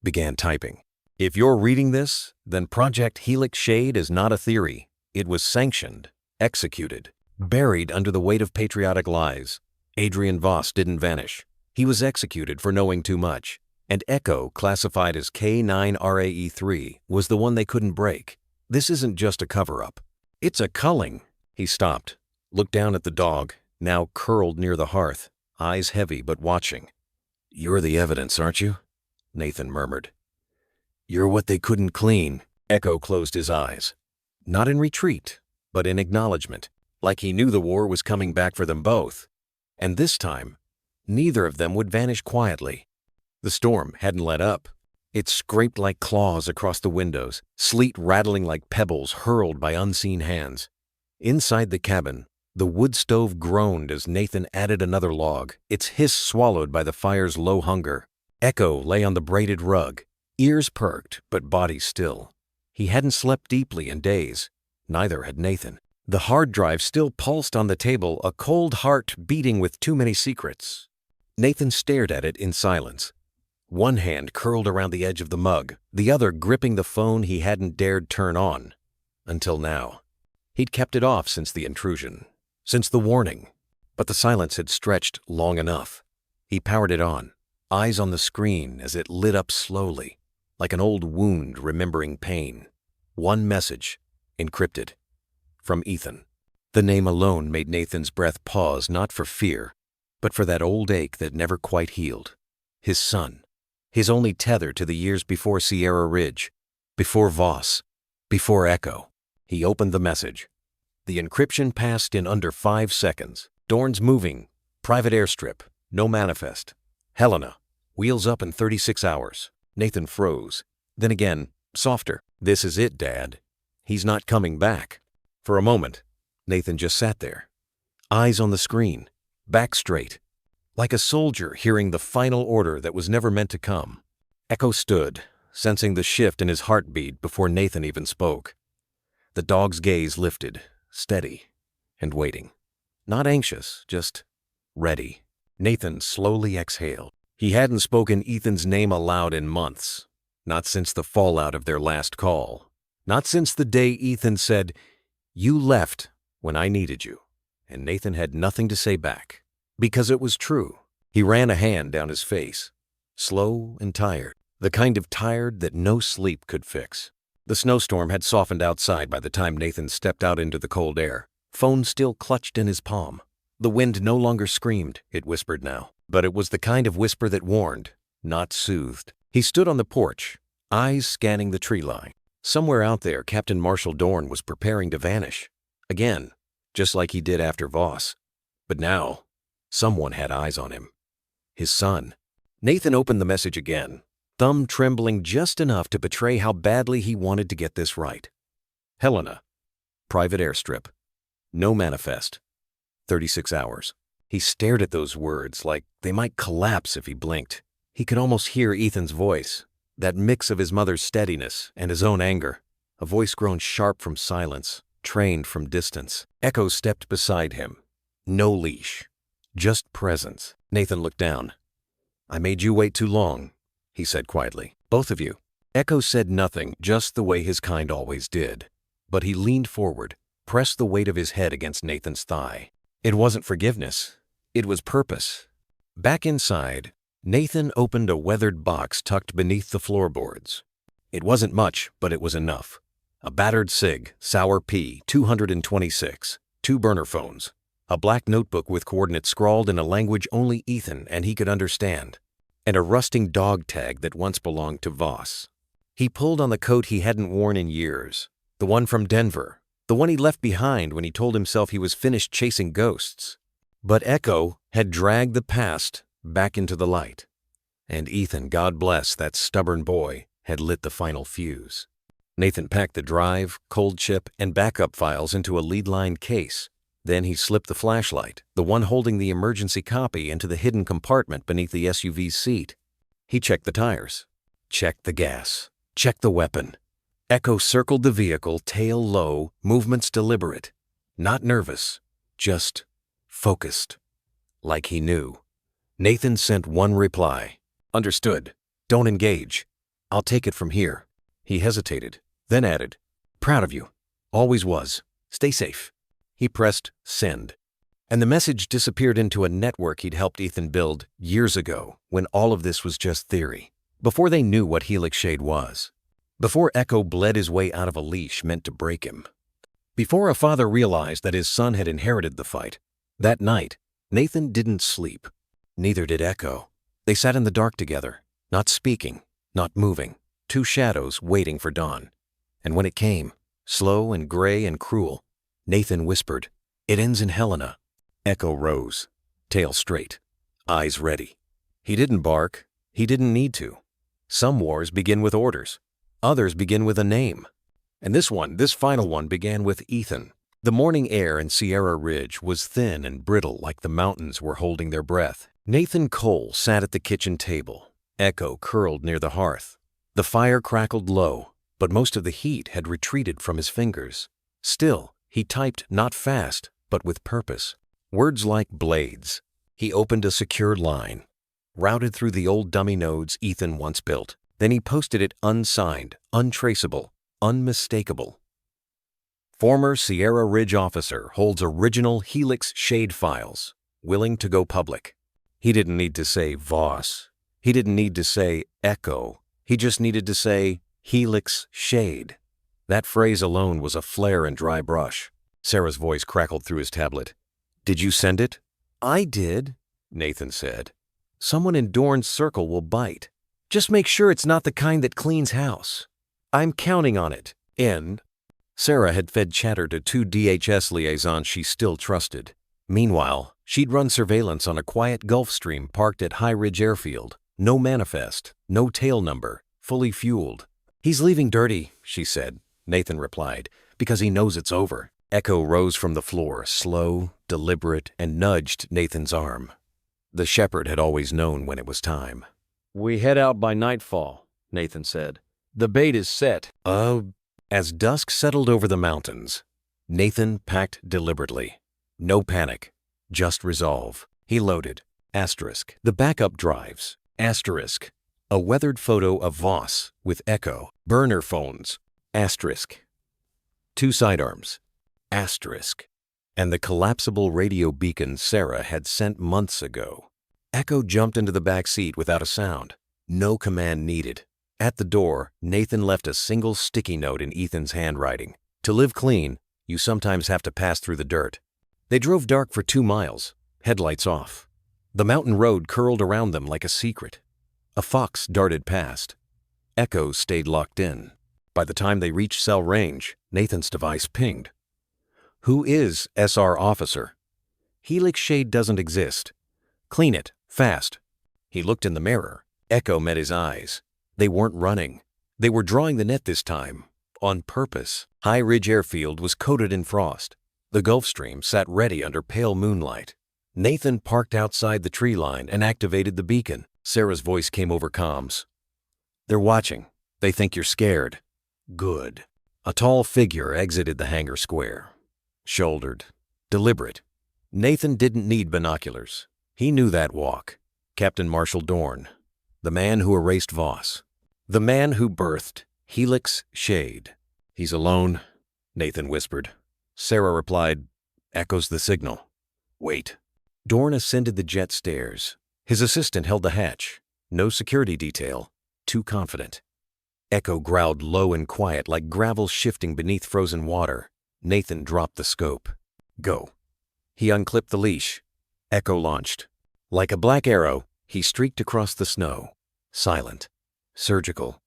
S1: began typing. If you're reading this, then Project Helix Shade is not a theory. It was sanctioned, executed, buried under the weight of patriotic lies. Adrian Voss didn't vanish. He was executed for knowing too much. And Echo, classified as K9RAE3, was the one they couldn't break. This isn't just a cover-up. It's a culling. He stopped, looked down at the dog, now curled near the hearth, eyes heavy but watching. You're the evidence, aren't you? Nathan murmured. You're what they couldn't clean. Echo closed his eyes. Not in retreat, but in acknowledgement, like he knew the war was coming back for them both. And this time, neither of them would vanish quietly. The storm hadn't let up. It scraped like claws across the windows, sleet rattling like pebbles hurled by unseen hands. Inside the cabin, the wood stove groaned as Nathan added another log, its hiss swallowed by the fire's low hunger. Echo lay on the braided rug, ears perked but body still. He hadn't slept deeply in days. Neither had Nathan. The hard drive still pulsed on the table, a cold heart beating with too many secrets. Nathan stared at it in silence. One hand curled around the edge of the mug, the other gripping the phone he hadn't dared turn on. Until now. He'd kept it off since the intrusion, since the warning. But the silence had stretched long enough. He powered it on, eyes on the screen as it lit up slowly, like an old wound remembering pain. One message, encrypted. From Ethan. The name alone made Nathan's breath pause, not for fear, but for that old ache that never quite healed. His son. His only tether to the years before Sierra Ridge, before Voss, before Echo. He opened the message. The encryption passed in under 5 seconds. Dorn's moving. Private airstrip. No manifest. Helena. Wheels up in 36 hours. Nathan froze. Then again, softer. This is it, Dad. He's not coming back. For a moment, Nathan just sat there, eyes on the screen, back straight, like a soldier hearing the final order that was never meant to come. Echo stood, sensing the shift in his heartbeat before Nathan even spoke. The dog's gaze lifted, steady, and waiting. Not anxious, just ready. Nathan slowly exhaled. He hadn't spoken Ethan's name aloud in months, not since the fallout of their last call, not since the day Ethan said, "You left when I needed you," and Nathan had nothing to say back. Because it was true. He ran a hand down his face, slow and tired, the kind of tired that no sleep could fix. The snowstorm had softened outside by the time Nathan stepped out into the cold air, phone still clutched in his palm. The wind no longer screamed, it whispered now, but it was the kind of whisper that warned, not soothed. He stood on the porch, eyes scanning the tree line. Somewhere out there, Captain Marshall Dorn was preparing to vanish. Again, just like he did after Voss. But now, someone had eyes on him. His son. Nathan opened the message again, thumb trembling just enough to betray how badly he wanted to get this right. Helena. Private airstrip. No manifest. 36 hours. He stared at those words like they might collapse if he blinked. He could almost hear Ethan's voice, that mix of his mother's steadiness and his own anger, a voice grown sharp from silence, trained from distance. Echo stepped beside him. No leash. Just presence. Nathan looked down. "I made you wait too long," he said quietly. "Both of you." Echo said nothing, just the way his kind always did. But he leaned forward, pressed the weight of his head against Nathan's thigh. It wasn't forgiveness. It was purpose. Back inside, Nathan opened a weathered box tucked beneath the floorboards. It wasn't much, but it was enough. A battered SIG, Sour P 226, 2 burner phones, a black notebook with coordinates scrawled in a language only Ethan and he could understand, and a rusting dog tag that once belonged to Voss. He pulled on the coat he hadn't worn in years, the one from Denver, the one he left behind when he told himself he was finished chasing ghosts. But Echo had dragged the past back into the light. And Ethan, God bless that stubborn boy, had lit the final fuse. Nathan packed the drive, cold chip, and backup files into a lead-lined case. Then he slipped the flashlight, the one holding the emergency copy, into the hidden compartment beneath the SUV's seat. He checked the tires, checked the gas, checked the weapon. Echo circled the vehicle, tail low, movements deliberate. Not nervous, just focused. Like he knew. Nathan sent one reply. "Understood. Don't engage. I'll take it from here." He hesitated, then added, "Proud of you. Always was. Stay safe." He pressed send. And the message disappeared into a network he'd helped Ethan build years ago, when all of this was just theory. Before they knew what Helix Shade was. Before Echo bled his way out of a leash meant to break him. Before a father realized that his son had inherited the fight. That night, Nathan didn't sleep. Neither did Echo. They sat in the dark together, not speaking, not moving, 2 shadows waiting for dawn. And when it came, slow and gray and cruel, Nathan whispered, "It ends in Helena." Echo rose, tail straight, eyes ready. He didn't bark. He didn't need to. Some wars begin with orders. Others begin with a name. And this final one, began with Ethan. The morning air in Sierra Ridge was thin and brittle, like the mountains were holding their breath. Nathan Cole sat at the kitchen table. Echo curled near the hearth. The fire crackled low, but most of the heat had retreated from his fingers. Still, he typed not fast, but with purpose. Words like blades. He opened a secured line, routed through the old dummy nodes Ethan once built. Then he posted it unsigned, untraceable, unmistakable. Former Sierra Ridge officer holds original Helix Shade files, willing to go public. He didn't need to say Voss. He didn't need to say Echo. He just needed to say Helix Shade. That phrase alone was a flare and dry brush. Sarah's voice crackled through his tablet. "Did you send it?" "I did," Nathan said. "Someone in Dorn's circle will bite. Just make sure it's not the kind that cleans house. I'm counting on it." N. Sarah had fed chatter to 2 DHS liaisons she still trusted. Meanwhile, she'd run surveillance on a quiet Gulf Stream parked at High Ridge Airfield. No manifest, no tail number, fully fueled. "He's leaving dirty," she said. Nathan replied, "because he knows it's over." Echo rose from the floor, slow, deliberate, and nudged Nathan's arm. The shepherd had always known when it was time.
S2: "We head out by nightfall," Nathan said. "The bait is set."
S1: As dusk settled over the mountains, Nathan packed deliberately. No panic, just resolve. He loaded. The backup drives. A weathered photo of Voss with Echo. Burner phones. 2 sidearms. And the collapsible radio beacon Sarah had sent months ago. Echo jumped into the back seat without a sound. No command needed. At the door, Nathan left a single sticky note in Ethan's handwriting. To live clean, you sometimes have to pass through the dirt. They drove dark for 2 miles, headlights off. The mountain road curled around them like a secret. A fox darted past. Echo stayed locked in. By the time they reached cell range, Nathan's device pinged. "Who is SR officer? Helix shade doesn't exist. Clean it, fast." He looked in the mirror. Echo met his eyes. They weren't running. They were drawing the net this time, on purpose. High Ridge Airfield was coated in frost. The Gulf Stream sat ready under pale moonlight. Nathan parked outside the tree line and activated the beacon. Sarah's voice came over comms. "They're watching. They think you're scared." "Good." A tall figure exited the hangar square. Shouldered. Deliberate. Nathan didn't need binoculars. He knew that walk. Captain Marshall Dorn. The man who erased Voss. The man who birthed Helix Shade. "He's alone," Nathan whispered. Sarah replied, "Echoes the signal." "Wait." Dorn ascended the jet stairs. His assistant held the hatch. No security detail. Too confident. Echo growled low and quiet like gravel shifting beneath frozen water. Nathan dropped the scope. "Go." He unclipped the leash. Echo launched. Like a black arrow, he streaked across the snow. Silent. Surgical.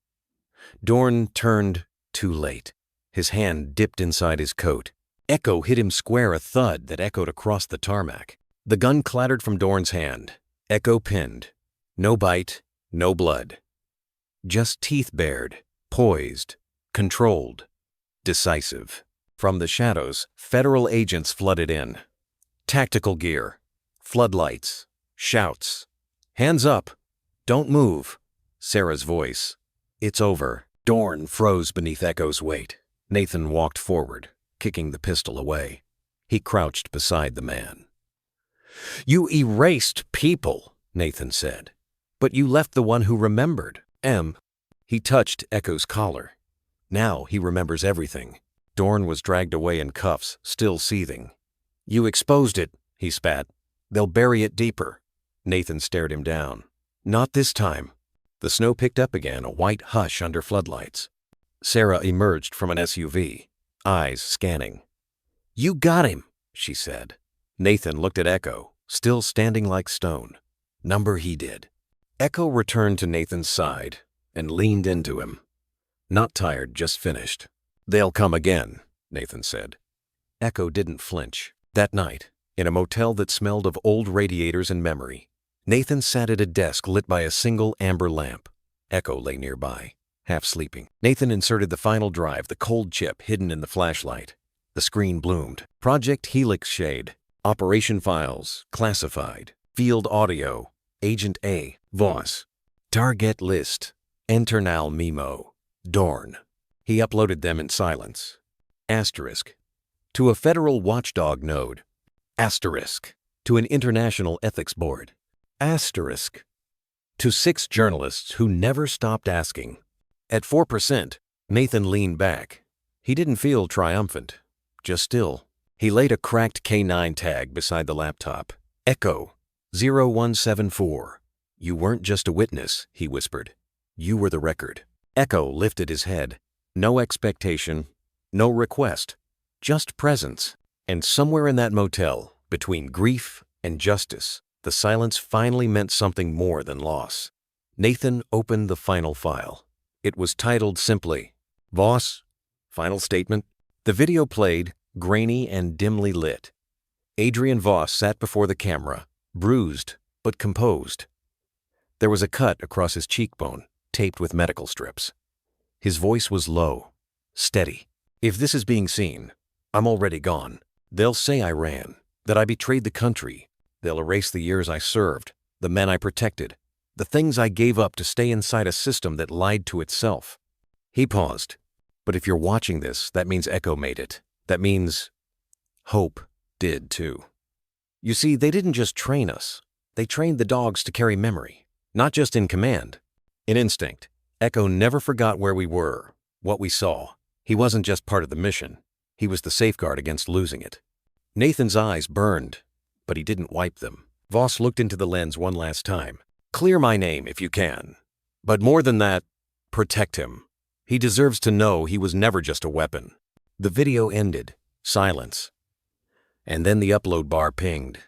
S1: Dorn turned too late. His hand dipped inside his coat. Echo hit him square, a thud that echoed across the tarmac. The gun clattered from Dorn's hand. Echo pinned. No bite, no blood. Just teeth bared, poised, controlled, decisive. From the shadows, federal agents flooded in. Tactical gear, floodlights, shouts. "Hands up! Don't move!" Sarah's voice. "It's over." Dorn froze beneath Echo's weight. Nathan walked forward, kicking the pistol away. He crouched beside the man. "You erased people," Nathan said. "But you left the one who remembered." He touched Echo's collar. Now he remembers everything. Dorn was dragged away in cuffs, still seething. "You exposed it," he spat. "They'll bury it deeper." Nathan stared him down. "Not this time." The snow picked up again, a white hush under floodlights. Sarah emerged from an SUV, eyes scanning. "You got him," she said. Nathan looked at Echo, still standing like stone. Number he did. Echo returned to Nathan's side and leaned into him. Not tired, just finished. "They'll come again," Nathan said. Echo didn't flinch. That night, in a motel that smelled of old radiators and memory, Nathan sat at a desk lit by a single amber lamp. Echo lay nearby, half sleeping. Nathan inserted the final drive, the cold chip hidden in the flashlight. The screen bloomed. Project Helix Shade. Operation files, classified. Field audio. Agent A, Voss. Target list. Enter now Memo. Dorn. He uploaded them in silence. Asterisk. To a federal watchdog node. Asterisk. To an international ethics board. Asterisk. To 6 journalists who never stopped asking. At 4%, Nathan leaned back. He didn't feel triumphant, just still. He laid a cracked K9 tag beside the laptop. Echo, 0174. You weren't just a witness, he whispered. You were the record. Echo lifted his head. No expectation, no request, just presence. And somewhere in that motel, between grief and justice, the silence finally meant something more than loss. Nathan opened the final file. It was titled simply, Voss, Final Statement. The video played, grainy and dimly lit. Adrian Voss sat before the camera, bruised but composed. There was a cut across his cheekbone, taped with medical strips. His voice was low, steady. If this is being seen, I'm already gone. They'll say I ran, that I betrayed the country. They'll erase the years I served, the men I protected, the things I gave up to stay inside a system that lied to itself." He paused. "But if you're watching this, that means Echo made it. That means Hope did too. You see, they didn't just train us. They trained the dogs to carry memory, not just in command, in instinct. Echo never forgot where we were, what we saw. He wasn't just part of the mission. He was the safeguard against losing it." Nathan's eyes burned, but he didn't wipe them. Voss looked into the lens one last time. "Clear my name if you can. But more than that, protect him. He deserves to know he was never just a weapon." The video ended. Silence. And then the upload bar pinged.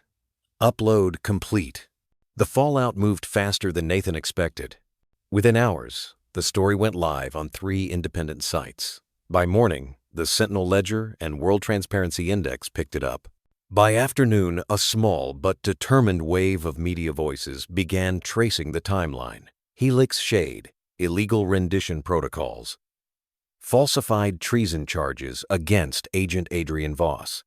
S1: Upload complete. The fallout moved faster than Nathan expected. Within hours, the story went live on 3 independent sites. By morning, the Sentinel Ledger and World Transparency Index picked it up. By afternoon, a small but determined wave of media voices began tracing the timeline. Helix Shade, illegal rendition protocols, falsified treason charges against Agent Adrian Voss,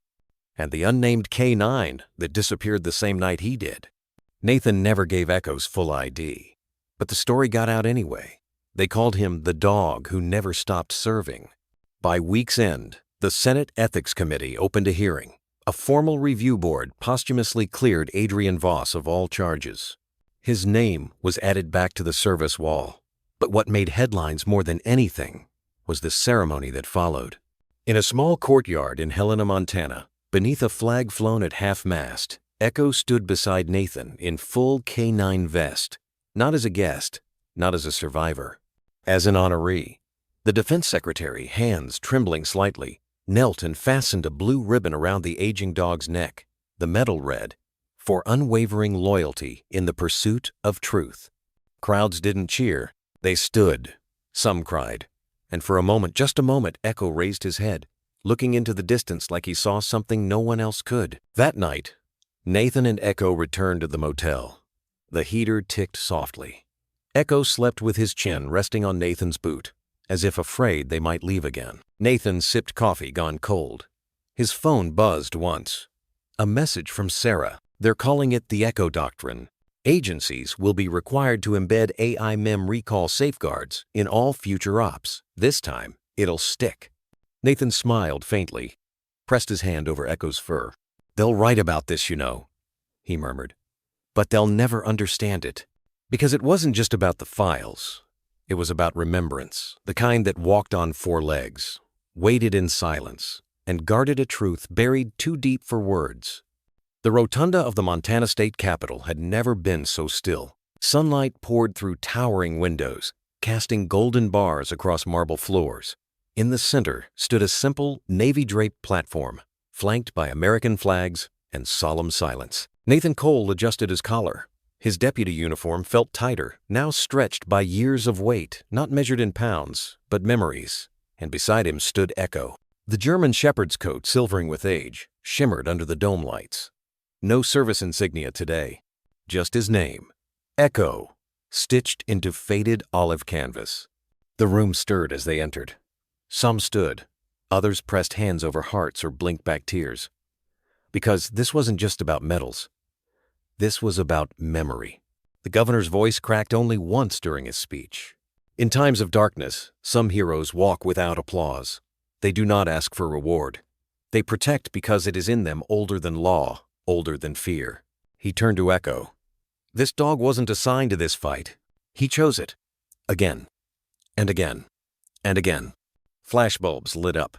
S1: and the unnamed K9 that disappeared the same night he did. Nathan never gave Echo's full ID, but the story got out anyway. They called him the dog who never stopped serving. By week's end, the Senate Ethics Committee opened a hearing. A formal review board posthumously cleared Adrian Voss of all charges. His name was added back to the service wall. But what made headlines more than anything was the ceremony that followed. In a small courtyard in Helena, Montana, beneath a flag flown at half-mast, Echo stood beside Nathan in full K9 vest, not as a guest, not as a survivor, as an honoree. The defense secretary, hands trembling slightly, knelt and fastened a blue ribbon around the aging dog's neck. The medal read, "For unwavering loyalty in the pursuit of truth." Crowds didn't cheer. They stood. Some cried. And for a moment, just a moment, Echo raised his head, looking into the distance like he saw something no one else could. That night, Nathan and Echo returned to the motel. The heater ticked softly. Echo slept with his chin resting on Nathan's boot, as if afraid they might leave again. Nathan sipped coffee gone cold. His phone buzzed once. A message from Sarah. They're calling it the Echo Doctrine. Agencies will be required to embed AI mem recall safeguards in all future ops. This time, it'll stick. Nathan smiled faintly, pressed his hand over Echo's fur. "They'll write about this, you know," he murmured. "But they'll never understand it. Because it wasn't just about the files. It was about remembrance, the kind that walked on 4 legs, waited in silence, and guarded a truth buried too deep for words." The rotunda of the Montana State Capitol had never been so still. Sunlight poured through towering windows, casting golden bars across marble floors. In the center stood a simple, navy-draped platform, flanked by American flags and solemn silence. Nathan Cole adjusted his collar. His deputy uniform felt tighter, now stretched by years of weight, not measured in pounds, but memories. And beside him stood Echo. The German shepherd's coat, silvering with age, shimmered under the dome lights. No service insignia today, just his name, Echo, stitched into faded olive canvas. The room stirred as they entered. Some stood, others pressed hands over hearts or blinked back tears. Because this wasn't just about medals. This was about memory. The governor's voice cracked only once during his speech. In times of darkness, some heroes walk without applause. They do not ask for reward. They protect because it is in them older than law, older than fear. He turned to Echo. This dog wasn't assigned to this fight. He chose it. Again, and again, and again. Flashbulbs lit up.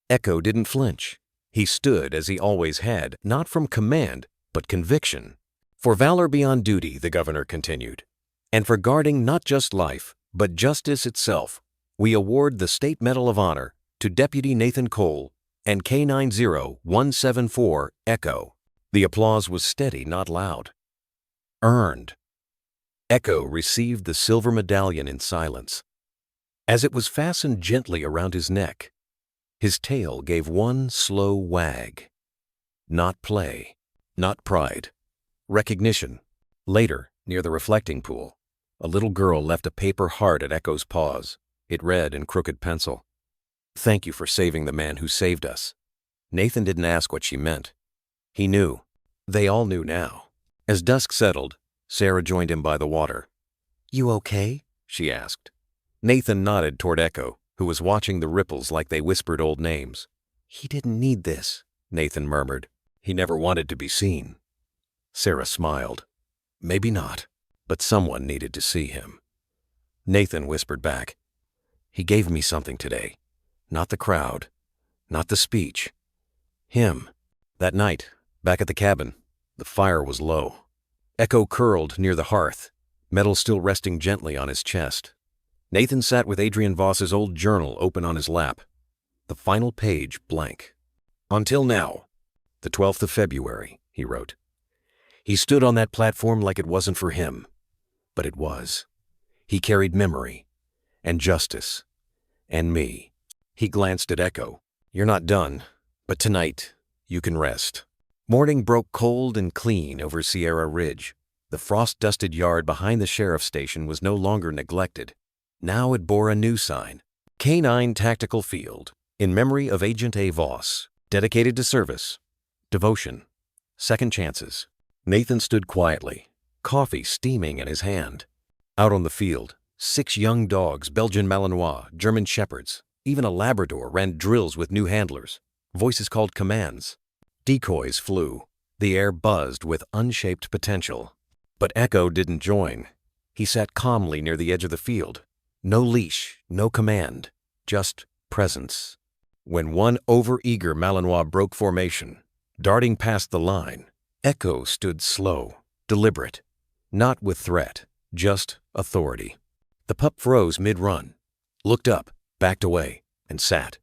S1: Echo didn't flinch. He stood as he always had, not from command, but conviction. For valor beyond duty, the governor continued, and for guarding not just life, but justice itself, we award the State Medal of Honor to Deputy Nathan Cole and K90174 Echo. The applause was steady, not loud. Earned. Echo received the silver medallion in silence. As it was fastened gently around his neck, his tail gave one slow wag. Not play, not pride. Recognition. Later, near the reflecting pool, a little girl left a paper heart at Echo's paws. It read in crooked pencil, "Thank you for saving the man who saved us." Nathan didn't ask what she meant. He knew. They all knew now. As dusk settled, Sarah joined him by the water. "You okay?" she asked. Nathan nodded toward Echo, who was watching the ripples like they whispered old names. "He didn't need this," Nathan murmured. "He never wanted to be seen." Sarah smiled. "Maybe not, but someone needed to see him." Nathan whispered back. "He gave me something today. Not the crowd, not the speech. Him." That night, back at the cabin, the fire was low. Echo curled near the hearth, metal still resting gently on his chest. Nathan sat with Adrian Voss's old journal open on his lap, the final page blank. "Until now, the 12th of February," he wrote. "He stood on that platform like it wasn't for him. But it was. He carried memory, and justice, and me." He glanced at Echo. "You're not done, but tonight you can rest." Morning broke cold and clean over Sierra Ridge. The frost-dusted yard behind the sheriff's station was no longer neglected. Now it bore a new sign: K-9 Tactical Field, in memory of Agent A. Voss, dedicated to service, devotion, second chances. Nathan stood quietly, coffee steaming in his hand. Out on the field, 6 young dogs, Belgian Malinois, German Shepherds, even a Labrador ran drills with new handlers. Voices called commands. Decoys flew. The air buzzed with unshaped potential. But Echo didn't join. He sat calmly near the edge of the field. No leash, no command, just presence. When one over-eager Malinois broke formation, darting past the line, Echo stood slow, deliberate, not with threat, just authority. The pup froze mid-run, looked up, backed away, and sat.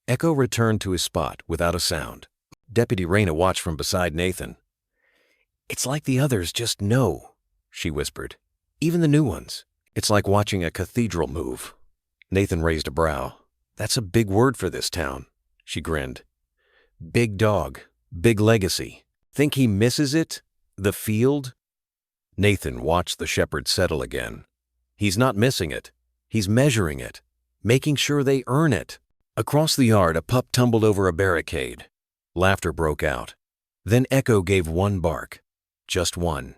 S1: Echo returned to his spot without a sound. Deputy Reyna watched from beside Nathan. "It's like the others just know," she whispered. "Even the new ones. It's like watching a cathedral move." Nathan raised a brow. "That's a big word for this town," she grinned. "Big dog, big legacy. Think he misses it? The field?" Nathan watched the shepherd settle again. He's not missing it. He's measuring it, making sure they earn it. Across the yard, a pup tumbled over a barricade. Laughter broke out. Then Echo gave one bark. Just one.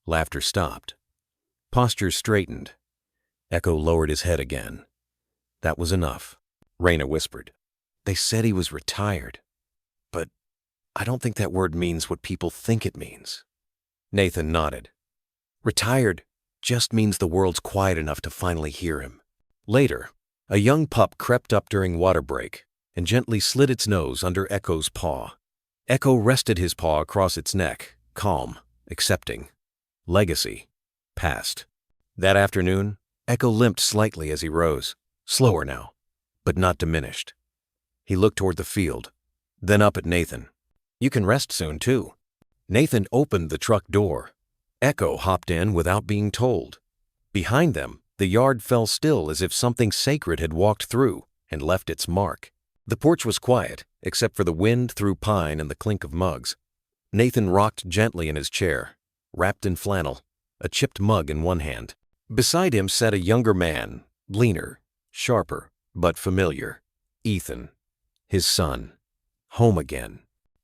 S1: Laughter stopped. Postures straightened. Echo lowered his head again. "That was enough," Reyna whispered. "They said he was retired. But I don't think that word means what people think it means." Nathan nodded. "Retired just means the world's quiet enough to finally hear him." Later, a young pup crept up during water break and gently slid its nose under Echo's paw. Echo rested his paw across its neck, calm, accepting. Legacy. Past. That afternoon, Echo limped slightly as he rose, slower now, but not diminished. He looked toward the field, then up at Nathan. "You can rest soon, too." Nathan opened the truck door. Echo hopped in without being told. Behind them, the yard fell still as if something sacred had walked through and left its mark. The porch was quiet, except for the wind through pine and the clink of mugs. Nathan rocked gently in his chair, wrapped in flannel, a chipped mug in one hand. Beside him sat a younger man, leaner, sharper, but familiar. Ethan, his son. Home again.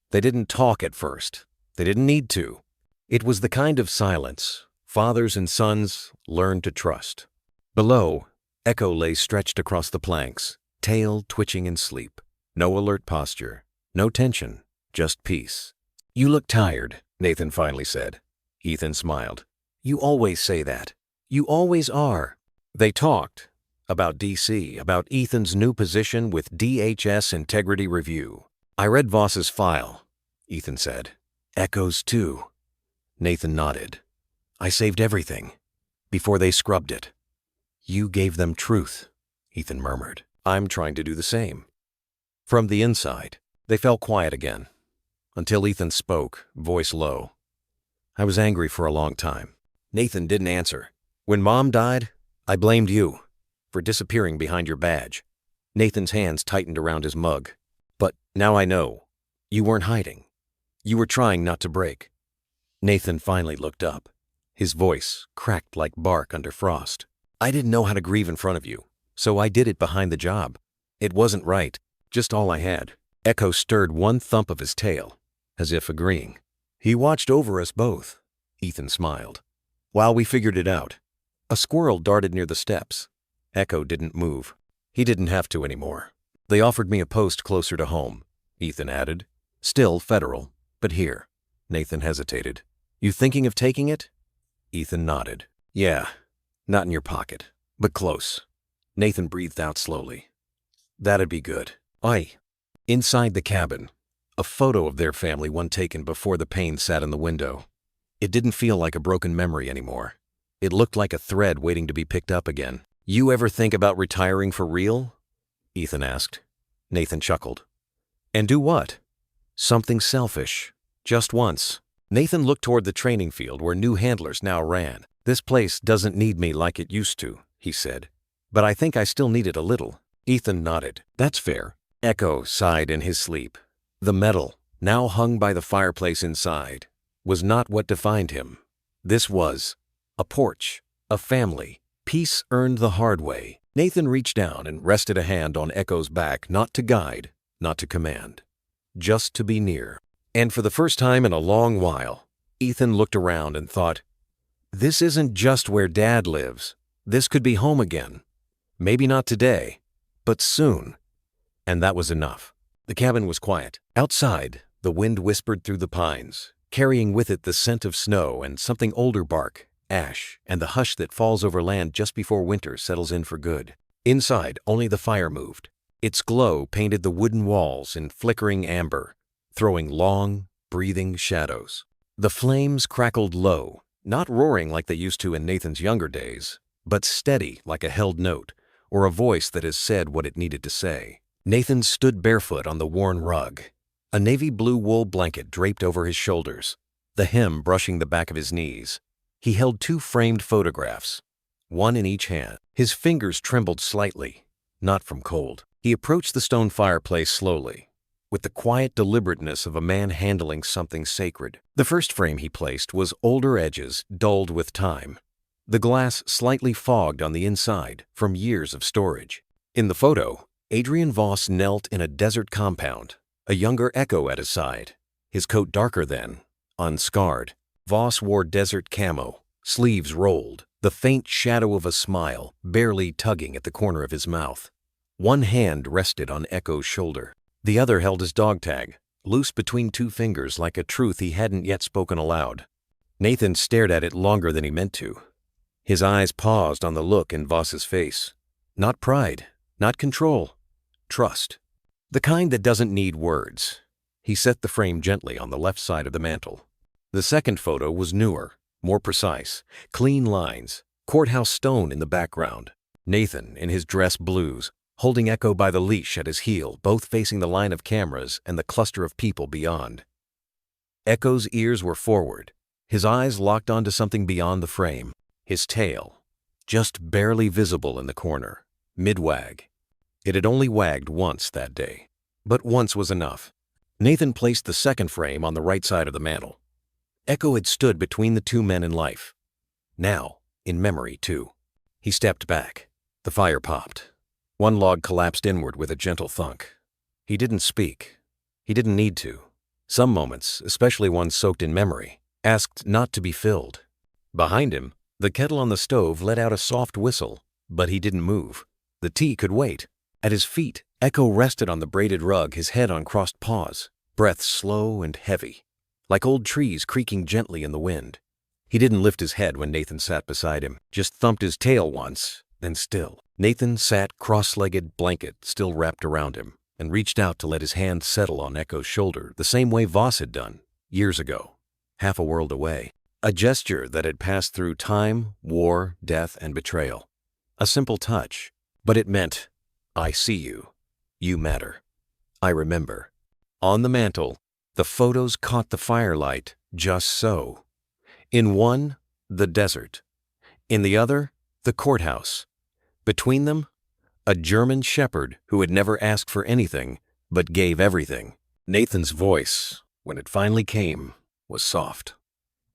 S1: They didn't talk at first. They didn't need to. It was the kind of silence fathers and sons learn to trust. Below, Echo lay stretched across the planks, tail twitching in sleep. No alert posture, no tension, just peace. "You look tired," Nathan finally said. Ethan smiled. "You always say that. You always are." They talked about DC, about Ethan's new position with DHS Integrity Review. "I read Voss's file," Ethan said. "Echo's too." Nathan nodded. "I saved everything before they scrubbed it." "You gave them truth," Ethan murmured. "I'm trying to do the same." From the inside, they fell quiet again, until Ethan spoke, voice low. "I was angry for a long time." Nathan didn't answer. "When Mom died, I blamed you for disappearing behind your badge." Nathan's hands tightened around his mug. "But now I know. You weren't hiding. You were trying not to break." Nathan finally looked up. His voice cracked like bark under frost. "I didn't know how to grieve in front of you, so I did it behind the job. It wasn't right, just all I had. Echo stirred one thump of his tail, as if agreeing. He watched over us both, Ethan smiled. While we figured it out, a squirrel darted near the steps. Echo didn't move. He didn't have to anymore. They offered me a post closer to home, Ethan added. Still federal, but here. Nathan hesitated. You thinking of taking it? Ethan nodded. Yeah, not in your pocket, but close. Nathan breathed out slowly. That'd be good. Aye. Inside the cabin, a photo of their family, one taken before the pain sat in the window. It didn't feel like a broken memory anymore. It looked like a thread waiting to be picked up again. You ever think about retiring for real? Ethan asked. Nathan chuckled. And do what? Something selfish. Just once. Nathan looked toward the training field where new handlers now ran. This place doesn't need me like it used to, he said. But I think I still need it a little. Ethan nodded. That's fair. Echo sighed in his sleep. The metal, now hung by the fireplace inside, was not what defined him. This was a porch, a family, peace earned the hard way. Nathan reached down and rested a hand on Echo's back, not to guide, not to command, just to be near. And for the first time in a long while, Ethan looked around and thought, this isn't just where Dad lives. This could be home again. Maybe not today, but soon. And that was enough. The cabin was quiet. Outside, the wind whispered through the pines, carrying with it the scent of snow and something older bark, ash, and the hush that falls over land just before winter settles in for good. Inside, only the fire moved. Its glow painted the wooden walls in flickering amber, throwing long, breathing shadows. The flames crackled low, not roaring like they used to in Nathan's younger days, but steady like a held note, or a voice that has said what it needed to say. Nathan stood barefoot on the worn rug, a navy blue wool blanket draped over his shoulders, the hem brushing the back of his knees. He held two framed photographs, one in each hand. His fingers trembled slightly, not from cold. He approached the stone fireplace slowly, with the quiet deliberateness of a man handling something sacred. The first frame he placed was older edges dulled with time, the glass slightly fogged on the inside from years of storage. In the photo, Adrian Voss knelt in a desert compound, a younger Echo at his side, his coat darker than, unscarred. Voss wore desert camo, sleeves rolled, the faint shadow of a smile barely tugging at the corner of his mouth. One hand rested on Echo's shoulder. The other held his dog tag, loose between two fingers like a truth he hadn't yet spoken aloud. Nathan stared at it longer than he meant to. His eyes paused on the look in Voss's face. Not pride, not control, trust. The kind that doesn't need words. He set the frame gently on the left side of the mantel. The second photo was newer, more precise, clean lines, courthouse stone in the background. Nathan, in his dress blues, holding Echo by the leash at his heel, both facing the line of cameras and the cluster of people beyond. Echo's ears were forward, his eyes locked onto something beyond the frame, his tail, just barely visible in the corner, mid-wag. It had only wagged once that day, but once was enough. Nathan placed the second frame on the right side of the mantel. Echo had stood between the two men in life. Now, in memory, too. He stepped back. The fire popped. One log collapsed inward with a gentle thunk. He didn't speak. He didn't need to. Some moments, especially ones soaked in memory, asked not to be filled. Behind him, the kettle on the stove let out a soft whistle, but he didn't move. The tea could wait. At his feet, Echo rested on the braided rug, his head on crossed paws, breath slow and heavy, like old trees creaking gently in the wind. He didn't lift his head when Nathan sat beside him, just thumped his tail once, then still. Nathan sat cross-legged, blanket still wrapped around him, and reached out to let his hand settle on Echo's shoulder the same way Voss had done, years ago, half a world away. A gesture that had passed through time, war, death, and betrayal. A simple touch, but it meant, I see you. You matter. I remember. On the mantel, the photos caught the firelight just so. In one, the desert. In the other, the courthouse. Between them, a German shepherd who had never asked for anything, but gave everything. Nathan's voice, when it finally came, was soft.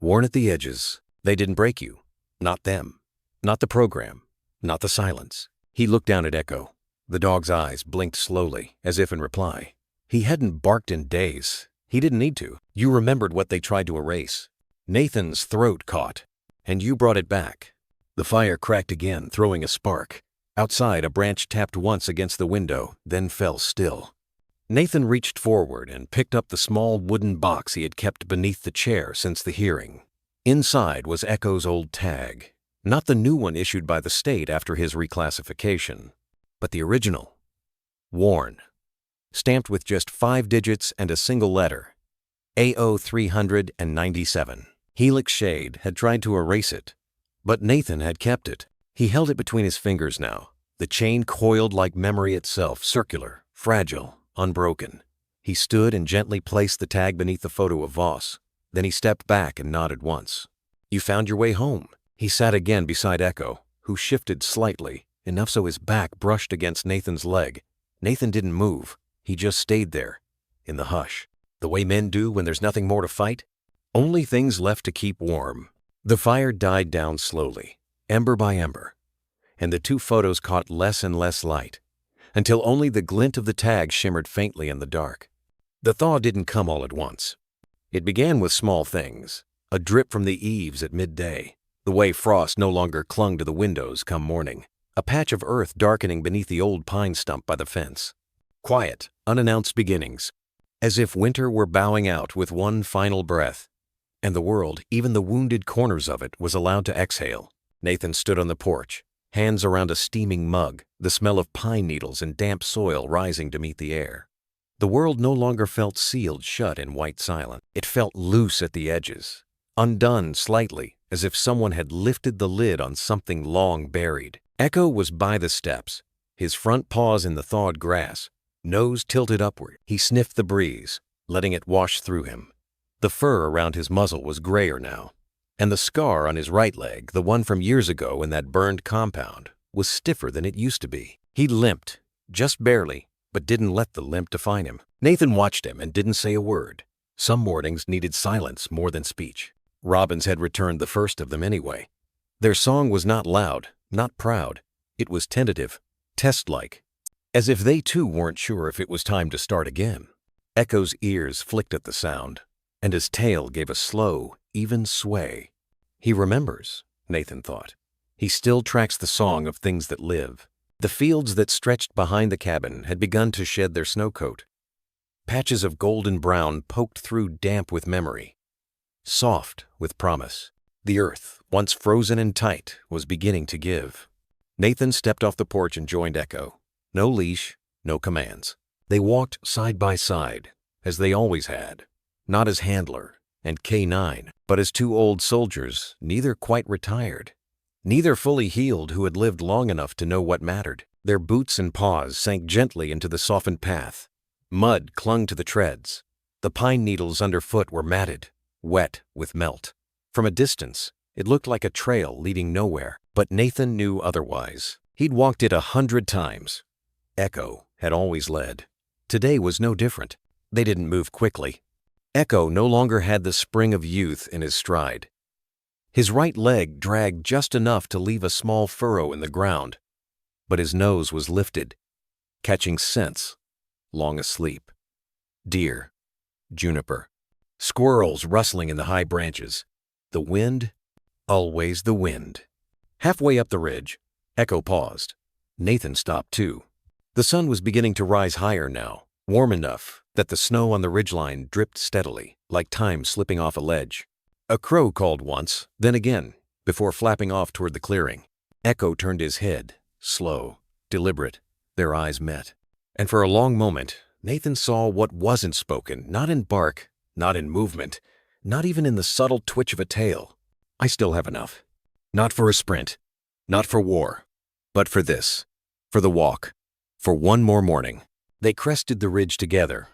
S1: Worn at the edges, they didn't break you. Not them. Not the program. Not the silence. He looked down at Echo. The dog's eyes blinked slowly, as if in reply. He hadn't barked in days. He didn't need to. You remembered what they tried to erase. Nathan's throat caught, and you brought it back. The fire cracked again, throwing a spark. Outside, a branch tapped once against the window, then fell still. Nathan reached forward and picked up the small wooden box he had kept beneath the chair since the hearing. Inside was Echo's old tag. Not the new one issued by the state after his reclassification, but the original. Worn. Stamped with just 5 digits and a single letter. AO 397. Helix Shade had tried to erase it, but Nathan had kept it. He held it between his fingers now, the chain coiled like memory itself, circular, fragile, unbroken. He stood and gently placed the tag beneath the photo of Voss. Then he stepped back and nodded once. You found your way home. He sat again beside Echo, who shifted slightly, enough so his back brushed against Nathan's leg. Nathan didn't move. He just stayed there, in the hush, the way men do when there's nothing more to fight. Only things left to keep warm. The fire died down slowly, ember by ember, and the 2 photos caught less and less light, until only the glint of the tag shimmered faintly in the dark. The thaw didn't come all at once. It began with small things, a drip from the eaves at midday, the way frost no longer clung to the windows come morning, a patch of earth darkening beneath the old pine stump by the fence. Quiet, unannounced beginnings, as if winter were bowing out with one final breath, and the world, even the wounded corners of it, was allowed to exhale. Nathan stood on the porch, hands around a steaming mug, the smell of pine needles and damp soil rising to meet the air. The world no longer felt sealed shut in white silence. It felt loose at the edges, undone slightly, as if someone had lifted the lid on something long buried. Echo was by the steps, his front paws in the thawed grass, nose tilted upward. He sniffed the breeze, letting it wash through him. The fur around his muzzle was grayer now, and the scar on his right leg, the one from years ago in that burned compound, was stiffer than it used to be. He limped, just barely, but didn't let the limp define him. Nathan watched him and didn't say a word. Some mornings needed silence more than speech. Robins had returned the first of them anyway. Their song was not loud, not proud. It was tentative, test-like, as if they too weren't sure if it was time to start again. Echo's ears flicked at the sound, and his tail gave a slow, even sway. He remembers, Nathan thought. He still tracks the song of things that live. The fields that stretched behind the cabin had begun to shed their snow coat. Patches of golden brown poked through damp with memory, soft with promise. The earth, once frozen and tight, was beginning to give. Nathan stepped off the porch and joined Echo. No leash, no commands. They walked side by side, as they always had, not as handler and K9, but as 2 old soldiers, neither quite retired, neither fully healed, who had lived long enough to know what mattered. Their boots and paws sank gently into the softened path. Mud clung to the treads. The pine needles underfoot were matted, wet with melt. From a distance, it looked like a trail leading nowhere, but Nathan knew otherwise. He'd walked it 100 times. Echo had always led. Today was no different. They didn't move quickly. Echo no longer had the spring of youth in his stride. His right leg dragged just enough to leave a small furrow in the ground, but his nose was lifted, catching scents, long asleep. Deer, juniper, squirrels rustling in the high branches. The wind, always the wind. Halfway up the ridge, Echo paused. Nathan stopped too. The sun was beginning to rise higher now, warm enough that the snow on the ridgeline dripped steadily, like time slipping off a ledge. A crow called once, then again, before flapping off toward the clearing. Echo turned his head, slow, deliberate. Their eyes met. And for a long moment, Nathan saw what wasn't spoken, not in bark, not in movement, not even in the subtle twitch of a tail. I still have enough. Not for a sprint, not for war, but for this, for the walk, for one more morning. They crested the ridge together,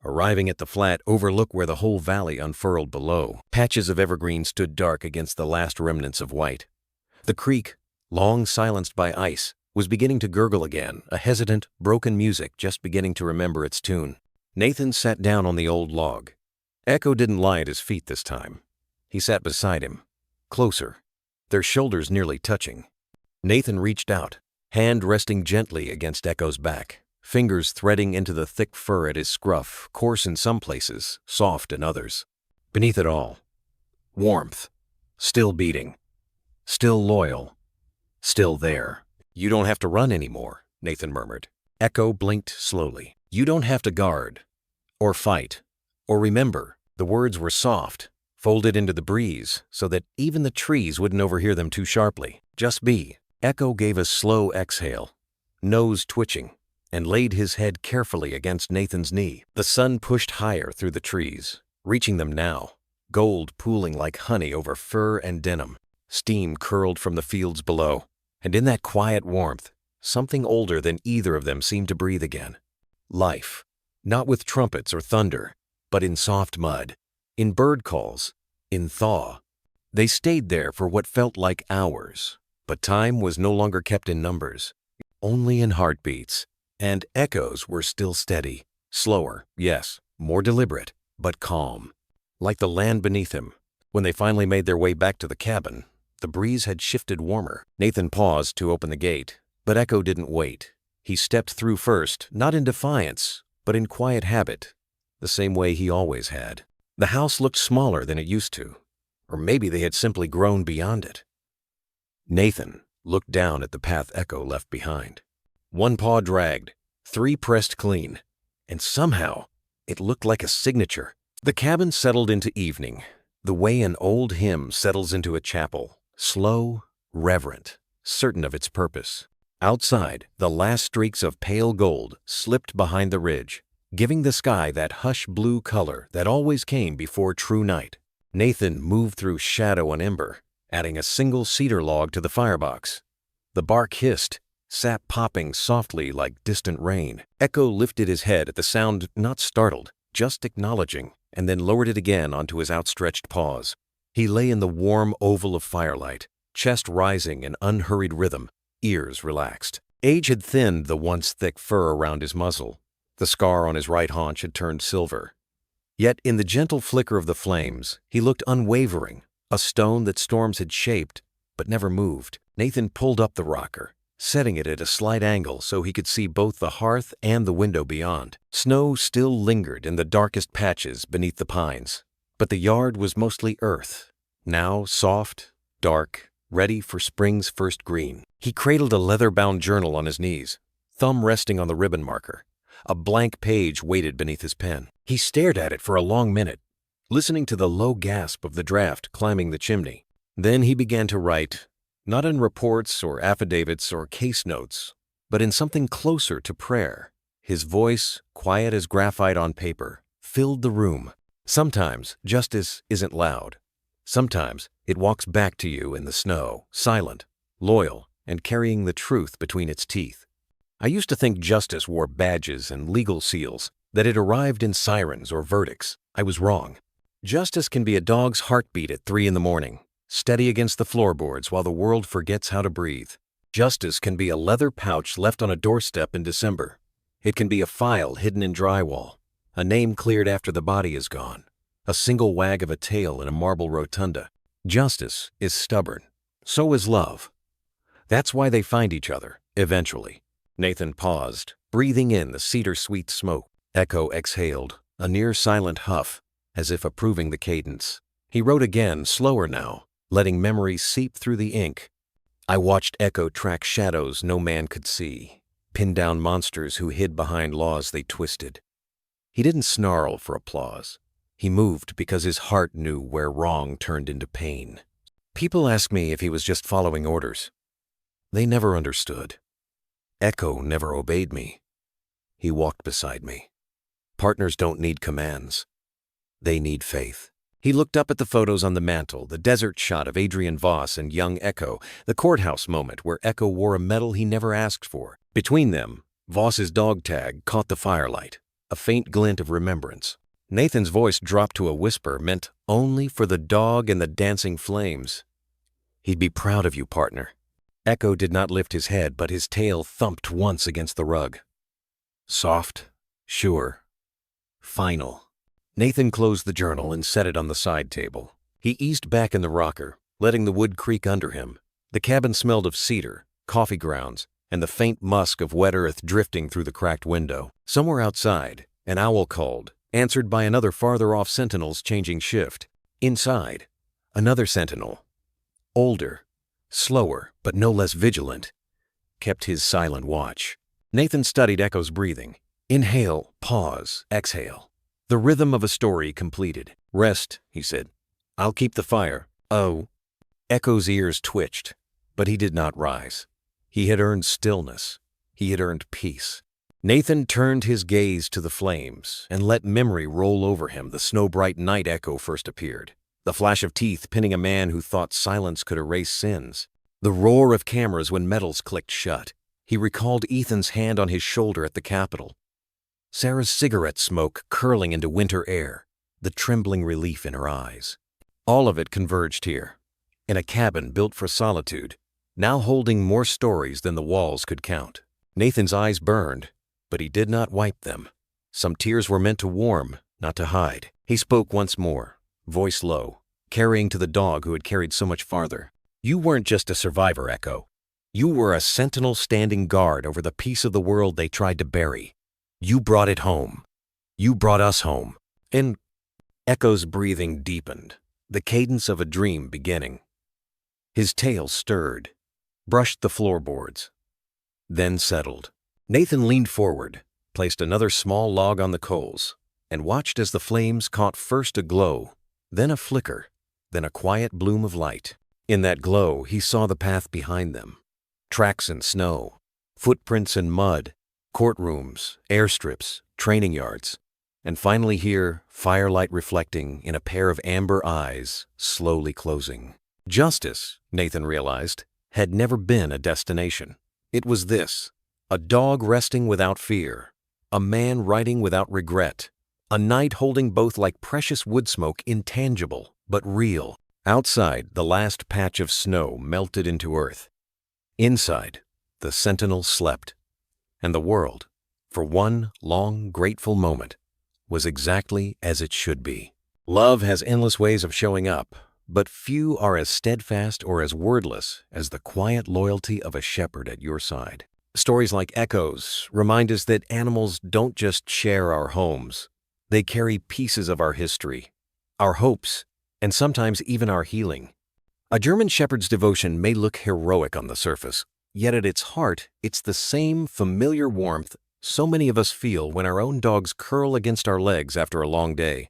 S1: arriving at the flat overlook where the whole valley unfurled below. Patches of evergreen stood dark against the last remnants of white. The creek, long silenced by ice, was beginning to gurgle again, a hesitant, broken music just beginning to remember its tune. Nathan sat down on the old log. Echo didn't lie at his feet this time. He sat beside him, closer, their shoulders nearly touching. Nathan reached out, hand resting gently against Echo's back, fingers threading into the thick fur at his scruff, coarse in some places, soft in others. Beneath it all, warmth, still beating, still loyal, still there. "You don't have to run anymore," Nathan murmured. Echo blinked slowly. "You don't have to guard, or fight, or remember." The words were soft, folded into the breeze so that even the trees wouldn't overhear them too sharply. "Just be." Echo gave a slow exhale, nose twitching, and laid his head carefully against Nathan's knee. The sun pushed higher through the trees, reaching them now, gold pooling like honey over fur and denim. Steam curled from the fields below, and in that quiet warmth, something older than either of them seemed to breathe again. Life, not with trumpets or thunder, but in soft mud, in bird calls, in thaw. They stayed there for what felt like hours, but time was no longer kept in numbers, only in heartbeats, and echoes were still steady, slower, yes, more deliberate, but calm, like the land beneath him. When they finally made their way back to the cabin, the breeze had shifted warmer. Nathan paused to open the gate, but Echo didn't wait. He stepped through first, not in defiance, but in quiet habit, the same way he always had. The house looked smaller than it used to, or maybe they had simply grown beyond it. Nathan looked down at the path Echo left behind. One paw dragged, 3 pressed clean, and somehow it looked like a signature. The cabin settled into evening, the way an old hymn settles into a chapel, slow, reverent, certain of its purpose. Outside, the last streaks of pale gold slipped behind the ridge, giving the sky that hush blue color that always came before true night. Nathan moved through shadow and ember, adding a single cedar log to the firebox. The bark hissed, sap popping softly like distant rain. Echo lifted his head at the sound, not startled, just acknowledging, and then lowered it again onto his outstretched paws. He lay in the warm oval of firelight, chest rising in unhurried rhythm, ears relaxed. Age had thinned the once thick fur around his muzzle. The scar on his right haunch had turned silver. Yet in the gentle flicker of the flames, he looked unwavering, a stone that storms had shaped but never moved. Nathan pulled up the rocker, setting it at a slight angle so he could see both the hearth and the window beyond. Snow still lingered in the darkest patches beneath the pines, but the yard was mostly earth, now soft, dark, ready for spring's first green. He cradled a leather-bound journal on his knees, thumb resting on the ribbon marker. A blank page waited beneath his pen. He stared at it for a long minute, listening to the low gasp of the draft climbing the chimney. Then he began to write, not in reports or affidavits or case notes, but in something closer to prayer. His voice, quiet as graphite on paper, filled the room. Sometimes justice isn't loud. Sometimes it walks back to you in the snow, silent, loyal, and carrying the truth between its teeth. I used to think justice wore badges and legal seals, that it arrived in sirens or verdicts. I was wrong. Justice can be a dog's heartbeat at 3 a.m, steady against the floorboards while the world forgets how to breathe. Justice can be a leather pouch left on a doorstep in December. It can be a file hidden in drywall, a name cleared after the body is gone, a single wag of a tail in a marble rotunda. Justice is stubborn. So is love. That's why they find each other, eventually. Nathan paused, breathing in the cedar-sweet smoke. Echo exhaled, a near-silent huff, as if approving the cadence. He wrote again, slower now, letting memory seep through the ink. I watched Echo track shadows no man could see, pin down monsters who hid behind laws they twisted. He didn't snarl for applause. He moved because his heart knew where wrong turned into pain. People ask me if he was just following orders. They never understood. Echo never obeyed me. He walked beside me. Partners don't need commands. They need faith. He looked up at the photos on the mantel, the desert shot of Adrian Voss and young Echo, the courthouse moment where Echo wore a medal he never asked for. Between them, Voss's dog tag caught the firelight, a faint glint of remembrance. Nathan's voice dropped to a whisper meant only for the dog and the dancing flames. He'd be proud of you, partner. Echo did not lift his head, but his tail thumped once against the rug. Soft, sure, final. Nathan closed the journal and set it on the side table. He eased back in the rocker, letting the wood creak under him. The cabin smelled of cedar, coffee grounds, and the faint musk of wet earth drifting through the cracked window. Somewhere outside, an owl called, answered by another farther off sentinel's changing shift. Inside, another sentinel, older, slower, but no less vigilant, kept his silent watch. Nathan studied Echo's breathing. Inhale, pause, exhale. The rhythm of a story completed. Rest, he said. I'll keep the fire. Oh. Echo's ears twitched, but he did not rise. He had earned stillness. He had earned peace. Nathan turned his gaze to the flames and let memory roll over him the snow-bright night Echo first appeared. The flash of teeth pinning a man who thought silence could erase sins. The roar of cameras when metals clicked shut. He recalled Ethan's hand on his shoulder at the Capitol. Sarah's cigarette smoke curling into winter air, the trembling relief in her eyes. All of it converged here, in a cabin built for solitude, now holding more stories than the walls could count. Nathan's eyes burned, but he did not wipe them. Some tears were meant to warm, not to hide. He spoke once more, voice low, carrying to the dog who had carried so much farther. You weren't just a survivor, Echo. You were a sentinel standing guard over the piece of the world they tried to bury. You brought it home. You brought us home. And Echo's breathing deepened, the cadence of a dream beginning. His tail stirred, brushed the floorboards, then settled. Nathan leaned forward, placed another small log on the coals, and watched as the flames caught first a glow, then a flicker, then a quiet bloom of light. In that glow, he saw the path behind them. Tracks in snow, footprints in mud, courtrooms, airstrips, training yards, and finally here, firelight reflecting in a pair of amber eyes, slowly closing. Justice, Nathan realized, had never been a destination. It was this: a dog resting without fear, a man writing without regret, a night holding both like precious wood smoke, intangible but real. Outside, the last patch of snow melted into earth. Inside, the sentinel slept, and the world, for one long, grateful moment, was exactly as it should be. Love has endless ways of showing up, but few are as steadfast or as wordless as the quiet loyalty of a shepherd at your side. Stories like Echo's remind us that animals don't just share our homes. They carry pieces of our history, our hopes, and sometimes even our healing. A German shepherd's devotion may look heroic on the surface, yet at its heart, it's the same familiar warmth so many of us feel when our own dogs curl against our legs after a long day.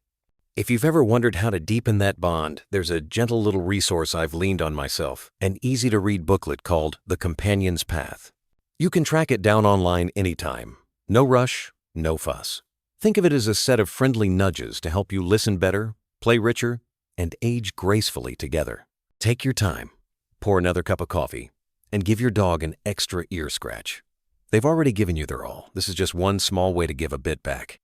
S1: If you've ever wondered how to deepen that bond, there's a gentle little resource I've leaned on myself, an easy-to-read booklet called The Companion's Path. You can track it down online anytime. No rush, no fuss. Think of it as a set of friendly nudges to help you listen better, play richer, and age gracefully together. Take your time, pour another cup of coffee, and give your dog an extra ear scratch. They've already given you their all. This is just one small way to give a bit back.